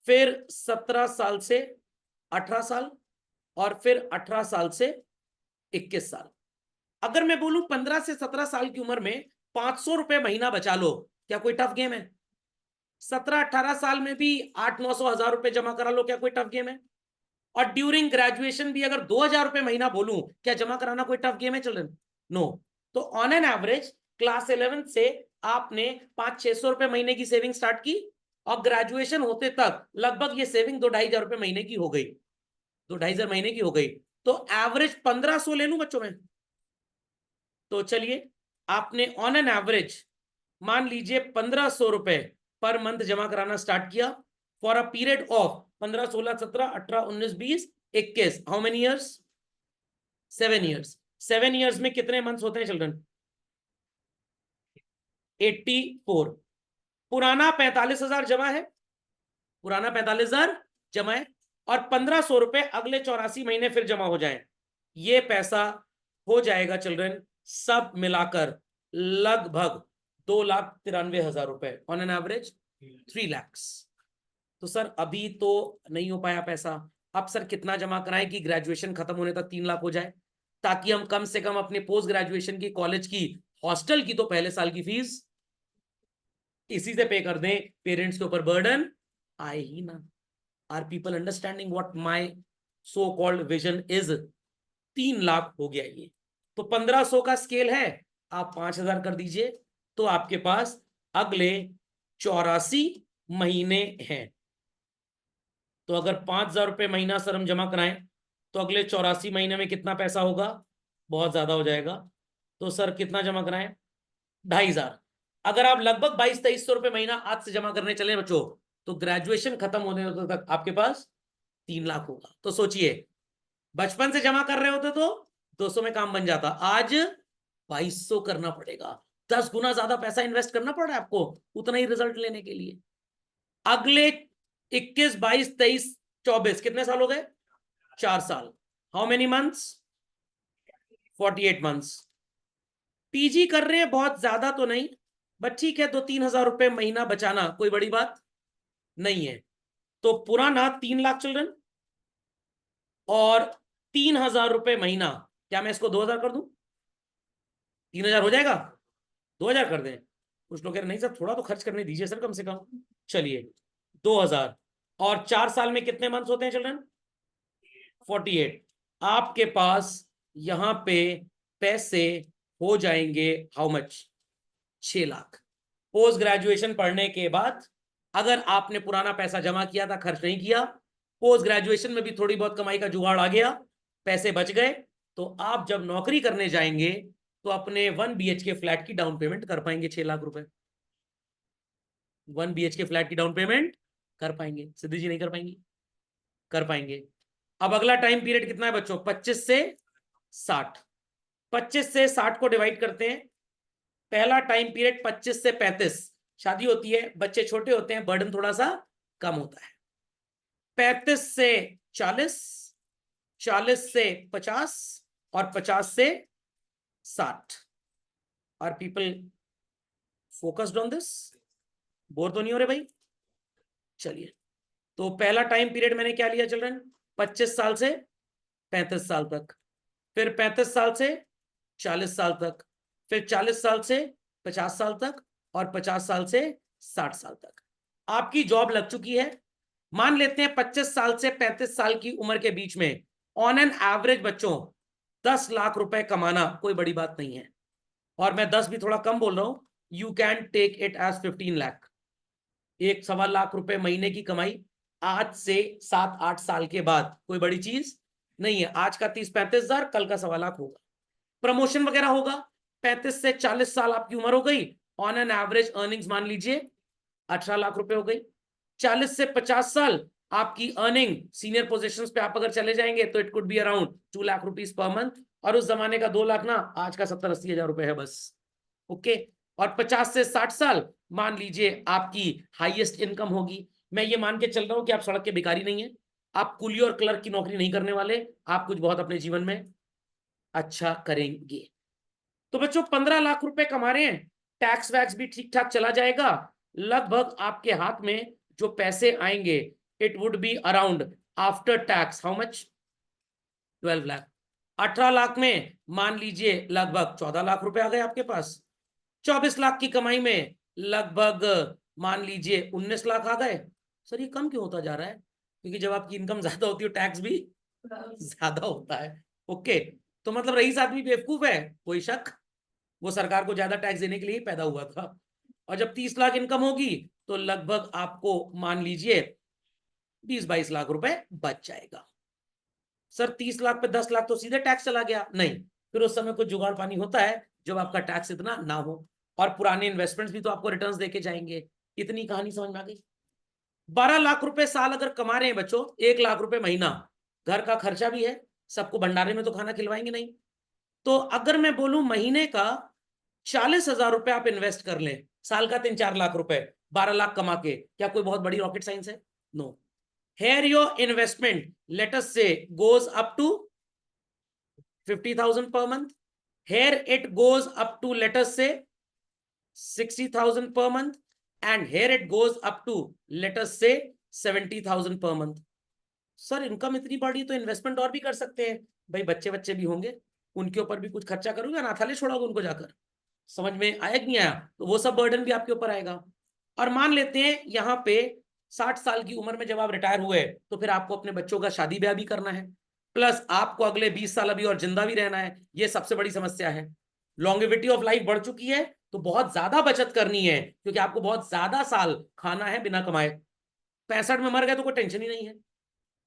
फिर 17 साल से 18 साल और फिर 18 साल से 21 साल। अगर मैं बोलूं 15 से 17 साल की उम्र में 500 रुपए महीना बचा लो, क्या कोई टफ गेम है? 17-18 साल में भी 800-900 हजार रुपए जमा करा लो, क्या कोई टफ गेम है? और ड्यूरिंग ग्रेजुएशन भी अगर 2000 रुपए महीना बोलूं, क्या जमा कराना कोई टफ गेम है चिल्ड्रन? नो। तो ऑन एन एवरेज क्लास 11 से आपने 500-600 रुपए महीने की सेविंग स्टार्ट की, और ग्रेजुएशन होते तक लगभग ये सेविंग 2-2.5 हजार रुपए महीने की हो गई, 2-2.5 हजार महीने की हो गई। तो एवरेज 1500 ले लूं बच्चों में? तो चलिए, आपने ऑन एन एवरेज मान लीजिए 1500 रुपए पर मंथ जमा कराना स्टार्ट किया for a period of 15, 16, 17, 18, 19, 20, 21, how many years? 7 years. 7 years में कितने मंथ्स होते हैं चिल्ड्रन? 84। पुराना 45,000 जमा है, पुराना 45,000 जमा है, और 1500 रुपए अगले 84 महीने फिर जमा हो जाए, ये पैसा हो जाएगा चिल्ड्रन सब मिलाकर लगभग 2,93,000 रुपए ऑन एन एवरेज 3 लाख। तो सर अभी तो नहीं हो पाया पैसा, अब सर कितना जमा कराएं कि ग्रेजुएशन खत्म होने तक 3 लाख हो जाए, ताकि हम कम से कम अपने पोस्ट ग्रेजुएशन की, कॉलेज की, हॉस्टल की तो पहले साल की फीस इसी से पे कर दें, पेरेंट्स के ऊपर बर्डन आए ही ना। Are people understanding what my so called vision is? 3 lakh हो गया ये। तो 1500 का स्केल है, आप 5,000 कर दीजिए, तो आपके पास अगले 84 महीने हैं। तो अगर 5,000 रुपये महीना सर हम जमा कराएं, तो अगले 84 महीने में कितना पैसा होगा? बहुत ज्यादा हो जाएगा। तो सर कितना जमा कराएं? 2,500। अगर आप लगभग 2200-2300 रुपये महीना आज से जमा करने चले बच्चों, तो ग्रेजुएशन खत्म होने तक आपके पास 3 लाख होगा। तो सोचिए, बचपन से जमा कर रहे होते तो 200 में काम बन जाता, आज 2200 करना पड़ेगा। 10 गुना ज्यादा पैसा इन्वेस्ट करना पड़ रहा है आपको उतना ही रिजल्ट लेने के लिए। अगले 21, 22, 23, 24 कितने साल हो गए? 4 साल। How many months? 48 months. PG कर रहे हैं, बहुत ज्यादा तो नहीं, बट ठीक है, 2-3 हजार रुपए महीना बचाना कोई बड़ी बात नहीं है। तो पुराना 3 लाख चिल्ड्रन, और 3,000 रुपए महीना, क्या मैं इसको 2,000 कर दूं? 3,000 हो जाएगा? 2,000 कर दें? कुछ लोग कह रहे नहीं सर थोड़ा तो खर्च करने दीजिए सर कम से कम। चलिए 2,000, और 4 साल में कितने मंथ्स होते हैं चिल्ड्रन? 48। आपके पास यहां पे पैसे हो जाएंगे how much? 6 lakh. Post graduation पढ़ने के बाद अगर आपने पुराना पैसा जमा किया था, खर्च नहीं किया, पोस्ट ग्रेजुएशन में भी थोड़ी बहुत कमाई का जुगाड़ आ गया, पैसे बच गए, तो आप जब नौकरी करने जाएंगे तो अपने 1 BHK फ्लैट की डाउन पेमेंट कर पाएंगे 6 लाख रुपए। 1 BHK फ्लैट की डाउन पेमेंट कर पाएंगे? सिद्धि जी नहीं कर पाएंगी? कर पाएंगे। अब अगला टाइम पीरियड कितना है बच्चों? 25 से 60। 25 से 60 को डिवाइड करते हैं। पहला टाइम पीरियड 25 से 35, शादी होती है, बच्चे छोटे होते हैं, बर्डन थोड़ा सा कम होता है। 35 से 40, 40 से 50, और 50 से 60। Are people focused on this? Bore तो नहीं हो रहे भाई? चलिए, तो पहला टाइम पीरियड मैंने क्या लिया चिल्ड्रन? 25 साल से 35 साल तक, फिर 35 साल से 40 साल तक, फिर 40 साल से 50 साल तक, और 50 साल से 60 साल तक। आपकी जॉब लग चुकी है। मान लेते हैं 25 साल से 35 साल की उम्र के बीच में ऑन एन एवरेज बच्चों 10 लाख रुपए कमाना कोई बड़ी बात नहीं है, और मैं 10 भी थोड़ा कम बोल रहा हूं, you can take it as 15 lakh. 1-1.25 lakh रुपए महीने की कमाई आज से 7-8 साल के बाद कोई बड़ी चीज नहीं है। आज का 30-35 हजार, कल का 1.25 लाख होगा। प्रमोशन वगैरह होगा। 35 से 40 साल आपकी उम्र हो गई, ऑन एन एवरेज अर्निंग्स मान लीजिए 18 लाख रुपए हो गई। 40 से 50 साल आपकी अर्निंग, सीनियर पोजीशंस पे आप अगर चले जाएंगे तो it could be around 2 lakh rupees per month, और उस जमाने का 2 लाख ना आज का 70-80 हजार रुपए है बस। ओके। और 50 से 60 साल मान लीजिए आपकी हाईएस्ट इनकम होगी। मैं ये मान के चल रहा हूं कि आप सड़क के भिखारी नहीं है, आप कुली और क्लर्क की नौकरी नहीं करने वाले, आप कुछ बहुत अपने जीवन में अच्छा करेंगे। तो बच्चों 15 लाख रुपए कमा रहे हैं, टैक्स वैक्स भी ठीक ठाक चला जाएगा, लगभग आपके हाथ में जो पैसे आएंगे it would be around after tax how much? 12 lakh. 18 lakh में मान लीजिए लगभग 14 लाख रुपए आ गए आपके पास। 24 लाख की कमाई में लगभग मान लीजिए 19 लाख आ गए। सर ये कम क्यों होता जा रहा है? क्योंकि जब आपकी इनकम ज्यादा होती है टैक्स भी ज्यादा होता है। ओके, तो मतलब रईस आदमी बेवकूफ है? कोई शक? वो सरकार को ज्यादा टैक्स देने के लिए ही पैदा हुआ था। और जब 30 लाख इनकम होगी तो लगभग आपको मान लीजिए 20-22 लाख रुपए बच जाएगा। सर 30 लाख पे 10 लाख तो सीधे टैक्स चला गया? नहीं, फिर उस समय कुछ जुगाड़ पानी होता है जब आपका टैक्स इतना ना हो। और पुराने इन्वेस्टमेंट्स भी तो आपको रिटर्न्स देके जाएंगे। इतनी कहानी समझ में आ गई? 12 लाख रुपए साल अगर कमा रहे हैं बच्चों, 1 लाख रुपए महीना, घर का खर्चा भी है, सबको भंडारे में तो खाना खिलवाएंगे नहीं। तो अगर मैं बोलूं महीने का 40,000 रुपए आप इन्वेस्ट कर लें, साल का 3-4 लाख रुपए, 12 लाख कमा के, क्या कोई बहुत बड़ी रॉकेट साइंस है? No. Here your investment, let us say, goes up to 50,000 per month. Here it goes up to, let us say, 60,000 per month. And here it goes up to, let us say, 70,000 per month. Sir income इतनी बढ़ी तो investment और भी कर सकते हैं। भाई बच्चे बच्चे भी होंगे, उनके ऊपर भी कुछ खर्चा करोगे, अनाथालय छोड़ोगे उनको जाकर? समझ में आया कि नहीं आया? तो वो सब बर्डन भी आपके ऊपर आएगा। और मान लेते हैं यहाँ पे 60 साल की उम्र में जब आप रिटायर हुए तो फिर आपको अपने बच्चों का शादी ब्याह भी करना है, प्लस आपको अगले 20 साल अभी और जिंदा भी रहना है। ये सबसे बड़ी समस्या है। लॉन्गेविटी ऑफ लाइफ बढ़ चुकी है तो बहुत ज्यादा बचत करनी है, क्योंकि आपको बहुत ज्यादा साल खाना है बिना कमाए। 65 में मर गए तो कोई टेंशन ही नहीं है।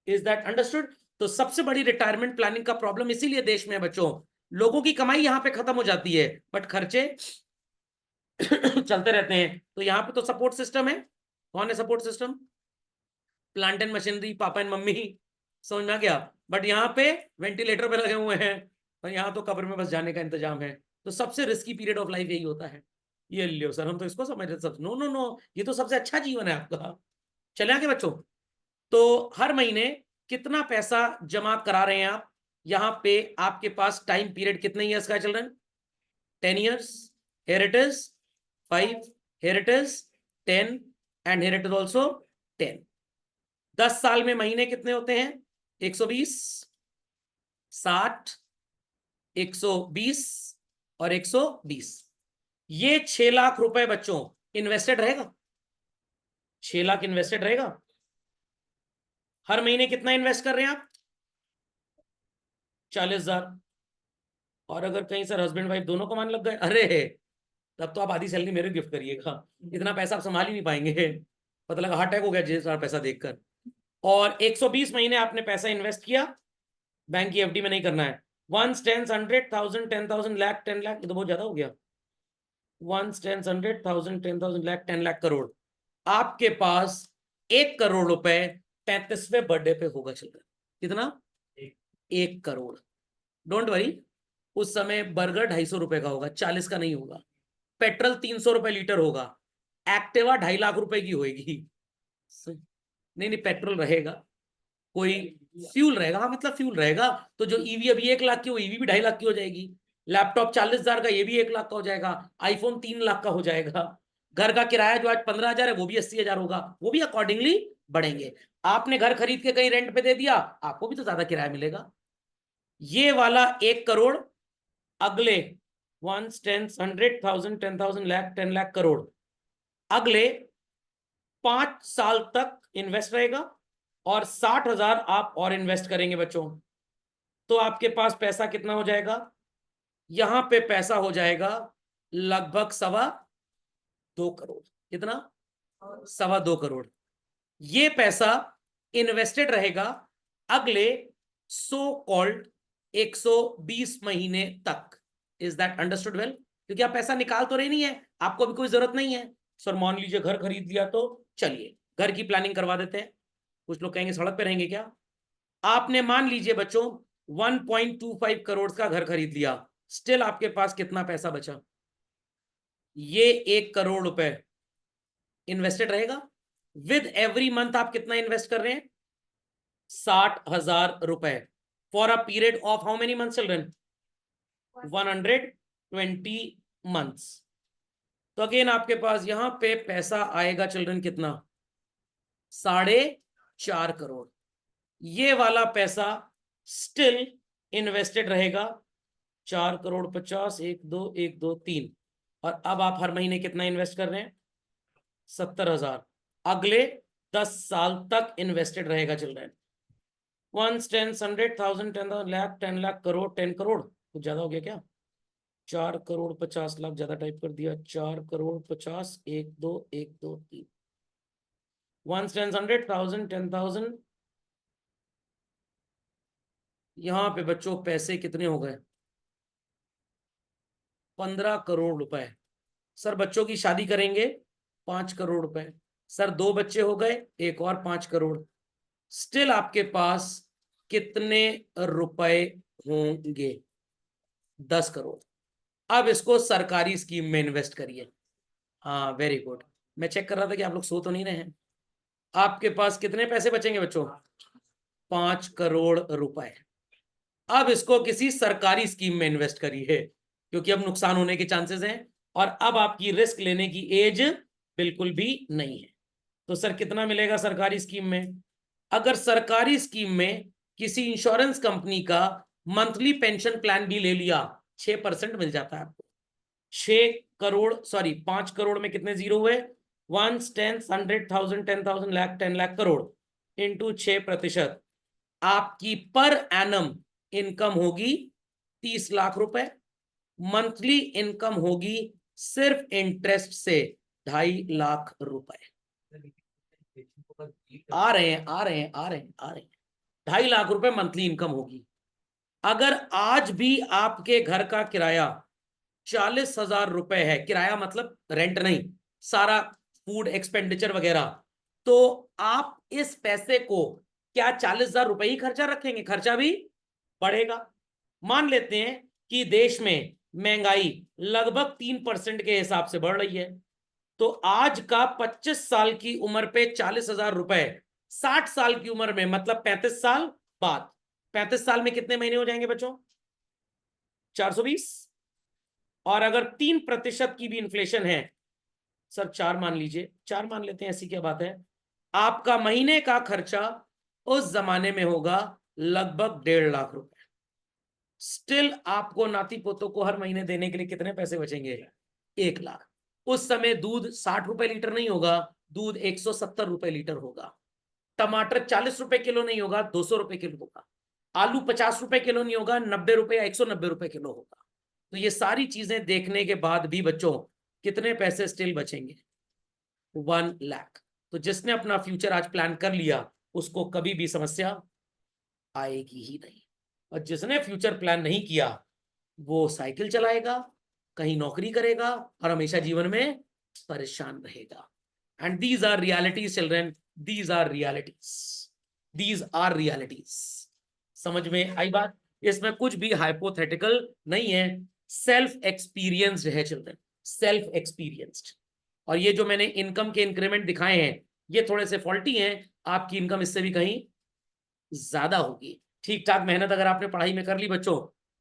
Is that understood? तो सबसे बड़ी रिटायरमेंट प्लानिंग का प्रॉब्लम इसीलिए देश में बच्चों, लोगों की कमाई यहां पे खत्म हो जाती है बट खर्चे चलते रहते हैं। तो यहाँ पे तो सपोर्ट सिस्टम है। कौन है support system? Plant and machinery, पापा एंड मम्मी। समझ में आ गया? बट यहाँ पे वेंटिलेटर पे लगे हुए हैं और यहाँ तो कब्र में बस जाने का इंतजाम है। तो सबसे रिस्की पीरियड ऑफ लाइफ यही होता है। ये लियो सर, हम तो इसको समझ रहे सब। नो नो नो, ये तो सबसे अच्छा जीवन है आपका। चले आगे बच्चों। तो हर महीने कितना पैसा जमा करा रहे हैं आप? यहाँ पे आपके पास टाइम पीरियड कितने ईयर्स का चल रहा है? 10 years. Here it is 5, here it is 10, and here it is also 10. 10 साल में महीने कितने होते हैं? 120, 60, 120 और 120। ये 6 लाख रुपए बच्चों इन्वेस्टेड रहेगा। 6 लाख इन्वेस्टेड रहेगा। हर महीने कितना इन्वेस्ट कर रहे हैं आप? 40,000। और अगर कहीं सर हस्बैंड वाइफ दोनों कमाने लग गए, अरे तब तो आप आधी सैलरी मेरे गिफ्ट करिएगा। इतना पैसा आप संभाल ही नहीं पाएंगे। पता लगा हार्ट अटैक हो गया जिस सारा पैसा देखकर। और 120 महीने आपने पैसा इन्वेस्ट किया, बैंक की एफडी में नहीं करना है। 1, 10, 100,000, 10,000, लाख, 10 लाख, ये तो बहुत ज्यादा हो गया। 1, 10, 100,000, 10,000, लाख, 10 लाख करोड़। आपके पास 1 करोड़ रुपए 35वें बर्थडे पे होगा चिल्ड्रन। कितना? 1 करोड़। डोंट वरी, उस समय बर्गर 250 रुपए का होगा, 40 का नहीं होगा। पेट्रोल 300 रुपए लीटर होगा। एक्टिवा 2.5 लाख रुपए की होगी। नहीं नहीं, पेट्रोल रहेगा, कोई फ्यूल रहेगा। हाँ मतलब फ्यूल रहेगा। तो जो ईवी अभी 1 लाख की, वो ईवी भी 2.5 लाख की हो जाएगी। लैपटॉप 40,000 का, ये भी 1 लाख का हो जाएगा। आईफोन 3 लाख का हो जाएगा। घर का किराया जो आज 15,000 है वो भी 80,000 होगा। वो भी अकॉर्डिंगली बढ़ेंगे। आपने घर खरीद के कहीं रेंट पे दे दिया, आपको भी तो ज्यादा किराया मिलेगा। ये वाला 1 करोड़ अगले 1, 10, 100,000, 10,000, लाख, 10 लाख करोड़ अगले 5 साल तक इन्वेस्ट रहेगा। और 60,000 आप और इन्वेस्ट करेंगे बच्चों, तो आपके पास पैसा कितना हो जाएगा? यहां पे पैसा हो जाएगा लगभग 2.25 करोड़। कितना? 2.25 करोड़। ये पैसा इन्वेस्टेड रहेगा अगले सो कॉल्ड 120 महीने तक। Is that understood well? क्योंकि आप पैसा निकाल तो रहे नहीं है, आपको अभी कोई जरूरत नहीं है। सर मान लीजिए घर खरीद लिया, तो चलिए घर की प्लानिंग करवा देते हैं। कुछ लोग कहेंगे सड़क पे रहेंगे क्या? आपने मान लीजिए बच्चों 1.25 करोड़ का घर खरीद लिया, स्टिल आपके पास कितना पैसा बचा? ये 1 करोड़ रुपए इन्वेस्टेड रहेगा। विद एवरी मंथ आप कितना इन्वेस्ट कर रहे हैं? 60,000 रुपए for a period of how many months children? 120 months. तो अगेन आपके पास यहां पे पैसा आएगा चिल्ड्रन कितना? 4.5 करोड़। ये वाला पैसा स्टिल इन्वेस्टेड रहेगा 4,50,00,000, 1, 2, 1, 2, 3। और अब आप हर महीने कितना इन्वेस्ट कर रहे हैं? 70,000। अगले 10 साल तक इन्वेस्टेड रहेगा चिल्ड्रन। 1, 10, 100,000, 10,000, लाख, 10 लाख, करोड़, 10 करोड़, कुछ ज्यादा हो गया क्या? 4,50,00,000 ज्यादा टाइप कर दिया। 4,50,00,000, 1, 2, 1, 2, 3। 1, 10, 100,000, 10,000। यहां पे बच्चों पैसे कितने हो गए? 15 करोड़ रुपए। सर बच्चों की शादी करेंगे, 5 करोड़ रुपए। सर 2 बच्चे हो गए, एक और 5 करोड़। स्टिल आपके पास कितने रुपए होंगे? 10 करोड़। अब इसको सरकारी स्कीम में इन्वेस्ट करिए। हाँ वेरी गुड। मैं चेक कर रहा था कि आप लोग सो तो नहीं रहे हैं। आपके पास कितने पैसे बचेंगे बच्चों? 5 करोड़ रुपए। अब इसको किसी सरकारी स्कीम में इन्वेस्ट करिए, क्योंकि अब नुकसान होने के चांसेस हैं और अब आपकी रिस्क लेने की एज बिल्कुल भी नहीं है। तो सर कितना मिलेगा सरकारी स्कीम में? अगर सरकारी स्कीम में किसी इंश्योरेंस कंपनी का मंथली पेंशन प्लान भी ले लिया, 6% मिल जाता है आपको। 6 करोड़, सॉरी 5 करोड़ में कितने जीरो हुए? 1, 10, 100,000, 10,000, लाख, 10 लाख करोड़ इंटू 6%। आपकी पर एनम इनकम होगी 30 लाख रुपए। मंथली इनकम होगी सिर्फ इंटरेस्ट से 2.5 लाख रुपए। आ रहे हैं, आ रहे हैं, आ रहे हैं, आ रहे हैं। 2.5 लाख रुपए मंथली इनकम होगी। अगर आज भी आपके घर का किराया 40,000 रुपए है, किराया मतलब रेंट नहीं, सारा फूड एक्सपेंडिचर वगैरह, तो आप इस पैसे को क्या 40,000 रुपए ही खर्चा रखेंगे? खर्चा भी बढ़ेगा। मान लेते हैं कि देश में महंगाई लगभग 3% के हिसाब से बढ़ रही है, तो आज का 25 साल की उम्र पे 40,000 रुपए 60 साल की उम्र में मतलब 35 साल बाद, 35 साल में कितने महीने हो जाएंगे बच्चों? 420। और अगर 3% की भी इन्फ्लेशन है, सर 4 मान लीजिए, 4 मान लेते हैं, ऐसी क्या बात है, आपका महीने का खर्चा उस जमाने में होगा लगभग 1.5 लाख रुपए। स्टिल आपको नाती पोतों को हर महीने देने के लिए कितने पैसे बचेंगे? 1 लाख। उस समय दूध 60 रुपए लीटर नहीं होगा, दूध 170 रुपए लीटर होगा। टमाटर 40 रुपए किलो नहीं होगा, 200 रुपए किलो होगा। आलू 50 रुपए किलो नहीं होगा, 90 रुपए या 190 रुपए किलो होगा। तो ये सारी चीजें देखने के बाद भी बच्चों कितने पैसे स्टिल बचेंगे? 1 लाख। तो जिसने अपना फ्यूचर आज प्लान कर लिया उसको कभी भी समस्या आएगी ही नहीं, और जिसने फ्यूचर प्लान नहीं किया वो साइकिल चलाएगा, कहीं नौकरी करेगा और हमेशा जीवन में परेशान रहेगा। And these are realities children, these are realities, these are realities. समझ में आई बात? इसमें कुछ भी हाइपोथेटिकल नहीं है, सेल्फ एक्सपीरियंस्ड है चिल्ड्रन, सेल्फ एक्सपीरियंस्ड। और ये जो मैंने इनकम के इंक्रीमेंट दिखाए हैं ये थोड़े से फॉल्टी हैं, आपकी इनकम इससे भी कहीं ज्यादा होगी। ठीक ठाक मेहनत अगर आपने पढ़ाई में कर ली बच्चों,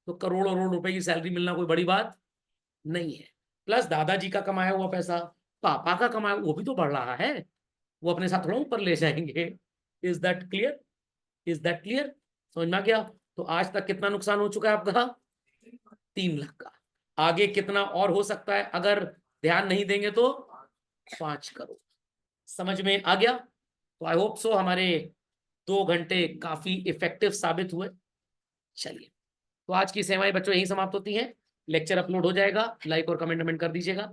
तो करोड़ों करोड़ रुपए की सैलरी मिलना कोई बड़ी बात नहीं है। प्लस दादाजी का कमाया हुआ पैसा, पापा का कमाया वो भी तो बढ़ रहा है, वो अपने साथ थोड़ा ऊपर ले जाएंगे। Is that clear? Is that clear? समझ में आ गया? तो आज तक कितना नुकसान हो चुका है आपका? 3 लाख का। आगे कितना और हो सकता है अगर ध्यान नहीं देंगे तो? 5 करोड़। समझ में आ गया? तो आई होप सो हमारे 2 घंटे काफी इफेक्टिव साबित हुए। चलिए, तो आज की सेवाएं बच्चों यही समाप्त होती हैं। लेक्चर अपलोड हो जाएगा, लाइक और कमेंट कर दीजिएगा।